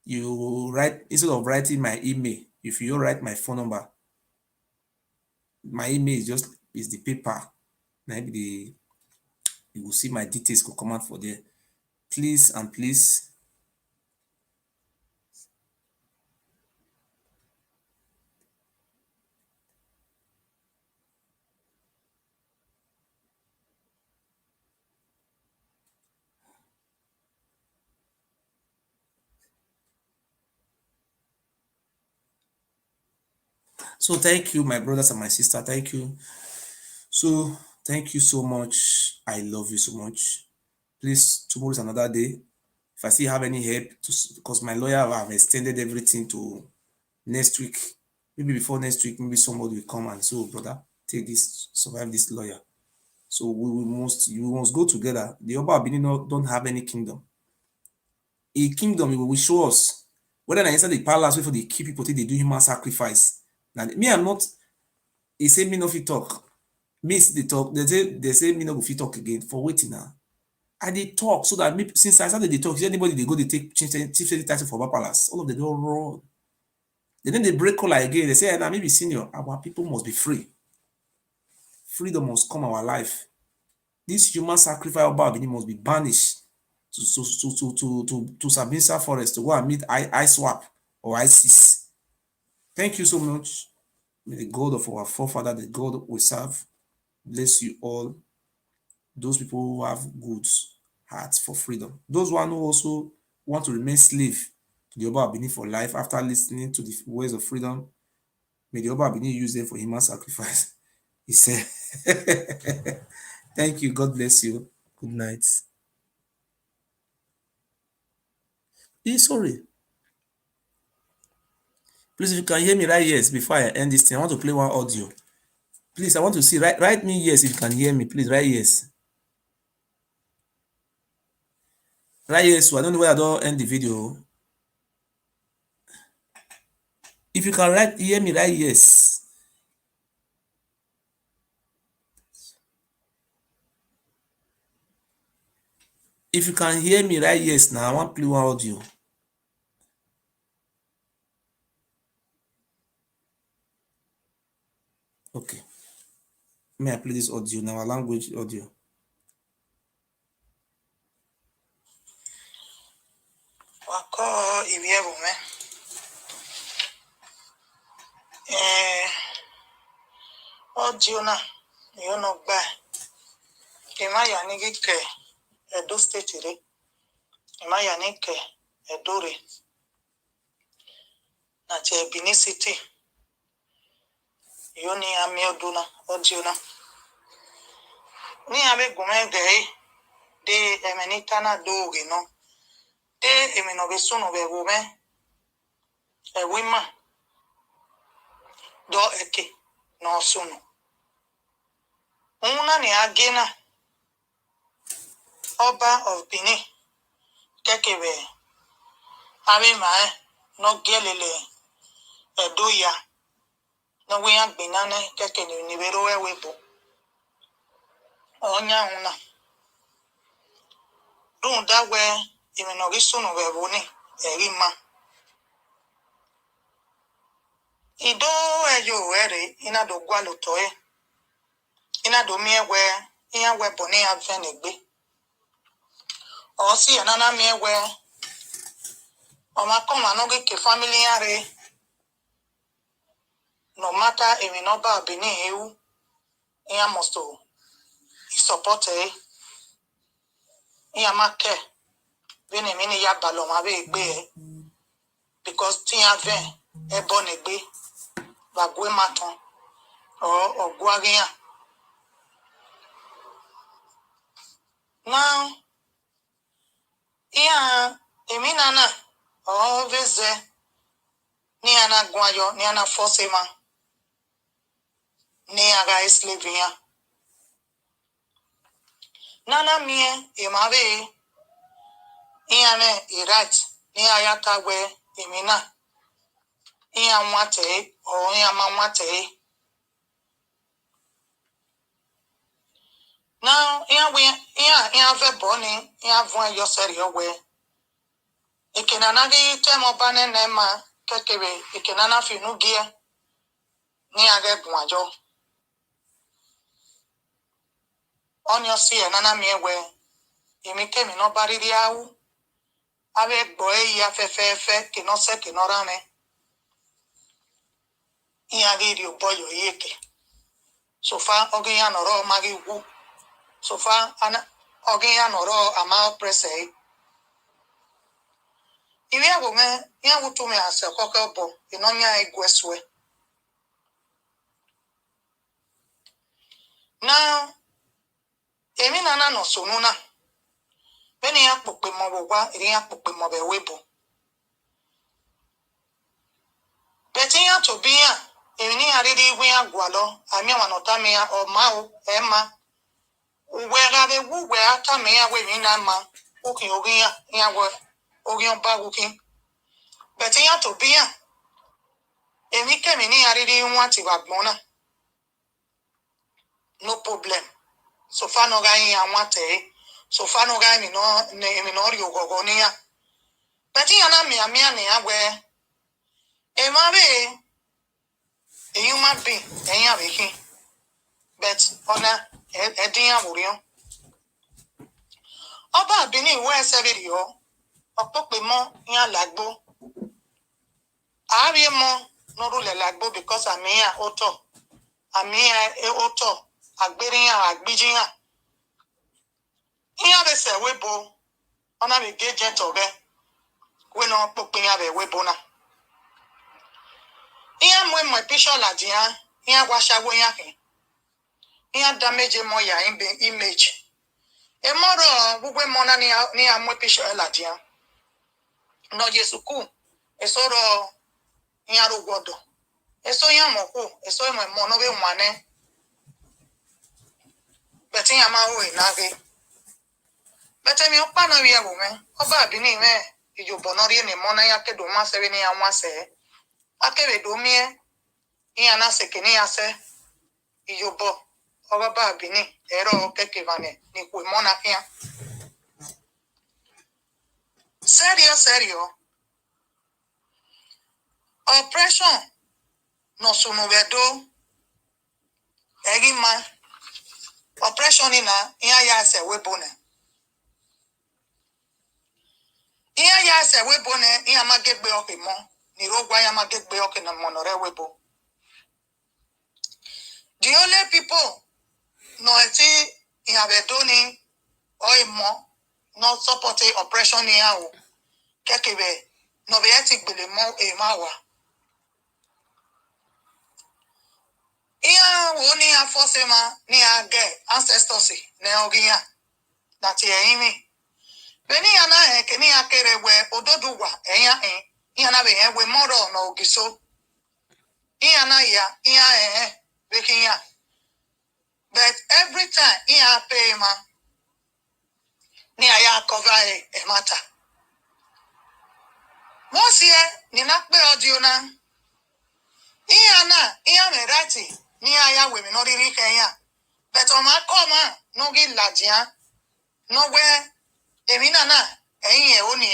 you write, instead of writing my email, if you write my phone number, my email is the PayPal. Maybe you will see my details will come out for there. Please and please. So thank you, my brothers and my sister. Thank you. So thank you so much. I love you so much. Please, tomorrow is another day. If I still have any help, because my lawyer have extended everything to next week. Maybe before next week, maybe somebody will come and say, oh, brother, take this, survive this lawyer. So we must go together. The Oba Ewure don't have any kingdom. A kingdom it will show us whether I inside the palace where they keep people till they do human sacrifice. Now me, I'm not. He say me no fit talk. Me they talk. They say me no go fit talk again for waiting now. I dey talk so that since I started the talk, if anybody they go they take chief title for Oba Palace, all of them don't run. Then they break collar again. They say, nah, maybe senior, our people must be free. Freedom must come our life. This human sacrifice Oba Ewure must be banished to Sabinsa Forest to go and meet ISWAP or ISIS. Thank you so much. May the God of our forefather, the God we serve, bless you all. Those people who have good hearts for freedom. Those one who also want to remain slave to the Oba Ewure for life after listening to the words of freedom, may the Oba Ewure use them for human sacrifice. He said, thank you. God bless you. Good night. He's sorry. Please, if you can hear me, write yes before I end this thing. I want to play one audio. Please, I want to see. Write me yes if you can hear me. Please, write yes. Write yes. So I don't know where I don't end the video. If you can hear me, write yes. If you can hear me, write yes now. I want to play one audio. Okay. May I play this audio now? Our language audio. Wako Igbos, audio na you know ba. Emaya ni ke Edo State re. Emaya ni ke Edo re. Na che Benin City. Yoni amioduna audio na. Ni ame gume de emenita na doge no. De emeno besuno be gume. Wima do eke no suno. Una ni agena Oba of Benin kekebe abe mae no gelele Edo ya no we agbenane keke ni nibero ewebo onya una dun da we emeno besuno be boni erima ido eyo ere ina do gwa lotoe ina do miewe iya we boni avenegbe o si enana miewe o ma koma no ke family are no matter emeno ba Benin eu iya must support iya make bini mini ya balo ma be gbe because tin aven e bon egbe ba gwe maton o ogwagian now iya eminana o veze ni ana gwayo ni ana forcema ni aga slave nana mie emabe iya me right ni ayata we emina iya nwate o iya ma nwate now iya ve boni iya von yoseri owe ekenana gi temo bane nema kekebe ekenana finu gie ni age gwajo onyo si enana miewe emike mi no bariri awu ave gbo ya fefefe ke no se ke no rame iya gi ri oboyo yeke sofa oge ya noro magi wu sofa ana oge ya noro ama presse iwe abo me ya wutu me ase koke bo inonya igweswe na emi nana no sonuna beni ya pope mo bogwa iri ya pope mo be webo beti ya to bia emi ni ariri igwe ya gwalo ami wanota me ya o ma o ema uwe ga be wuwe ata me ya we mi na ma okin ogun ya we ogun ba okin beti ya to bia emi kemi ni ariri nwa ti wagbona no problem so far no ga ya nwate so far no ga mi no ri ogogo ni ya beti ya na mi amia ni ya we e ma be e human being eyin abekin but ona edin aworion Oba Benin we sebiri o opope mo yan lagbo ari mo no rule lagbo because amia oto amia e oto agberiyan agbijiyan iya be se webo ona be agent obe we no pope yan be webo na iya mo picture la dia iya wa shawo yan kin iya damage mo ya image e moro gbogbo mo na ni amo picture la dia no Jesuku, esoro nyaru godo. Eso yamoku, eso mo no be wane. Beti yama we nage. Beti mi opa na wiya wume. Oba bini me ijo bonori ni mona ya ke do ma se ni ya mwase. Akebe do mie yana sekeni ase ijo bo. Oba ba bini ero keke vane ni ku mona kia. Serio. Oppression no sunu vedo egima. Oppression ina ya se webone. Ya se webone iya magegbe okimo. Ni rogwa ya magegbe okina monore webo. The only people no eti inhabedoni or imo not supporting oppression ni yawo. Kekebe no be eti gbele mo e mawa. Iya wo ni afosema ni age ancestors ne ogiya. That ye imi. Beni yana ke ni akere we ododuwa eya yana be we moro no ogiso. Yana ya bekinya. But every time pay ma ni aya cover a matter. Once here ni nakbe audio na me rati ni aya we mi no ri Kenya. But o ma come no gi lajia no we emi na eyin e oni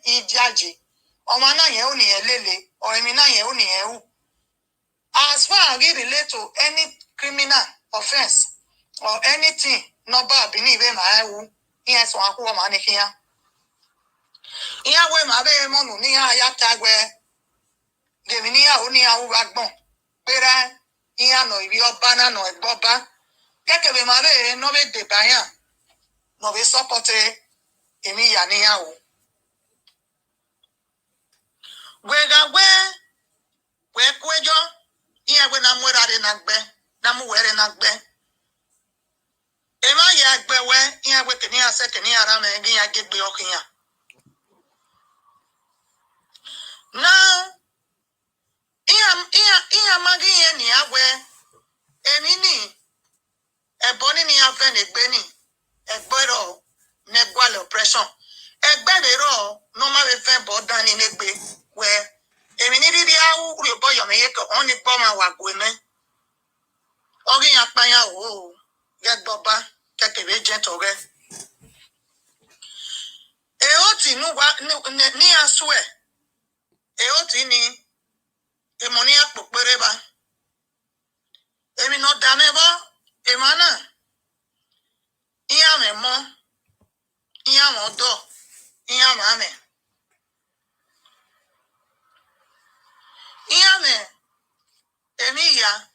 ijaji. O ma na ye oni lele or emi na ye oni u. As far as it relate to any criminal offense or anything no ba bini be ma ewu yes wa ko ma ni kiya. Iya we ma be mo nu ni ya tagwe gemini ya oni ya u agbon pera iya no ibi oba na no egboba keke be ma be no be de bayan no be support emi ya ni ya o we kwejo iya we na mwera de na gbe na mu were na gbe ema ya gbe we iya we kini ase kini ara me gi ya gegbe okinya. Now iya magi ye ni agwe enini eboni ni afen egbeni egbero negwale oppression egbero no ma be fe bodan ni negbe we emini riri awu uri boyo me yeko oni gbo ma wa gweme ogi yan panya o gegboba kekebe jentore e oti nu wa ni aswe e oti ni emoni apopere ba emi no danebo emana iya me mo iya mo do iya ma me iya me emi ya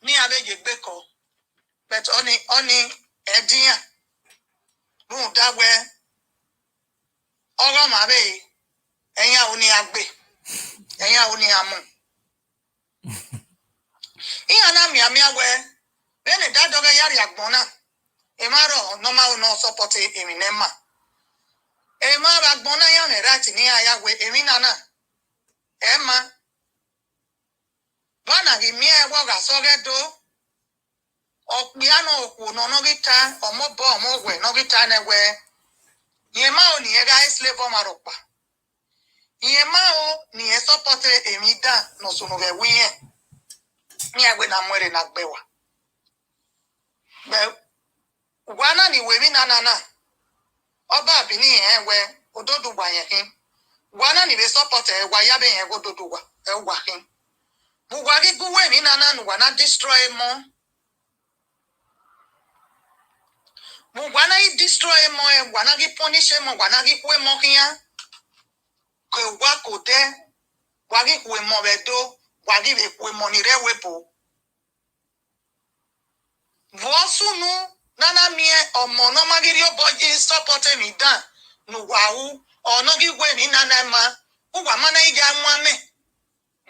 ni abeje gbeko but oni ediya bu dagwe oro ma be eyan oni agbe eyan oni amu iya na mi agwe bene dadoge yari agbona emaro normal no support eminema emaro agbona ya me right ni ayagwe eminana ema bana gi mi ewo ga sogedo okpiano okwu no gita omobo omogwe no gita newe yema oni ega slave maropa yema o ni support emida no sunu be wiye ni agwe na mwere na gbewa be wana ni we mi na oba bini we ododu gwa yen wana ni be support wa ya be yen ododu gwa wa kin bugwa gi guwe mi na nu wana destroy mo wana I destroy mo wana gi punish mo wana gi kwe mo kiya ko wa ko de wa gi kwe mo be do wa gi be kwe mo ni re wepo vosunu nana mie omo no magiri oboji support mi dan nu wawu ono gi gwe ni nana ma ugwa mana ija mwame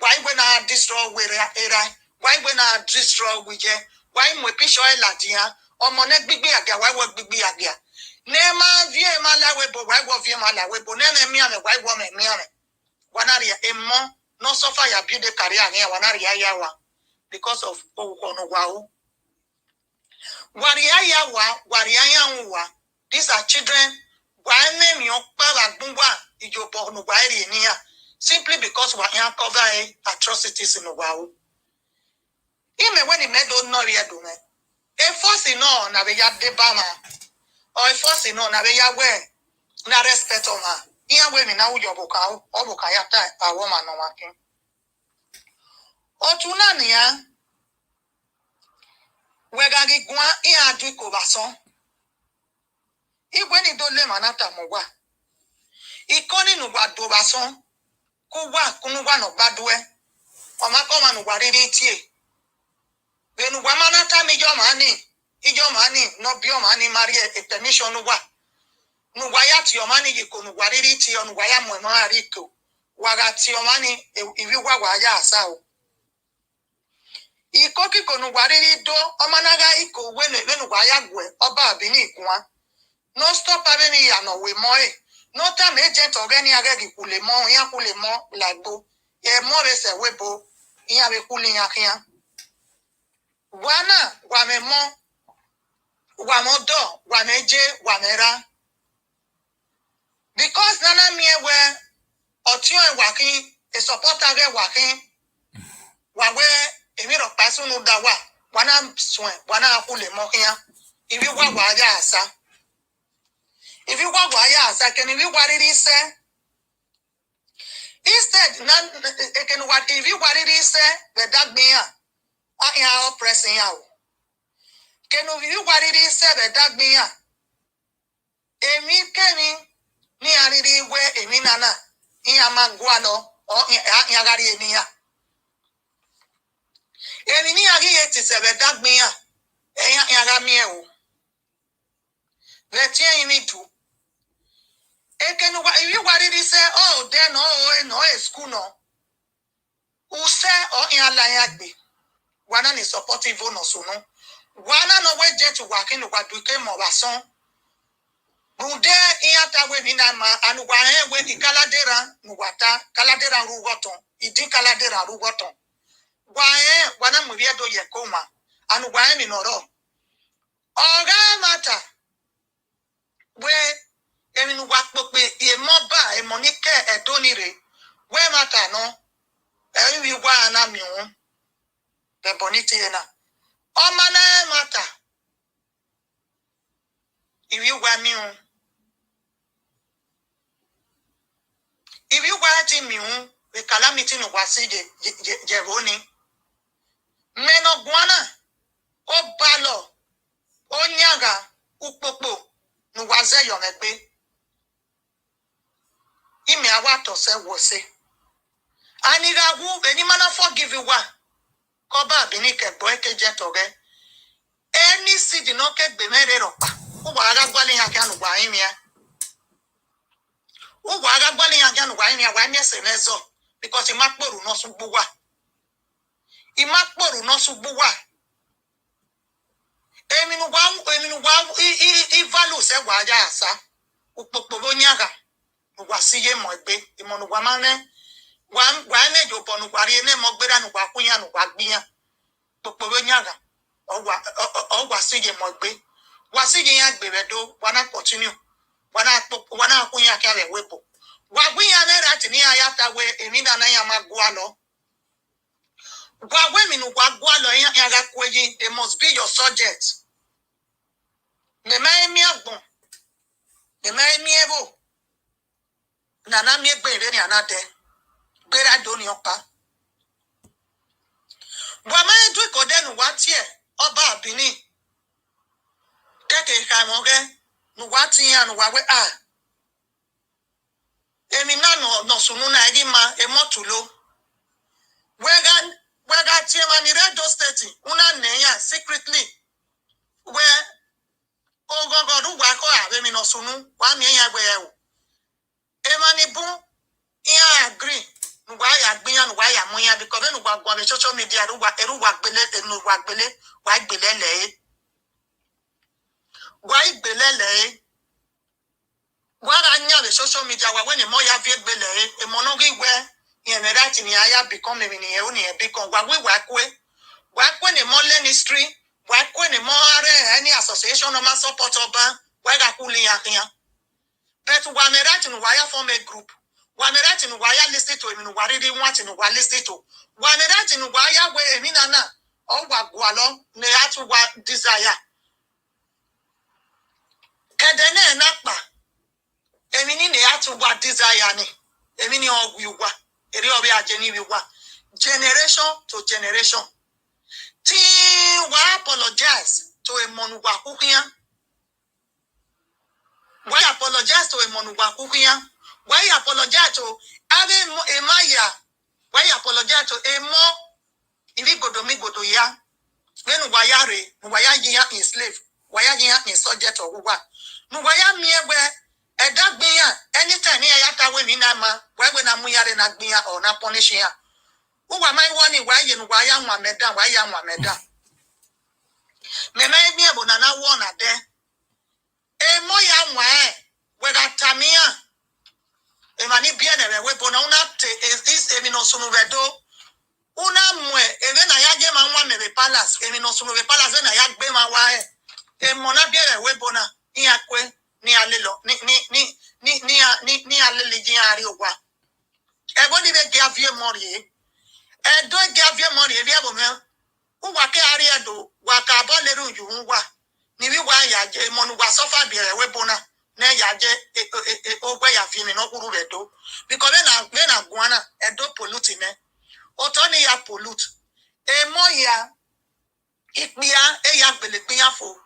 why when I destroy where era why when I destroy wije why mwe pisho eladia omo ne gbigbi aga why wo gbigbi aga ne ma vie ma la webo why wo vie ma la webo ne me ame why wo me ame wanaria emo no suffer ya build a career here wanaria yawa because of ogonogwao. Waria yawa, waria yawa. These are children. Simply because we are cover atrocities in the world. Even when the men don't know we are doing it. A force in all, na be ya debama. Or a force in all, na be ya we. Na respect on her. Here women now your boka or bokayata a woman no working. Otunania. Wegagi gwa iya duko bason. When he don't let manata mowa. Ikoni nugwa do bason. Kuwa kunuwa no badwe. Omakoma nugwa riri tie. When wamana tami ijo mani, no bio mani marie a permission nuwa. Nuwaya ti omani yiko nuwariri ti onuwaya mwema riko. Waga ti omani iwiwa waya asao. Ikoki konuwariri do omanaga iko wenu waya gwe oba abini kwa. No stop having ya no we moe. No time agent ogeni agegi kulemo ya kulemo lagbo. Ye more se webo ya we kuli ya kia. Wana wamemo wamodo wameje wamera. Because nana mie we otio working a supporter ge working. Wawe emiro pasu no dawa wana swen wana kulemo kia. Iwi wa waya asa. If you walk why can you worry say? Instead, can what if you worry say the dog beer I am pressing out. Can you worry say the dog beer? Emi Kenny nearly where Eminana in a manguano or in Yagari Nia. Emi Yagi is a dog beer. Yagamio. Let's hear me too. If you worry say, oh, then no, school no. Who say, oh, in a layagbe. Wana is supportive no so no. Wana no way jet to work in what became of a son. Bude iata we minama and wahe we the caladera nuwata, caladera rugoton, idi caladera rugoton. Wahe wana muviedo yekoma, and wahe minoro. Oga mata. We emi nu wakpokpe ye moba e monike e donire we mata no e wi wa na mi hu be bonite na o mana mata iwi wa mi hu iwi wa ti mi hu we calamity no wasi je roni meno guana o balo o nyaga ukpokpo nu waze yo megbe imi awato se wose aniga gu eni mana forgive wa koba binike boy ke jetoge any seed no ke gbe mere ropa u wa aga gwali ya kanu gwa imia u wa aga gwali ya kanu gwa imia wa mi se nezo because imakporu no sugbuwa eminu gwa I value se gwa aja asa upoporo nyaga gwa siye mo egbe imonu gwa mane gwa mejo ponu gwa ri ene mo gbera nu gwa kunya nu gwa gbiyan poporo nyaga o gwa siye mo egbe gwa siye yan gbere do wana continue wana kunya kare webo gwa gbiyan na rat ni ayata we emi na yan ma gwa lo gwa we mi nu gwa lo yan ga kweji they must be your subject. Ne mai mi agbon ne mai mi evo nana mi egbe ire ni anade gbera do ni opa wa ma edu ikodenu wa tie oba abini keke ka mo ge nu wa ti yan nu wa we emi na no sunu na egi ma e motulo wega tie ma ni radio state una neya secretly where ogogodu wa ko ave mi no sunu wa mi yan gbe ewo e ma ni bu ya agree nuwa ya gbiyan nuwa ya muyan because nu gwa gwa be social media eru wa gbele nu wa gbele wa gbele le Wara nya the social media wa when mo ya vie gbele e mo no gi we yen right ni aya become me ni e o ni e become wa we wa kwe ni mo learn history wa kwe ni mo are any association no ma support oba wa ga kuli ya kian but wa me right ni wa ya form a group wa me right ni wa ya listen to emi ni wa ready want ni wa listen to wa me right ni wa ya we emi na o wa gwalo ne atu wa desire kedene na pa emi ni ne atu wa desire ni emi ni ogwi wa eri obi ajeni wi wa generation to generation ti wa apologize to a monuwa kukian why apologize to a monuwa kukian why apologize to ave emaya why apologize to a mo ibi godo ya when wayare waya yin in slave waya yin in subject or wa no waya miegbe edagbian anytime ya tawe mi na ma we na muyare na gbian or na punish ya uwa mai woni waye no waya nwa meda me na ebi ebo na wo na de e mo ya nwa we da tamia e mani bia na we bo na una te is emi no sunu redo una mwe ebe na ya je ma nwa me be palace emi no sunu be palace na ya gbe ma wa e mo na bia we bo na ni akwe ni alelo ni alele jin ari ogwa e bo ni be gavie mori e do gavie mori e bia bo me uwa ke ari edo wa ka bo leru ju nwa ni wi wa ya je mo nu wa sofa bi we bo na ya je ogwe ya fi mi no kuru redo because when na guana edo pollute ne otoni ya pollute e mo ya ipia e ya gbelegbin afo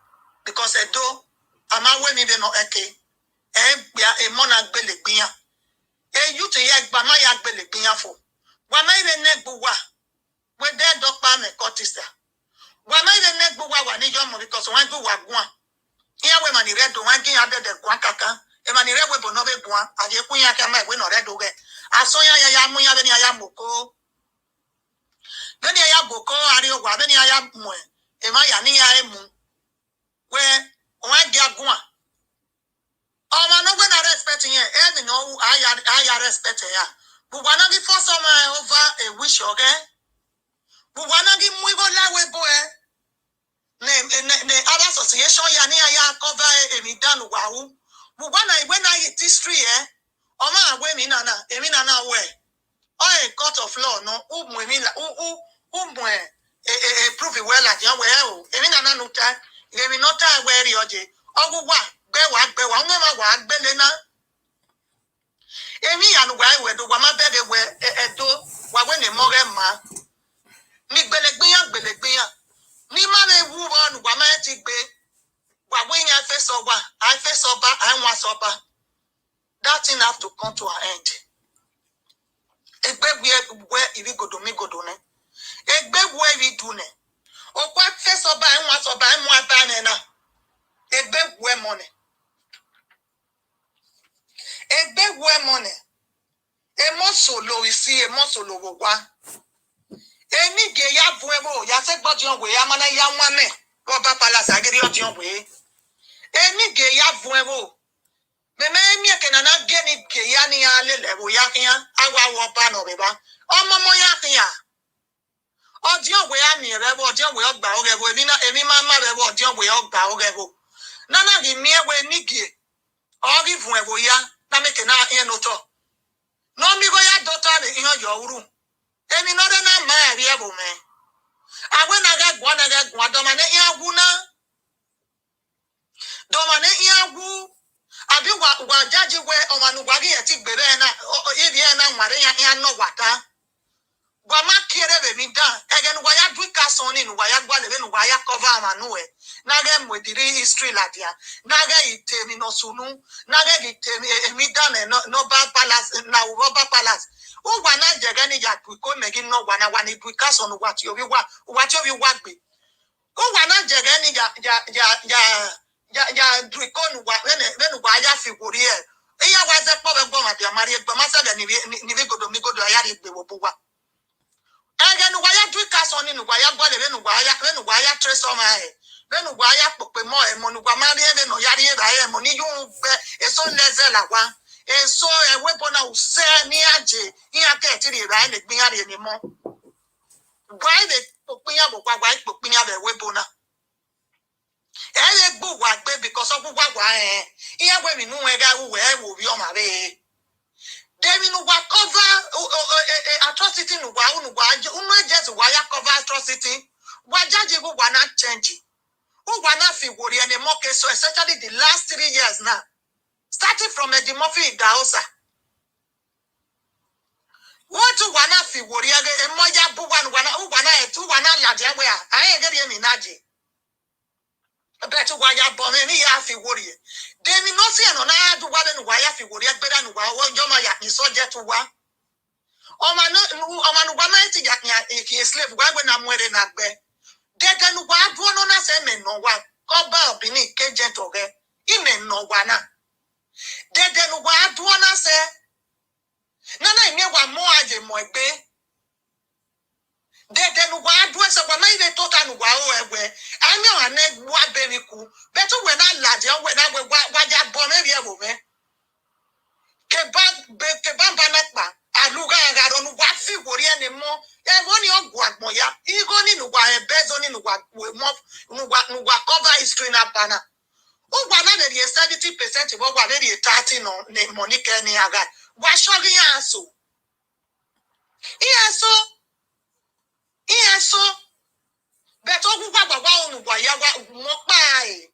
because edo amawe mi be no eke e bia e mo na gbelegbin e yutu ya gba ma ya gbelegbin afo wa ma ile negbu wa we de dokpa me kotisa wa ma ile negbu wa ni jomo because wan gbu wa guan iya we mani redo wan gin ade de guan kaka e mani rewe bo no be guan ade kun ya ka ma we no redo ge asoya ya mu ya be ni ya moko beni ya boko ari ogwa beni ya mu e ma ya ni ya emu we wan gi agun o ma no we na respect yen e bi no aya respect ya bu wana gi for some over a wish oge bu wana gi mu go lawe bo ne other association ya ni ya cover emi danu wa wu bu wana we na history o ma we mi na we o a court of law no umu emi la umu prove well at yan we o emi na no ta emi no ta we ri oje ogugwa gbe wa nwe ma wa gbele na emi ya no wa we do wa ma bebe we edo wa we ne more ma ni gbelegbin ya ni ma le wu wa no wa ma ti gbe wa we yan fe so wa I fe so ba I wan so ba that thing have to come to an end egbe we ibi godo ne egbe we ibi do ne o kwa fe so ba I wan so ba I mu aba ne na egbe we money emo solo isi emo solo wa eni ge ya bu ebo ya se gbodion we amana ya nwa me Oba Palace agiri odion we eni ge ya bu ebo me mi ke na ge ni ge ya ni ya lele wo ya kian awa wo ba no be ba omo mo ya kian odion we ami re bo odion we ogba o re bo emi ma re bo odion we ogba o re bo nana gi mi we ni ge o gi fun ebo ya na me ke na yen no to no mi go ya doctor ni ihan yo uru emi no de na ma ri ebo me agwe na ga gwa do ma ne yan wu na do ma ne yan wu abi wa jaji we o ma nu gwa gi eti gbere na iri na nware yan no wata gwa ma kire be mi dan egen wa ya du ka son ni nu wa ya gwa le be nu wa ya cover ma nu e na ga modiri history la dia na ga itemi no sunu na ga itemi emi dan no ba palace na Oba Palace o wa na jege ni ya du ko megi no wa na wa ni du ka son wa ti obi wa gbe o wa na jege ni ya du ko nu wa ne wa ya fi gori e iya wa ze po be gbo ma dia mari egbe ma se de ni be godo mi godo ya ri gbe wo bu wa ege nu wa ya du ka son ni nu wa ya gbo le be nu wa ya trace o ma e benu wa ya pope mo e mo nu wa ma rie no ya rie ra e mo ni yun be e so leze la wa e so e we bona use ni aje ni ake ti ri ra e le gbin ari ni mo why the pope ya bo wa pope ya be we bona e le gbo wa gbe because of wa iya we mi nu e ga wo bi o ma be Demi no wa cover atrocity no wa unu wa just wa ya cover atrocity wa judge go wa na change who wa na fi worry any more case so especially the last 3 years now starting from the Murphy Daosa what wa na fi worry e mo ya bu wa na e tu wa na la je we a get me naji bet wa ya bo me ni ya fi worry Demi no see no na do wa no wa ya fi worry gbeda no wa wo jo ma ya ni subject wa Omanu Wamati Yaki slave, why when I'm wearing that bed? Dead and what one on us, and no one, Oba Bini, Kajent Oge, Imen no one. Dead and what one us, Nana, near one more than my bay. Dead and what was a made a total wow, where I know a name what baby cool, better when I lad, when I will watch that bonnet woman. Kebamba nakpa aluga ngaro nu wa fi wori ene mo e woni ogwu agboya igo ni nu wa ebezo ni nu wa nu wa cover history na bana o gba na le 70% wo wa le 30 no ne money ke ni aga wa shogi aso iyaso beto ogwu gbagba wa onu wa ya wa mo pa e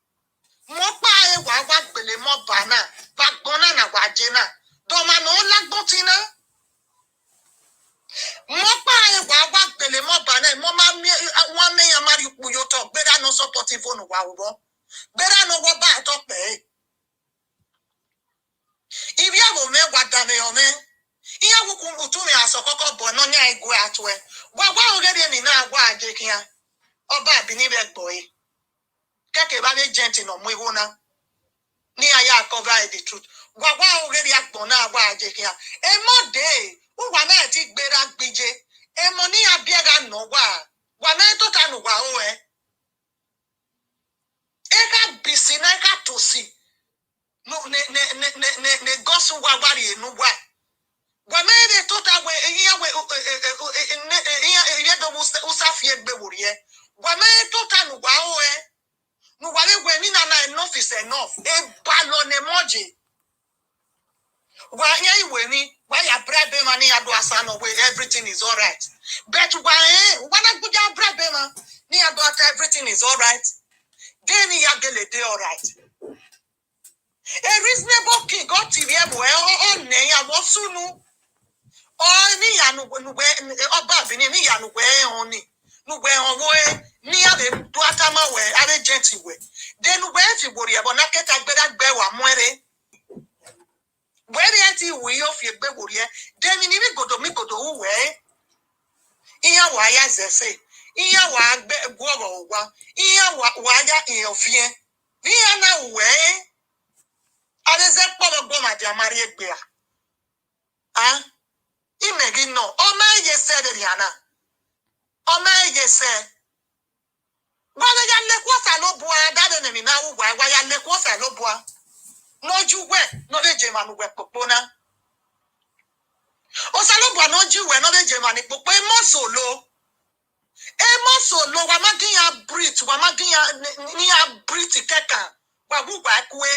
wa gbele mo bana ba gbona na wa je na Doma no lagbon tina. Mopa e wa pele mo bana mo ma mi wan me yan mari puyo to bera no supporting phone wa wo. Bera no wo ba to pe. Ibi awo me wa dane o me. Iya wo kun utu me aso koko bo no nya igu atwe. Wa ogede ni na agwa ajekian. Oba bi ni be boy. Keke ba le gent no mo iwona. Ni aya cover the truth. Wa ogeri agbon na agba ajekia e mo de u wa na ti gbera gbije e mo ni abiega no wa na to ta no wa o e ka bisi na ka tosi no ne gosu wa wari enu wa me de to ta we iya we iya do usafie gbe wori e wa me to ta no wa o e no wa le we ni na enough is enough e balo ne moji Why you me? Why you brave money? I do asano way everything is all right. But why? When I put your brave man, near about everything is all right. Then you get it all right. A reasonable king got to be able to nay, I was soon. Oh, me and Oba Bini and way only. No way on way near the Tuatama way, at a gentle way. Then where to worry about not get a better bear one where ati we of your baby, then we go to me go to way. Iya wa ya zese. Iya wa go wa. Iya wa ya in of ye. Iya na way. Aleze polo go ma dia mari egbe a. Ah? Imegi no. O ma ye said Rihanna. O ma ye say. Wa ya le kwa sa lo bua da de mi na wa ya le kwa sa lo bua. No juwe, no de jema no we popona. Osalobo no juwe no de jema ni popo e mo solo wa magiya breathe keka wa bu ba kwe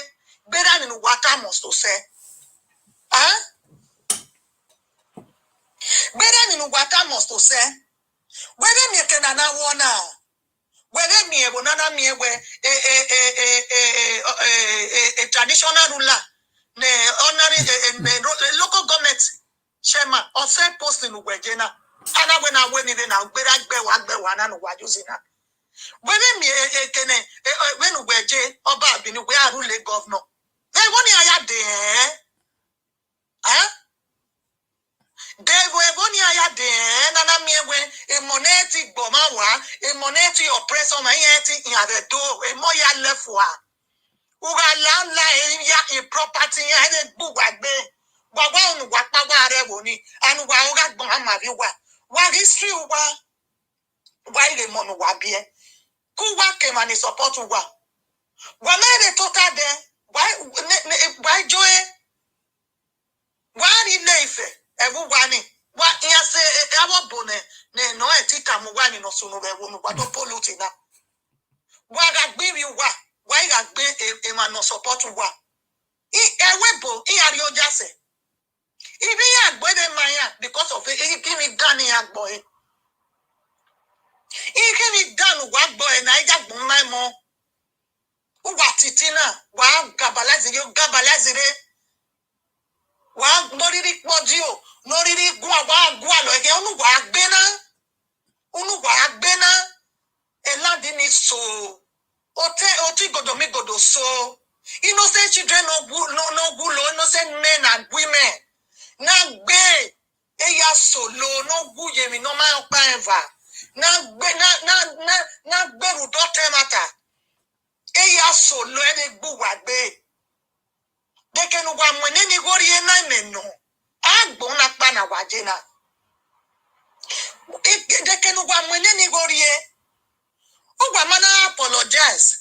bera ni water must to say ah bera ni water must to say where me ke na wona where me e bonana me we a traditional ruler ne honorary local government chairman or say post in Ugwejena ana when I went in now gbe wa na no wa using when me when Ugweje Oba Bini we are rule governor they won ya de eh they won ya de na na me we e moneti gbomawa e moneti oppressor ma yeti in the do e mo ya lefwa uga la ya property ya de gbugbe Wawa unu wakpa wa re woni anu wa oga gbon ama bi wa history wa ile mo no wa bie Kuwa came and support wa. Why the total there? Why joy? Why Ileife? Everybody. Why ya say our bone no etita muwani no sunu be wonu wa do pollute na. Why that be you wa? Why that be a man no support wa? Ewebo ari ojase. Ibi ya gbe de maya because of it give me Danny ya boy. Give me Dan wa boy na ija gbon mai mo. Uwa titina wa gabalazire wa noriri podio noriri gwa lo ege unu wa gbena elandi ni so oti godo so innocent children no gulo innocent men and women na gbe eya solo no guye mi no ma pa eva na gbe na gberu do temata eya solo ene gbu wa gbe dekenu wa mwene ni gorie na meno agbo na pa na wajena dekenu wa mwene ni gorie o gwa mana apologize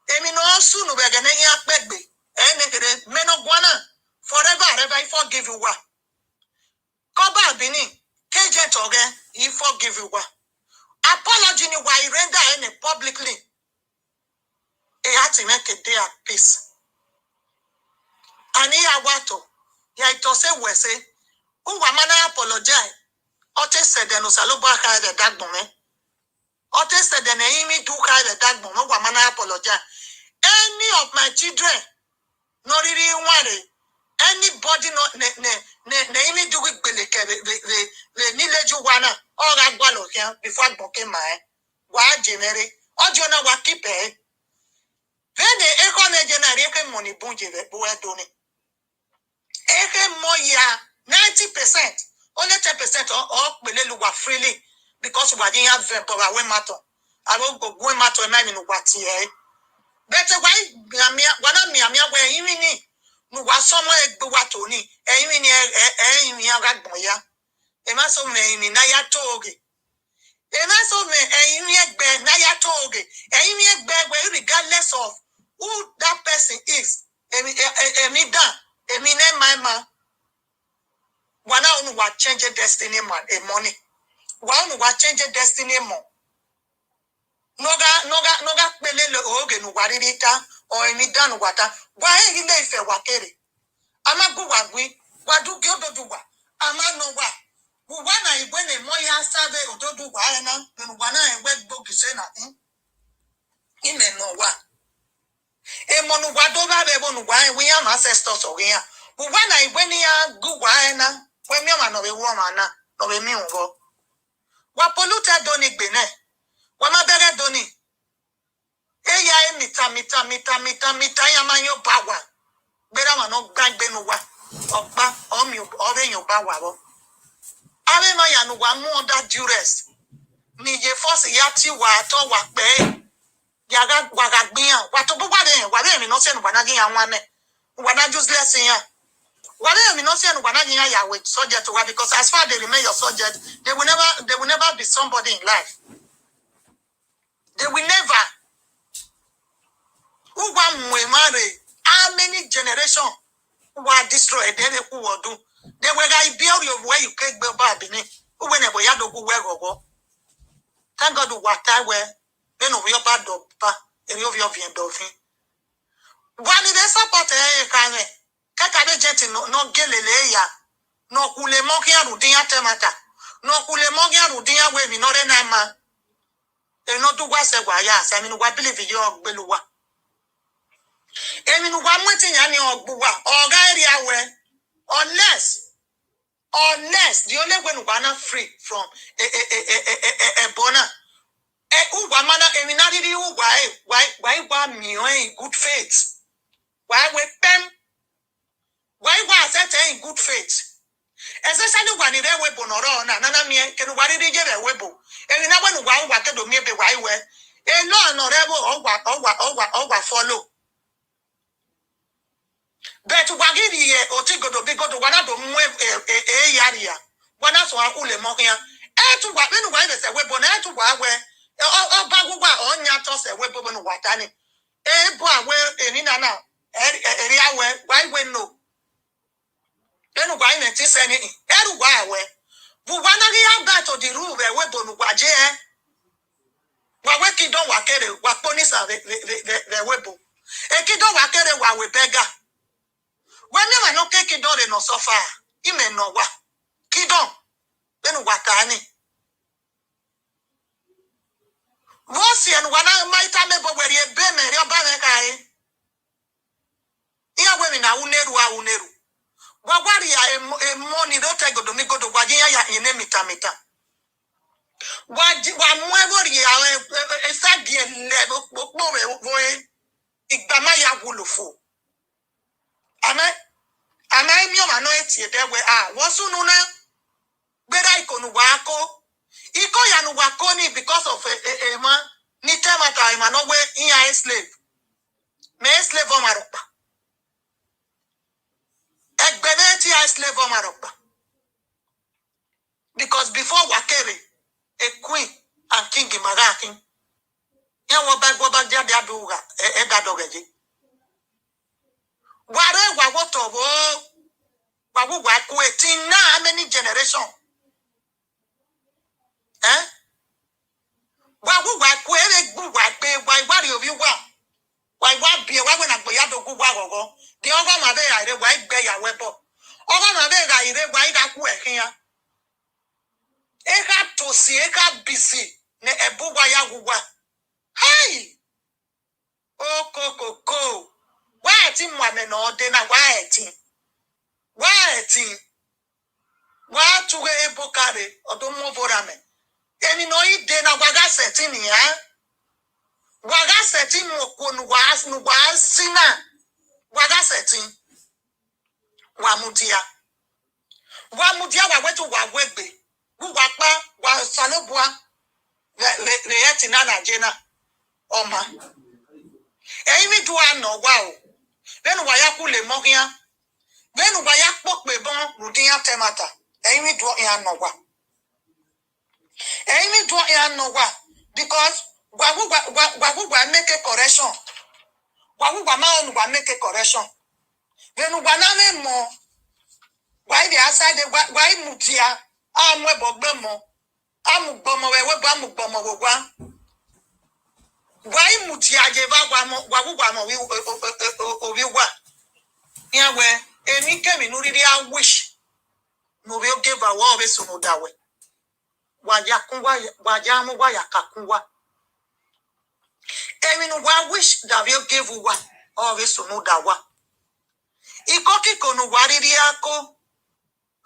emi no sunu be gene ya pegbe ene kere meno gwana forever I forgive you wa koba bini agent oge he forgive you wa apology ni wa render ene publicly e had to make a day at peace. And he awato. Ya ito se wese. Uwa mana apologize. Ote said no saloba ka the dagbome. Ote said the imi do ka the dagbome. Uwa mana apologize. Any of my children, no really worry. Anybody no ne imi do with beleke the nileju wana or agwalo here before boke my wa genere. Ojona wa kipe. Then the economy generate money bunje the boy doni. Eke moya 90%, only 10% or beluwa freely because we didn't have a way matter. I will go matter and I mean what here. Better why Miamia where you mean no was somewhere do what only a boya. A maso me naya toge. A maso me a unique bear naya toge. A unique bear where regardless of who that person is. Emi my man. Wana unu wa change destiny man a money. Wana wa change destiny mo. Noga pelele oge nu waririta or emi dan wata. Wa ile ife wakere. Ama bu wagwi wadu gyodo duwa. Ama no wa. Wana ibwene moya save ododu wa ena. Wana enwe gbogi na ime no wa. Emonu wadoba bebo nu wa we am ancestors o here. Wana ibweni ya guwa ena we mi ma no be woman na no be mi ungo. Wa polluted doni gbene. Wa ma bere doni. Eya mita ya manyo bawa. Bera ma no gbagbe nu wa. Ogba omi oreyan bawa ro. Ave ma ya nu wa mu under duress. Mi ye force ya ti wa to wa pe. Yaga waga gbiyan. Wa to bugwa de mi no se nu bana giyan wa me. Wana useless yan. Whatever you not saying with subject to because as far as they remain your subject, they will never be somebody in life. They will never. Who want marry? How many generations were destroyed? Then who will do? They will build you where you can't build back. Who whenever you do where go. Thank God what I wear. Then of your bad dog, and of your dolphin. One is a support a Kaka jet no gelele ya no kule mokia rudia temata no kule mokia rudia we mi no re na ma e no do wa se wa ya se mi no wa believe you ogbeluwa e mi no wa mwete ya ni ogbuwa oga area we unless the only way we are free from bona uwa mana e mi na didi why mi good faith why we pem. Why was that in good faith? Especially when it web on or nana me can worry the get a webo. And now when why what to me be why we a law or what follow. But Wagiri or Tigo to be go to one of them a yaria. One of our ule mokia. And to what when they say web on to where Bagugwa onya to se we bobo no watani. Ebo awe enina na eri awe why we no. Enu why na ti se ni eru why awe. Bu wana ri aba to the rule we bonu gwaje wa we kidon wa kere wa ponisa the webo. E kidon wa kere wa we bega. When me no ke kidon re no so far. Ime no wa. Kidon enu watani. Vosi and wana maita mebo where ye be me your bankai. Iya we na uneru. Wagwari ya money don't take go do wajia ya ine mita. Wa mwebori ya esagi lebo we igbama ya wulufu. Ama emi o mano etie de we wosu nu na gbera ikonu wako. Iko ya nu wako ni because of man ni tema time no we in slave. Me slave o maropa. Egbeneti slave o maropa. Because before Wakere, a queen and king in Marakin, ya wabag dia duga edadogeji. Ware wawoto wawu wakweti na how many generation? Wawu wakwere bu wakbe wari obi wa. Why be why when I go yado go wago. The other mother I why be ya webo. Other mother I why that ku here. Eka tosi eka bisi ne ebuwa ya guwa. Hey! Oh ko. Why ti mwame no de na why ti? Why to we ebokare odomo vorame. Eni no ide na waga setini ya. Waga setini mokonu wa sina. Waga setini wamudia wa wetu wa wegbe. Wakpa wa sanobua le yeti na najena oma eyi do ano wa o benu wa yaku le mogia benu wa yakpo pe bon rudia temata eyi do ano wa because wa make a correction wa ma make a correction benu wa na me mo wa the aside wa mutia amwe bogbemo amugbomo wewe amugbomo wogwa why muti ajeva gwamo obiwa yawe emi kemi nuriri a wish no we give a wa obeso no dawe waja mu wa yakakunwa emi no wa wish that we give wa obeso no dawa ikoki kono wariri ako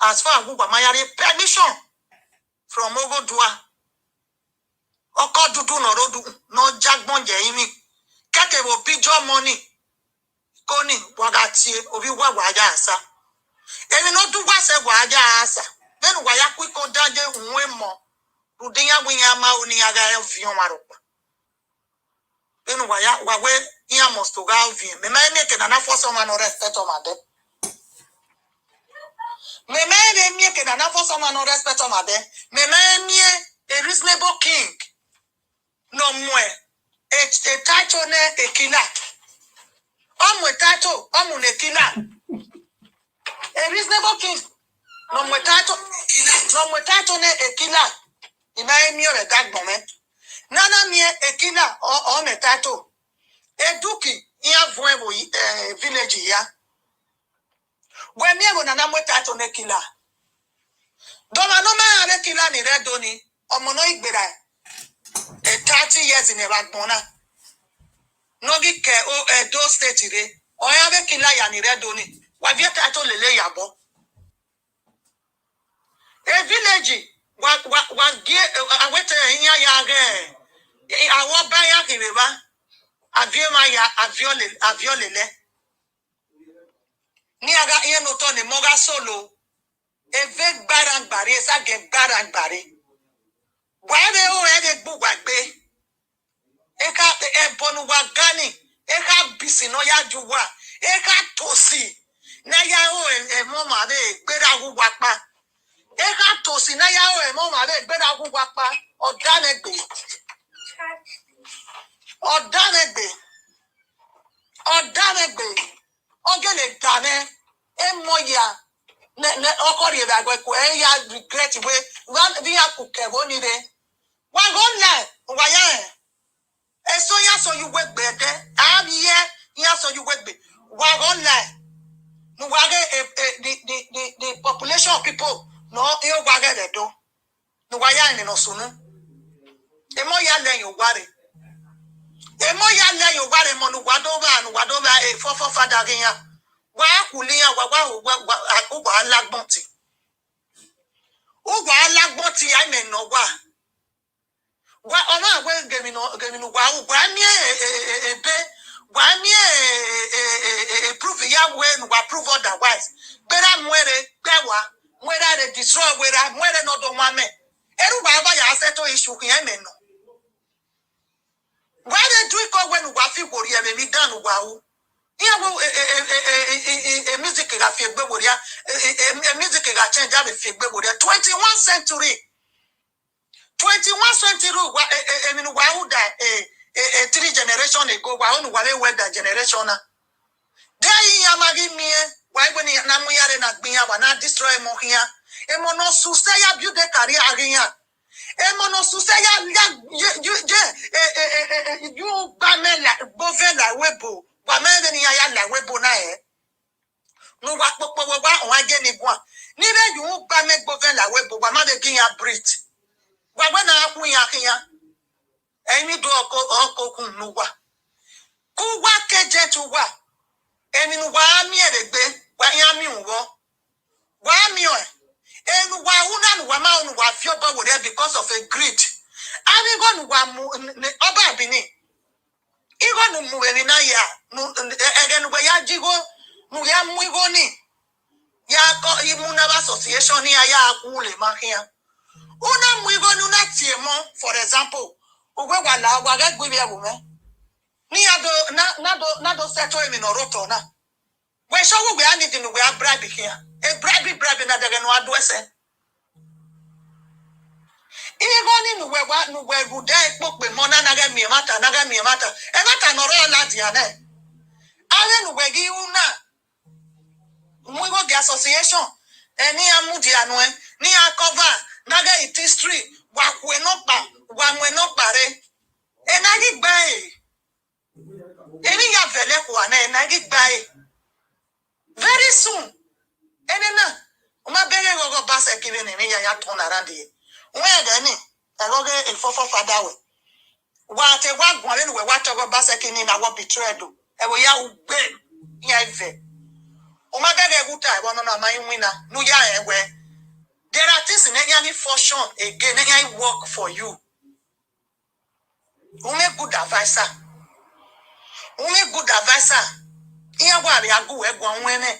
as far as gwa mayare permission from Ogodua. Oko dudu no rodu no jagbonje imi. Keke wo pijo money. Koni wagatie obi wa waja asa. Emi no du wa se waja asa. Then wa ya kwiko daje unwe mo. Rudinya winya ma oni aga elvion maropa. Then wa we iya must to ga elvion. Me make na force man no respect o made. Me make na force man no respect o made. Me a reasonable king. No more. A title ne a killer. Title, ne killer. A reasonable king. No more title ne a killer. In my mere a dark moment. Nana me a killer or on a title. A duki in a village here. When me when I'm with title ne killer. Don't no man a killer ni red doni or monoic bera. 30 years in a backbona. Nogi ke o do state re. O ya kila ya ni redoni. Wa vie tato lele yabo. A village wa gie awete hinya ya ge. Awo ba ya kireba. Avie ma ya aviolele. Ni aga iye no to ni moga solo. Eve gbarang bari esa ge gbarang bari. Where o ede bugwagbe. Eka ebonu wagani. Eka bisi no ya juwa. Eka tosi. Na ya o mama be gbera wugwapa. Eka tosi na ya o mama be gbera wugwapa. Odanegbe. Ramegbe, Ogele Dane, Moya, Okori Bagweko, Eya regret way, one via Kukevonide. One go lie, Wayan. And so ya so you work better. I'm here, ya so you work better. One go lie. No wage the population of people no you wage the do. No waya no sunu. Emo ya len you worry. Emo ya len you worry mo no wadova e fofo fada ginya. Wa kuliya wa alagbonti. Ugwa alagbonti I me no wa. Wa ona we gemino wa mi ebe wa mi prove ya we no wa prove otherwise. Bera mwere mwere de destroy mwere no do mame. Eru ba ya settle issue here me no. Why they do it when we feel worry and we done wow. Here we music ga fi egbe worry music ga change have fi egbe worry 21st century 21st century I mean wow that 3 generation ago wow no wale we that generation na there ya magi me why when na mu yare na gbin wa na destroy mo here e mo no su say ya build the career again. Emono susaya you bamela bovela webo bamela ni ya la webo na no wa popo wa on age ni gwa ni be you bamela bovela webo wa ma be kin ya breathe wa gba na kun ya kinya emi do oko kun no wa ku wa keje tu wa emi no wa mi eregbe wa ya mi unwo wa mi o and why feel about because of a greed. I'm going to Oba Bini. Even Muenaya, again, where ya jigo, Muya Mugoni, Yako Imunava Association here, Ya Ule Mahia. Una Mugonuna Tiemo, for example, Uwala, Waga Guia woman. Nado settle him in Orotona. Where shall we be anything we are bribing here? A bribing that they're going to address it. Even in where would I book with Mona Naga Miamata, and not an oral Ladiane. Allen Wegiuna Mugo the association, and near Mudianwe, near cover, Naga it history, Wakwenopa, Wamwenopare, and I get by any of Velekwane, and I get by very soon. And then, my baby will go back and give me a ton around here. Where then? I go get a fofo father. What a one we watch over Basakin in our betrayed. And we are big. Yave. Umaga Guta, one of my winner, no ya where. There are things in any fortune again, any work for you. Ume good advisor. Ume good advisor. Here where I go, one winner.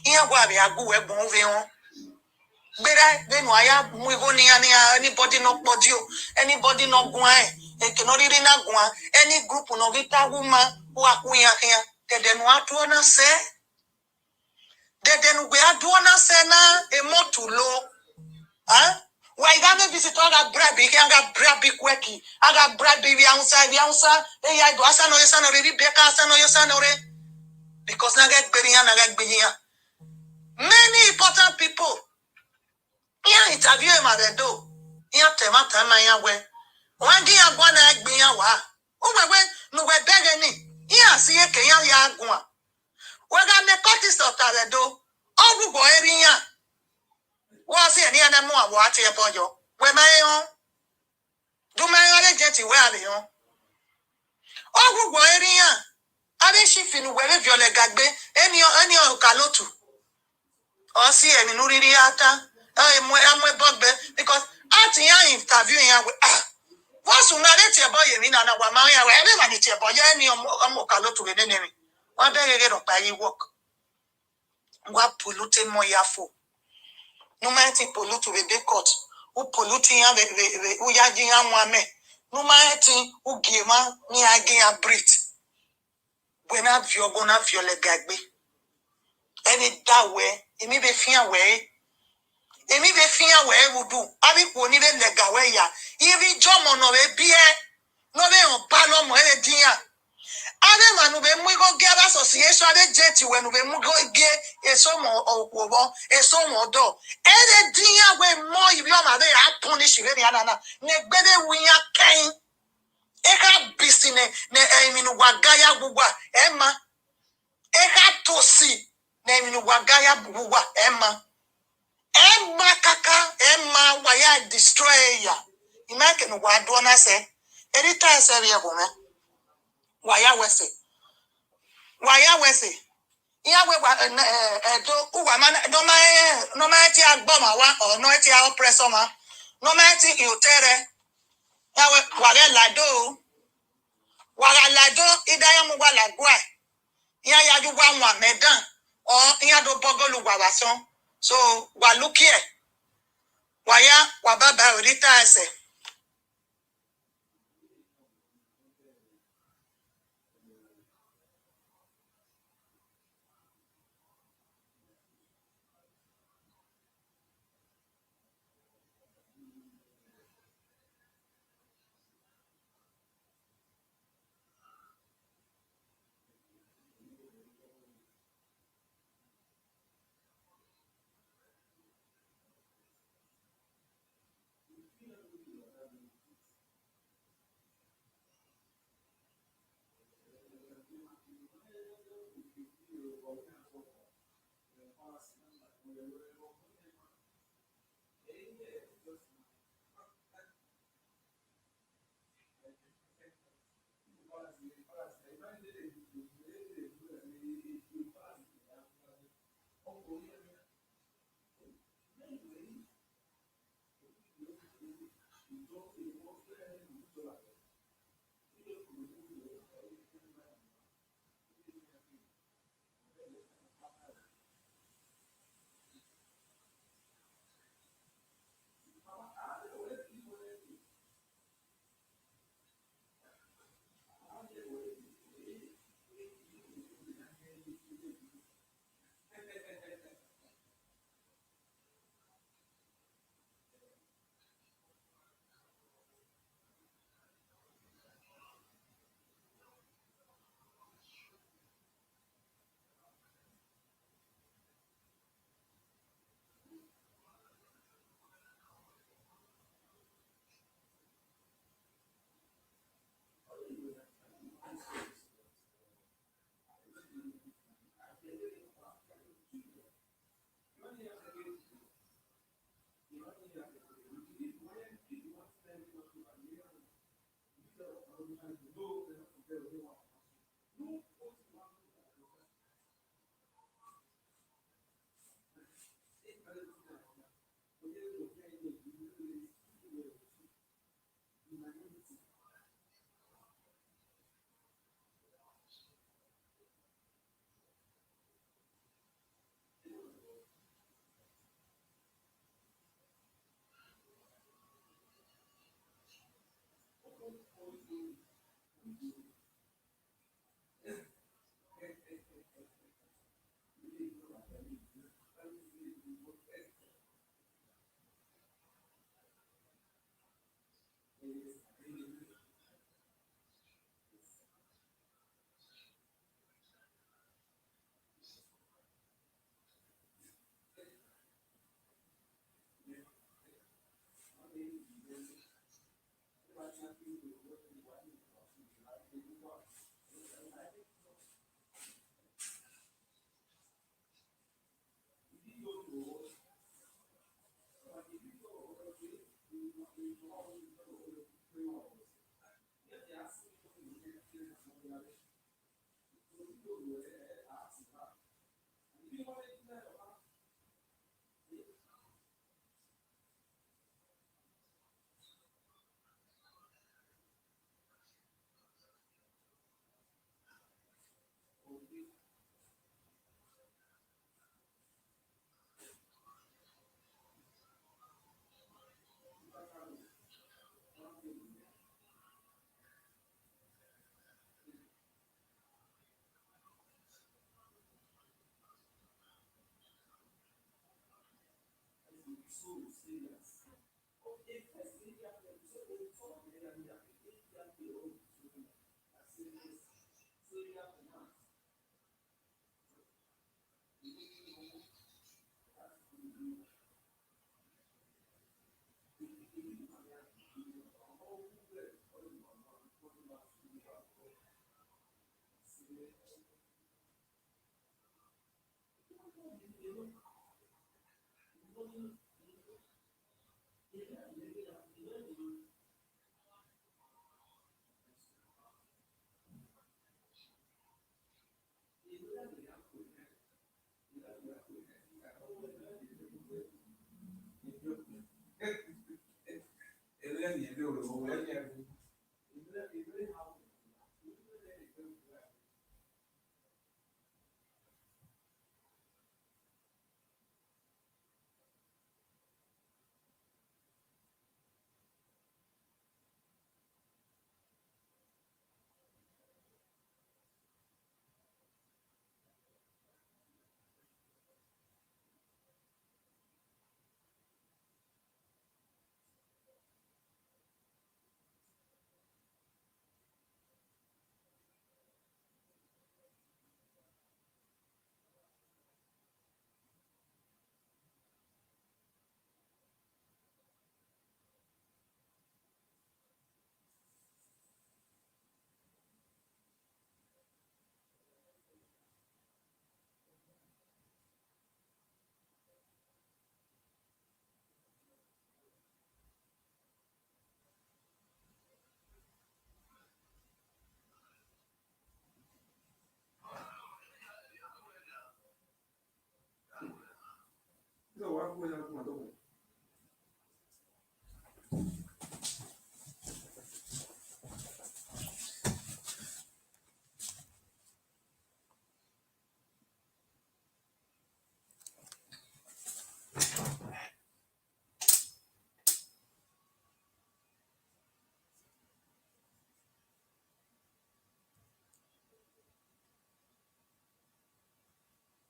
Here where I go, one veon. Better then why we go near anybody not body, anybody not going, and cannot really not go, any group no vita woman who are going here, then what to wanna say? Then we are doing a sena a more too low. Huh? Why don't visit all that brabby, I got brabby quacky, I got brabby outside the answer, I do asano your son already, Becca asano your son already. Because I get berry and I get here. Many important people. Yeah, interview him at the door. Yeah, Temata Maya. One day I'm going to egg me a wa. Oh, when no we're begging. Yeah, see a Kaya Yagua. We're going to cut this up at the door. Oh, go area. Was here near the more water about you. Where my own? Do my other jetty where they are? Oh, go area. I mean, she feel where if you're like Gagbe, any Kalotu. Or see any Nuriata. I'm a bugbear because at the interviewing what's unality about you in an Awamaya, wherever it's about any Mokalo to the enemy. One day you get up by your work. What polluting Moyafo? No matter pollute with the court, who polluting the Uyajin Wame, no matter who give me again a breed. When I feel gonna feel like Gagbe. Any that way, it may be fear way. Emi be fia we would do. Abi ko ni be lega we ya. Ibi jomo no be bie. No be on palo mo e dia. Ade manu be mugo ge association ade jet when be mugo ge esomo okwobo esomo do. Ede dinya we mo ibi o ma de a punish we ni anana. Ne gbede winya kain. Eka bisine ne eminu wagaya bugwa emma. Eka tosi ne eminu wagaya bugwa emma. Emma kaka emma waya destroy ya. Imake no wadona se. Edita se ri ebome. Waya wese. Waya wese. Iya we do uwa man no ma ti agboma wa or no ti oppressor ma. No ma ti iutere. Ya we wala lado idaya mu wala gwa. Iya ya ju wa nwa medan or iya do bogolu wa wason. So wa look here. Waya wa baba orita ese.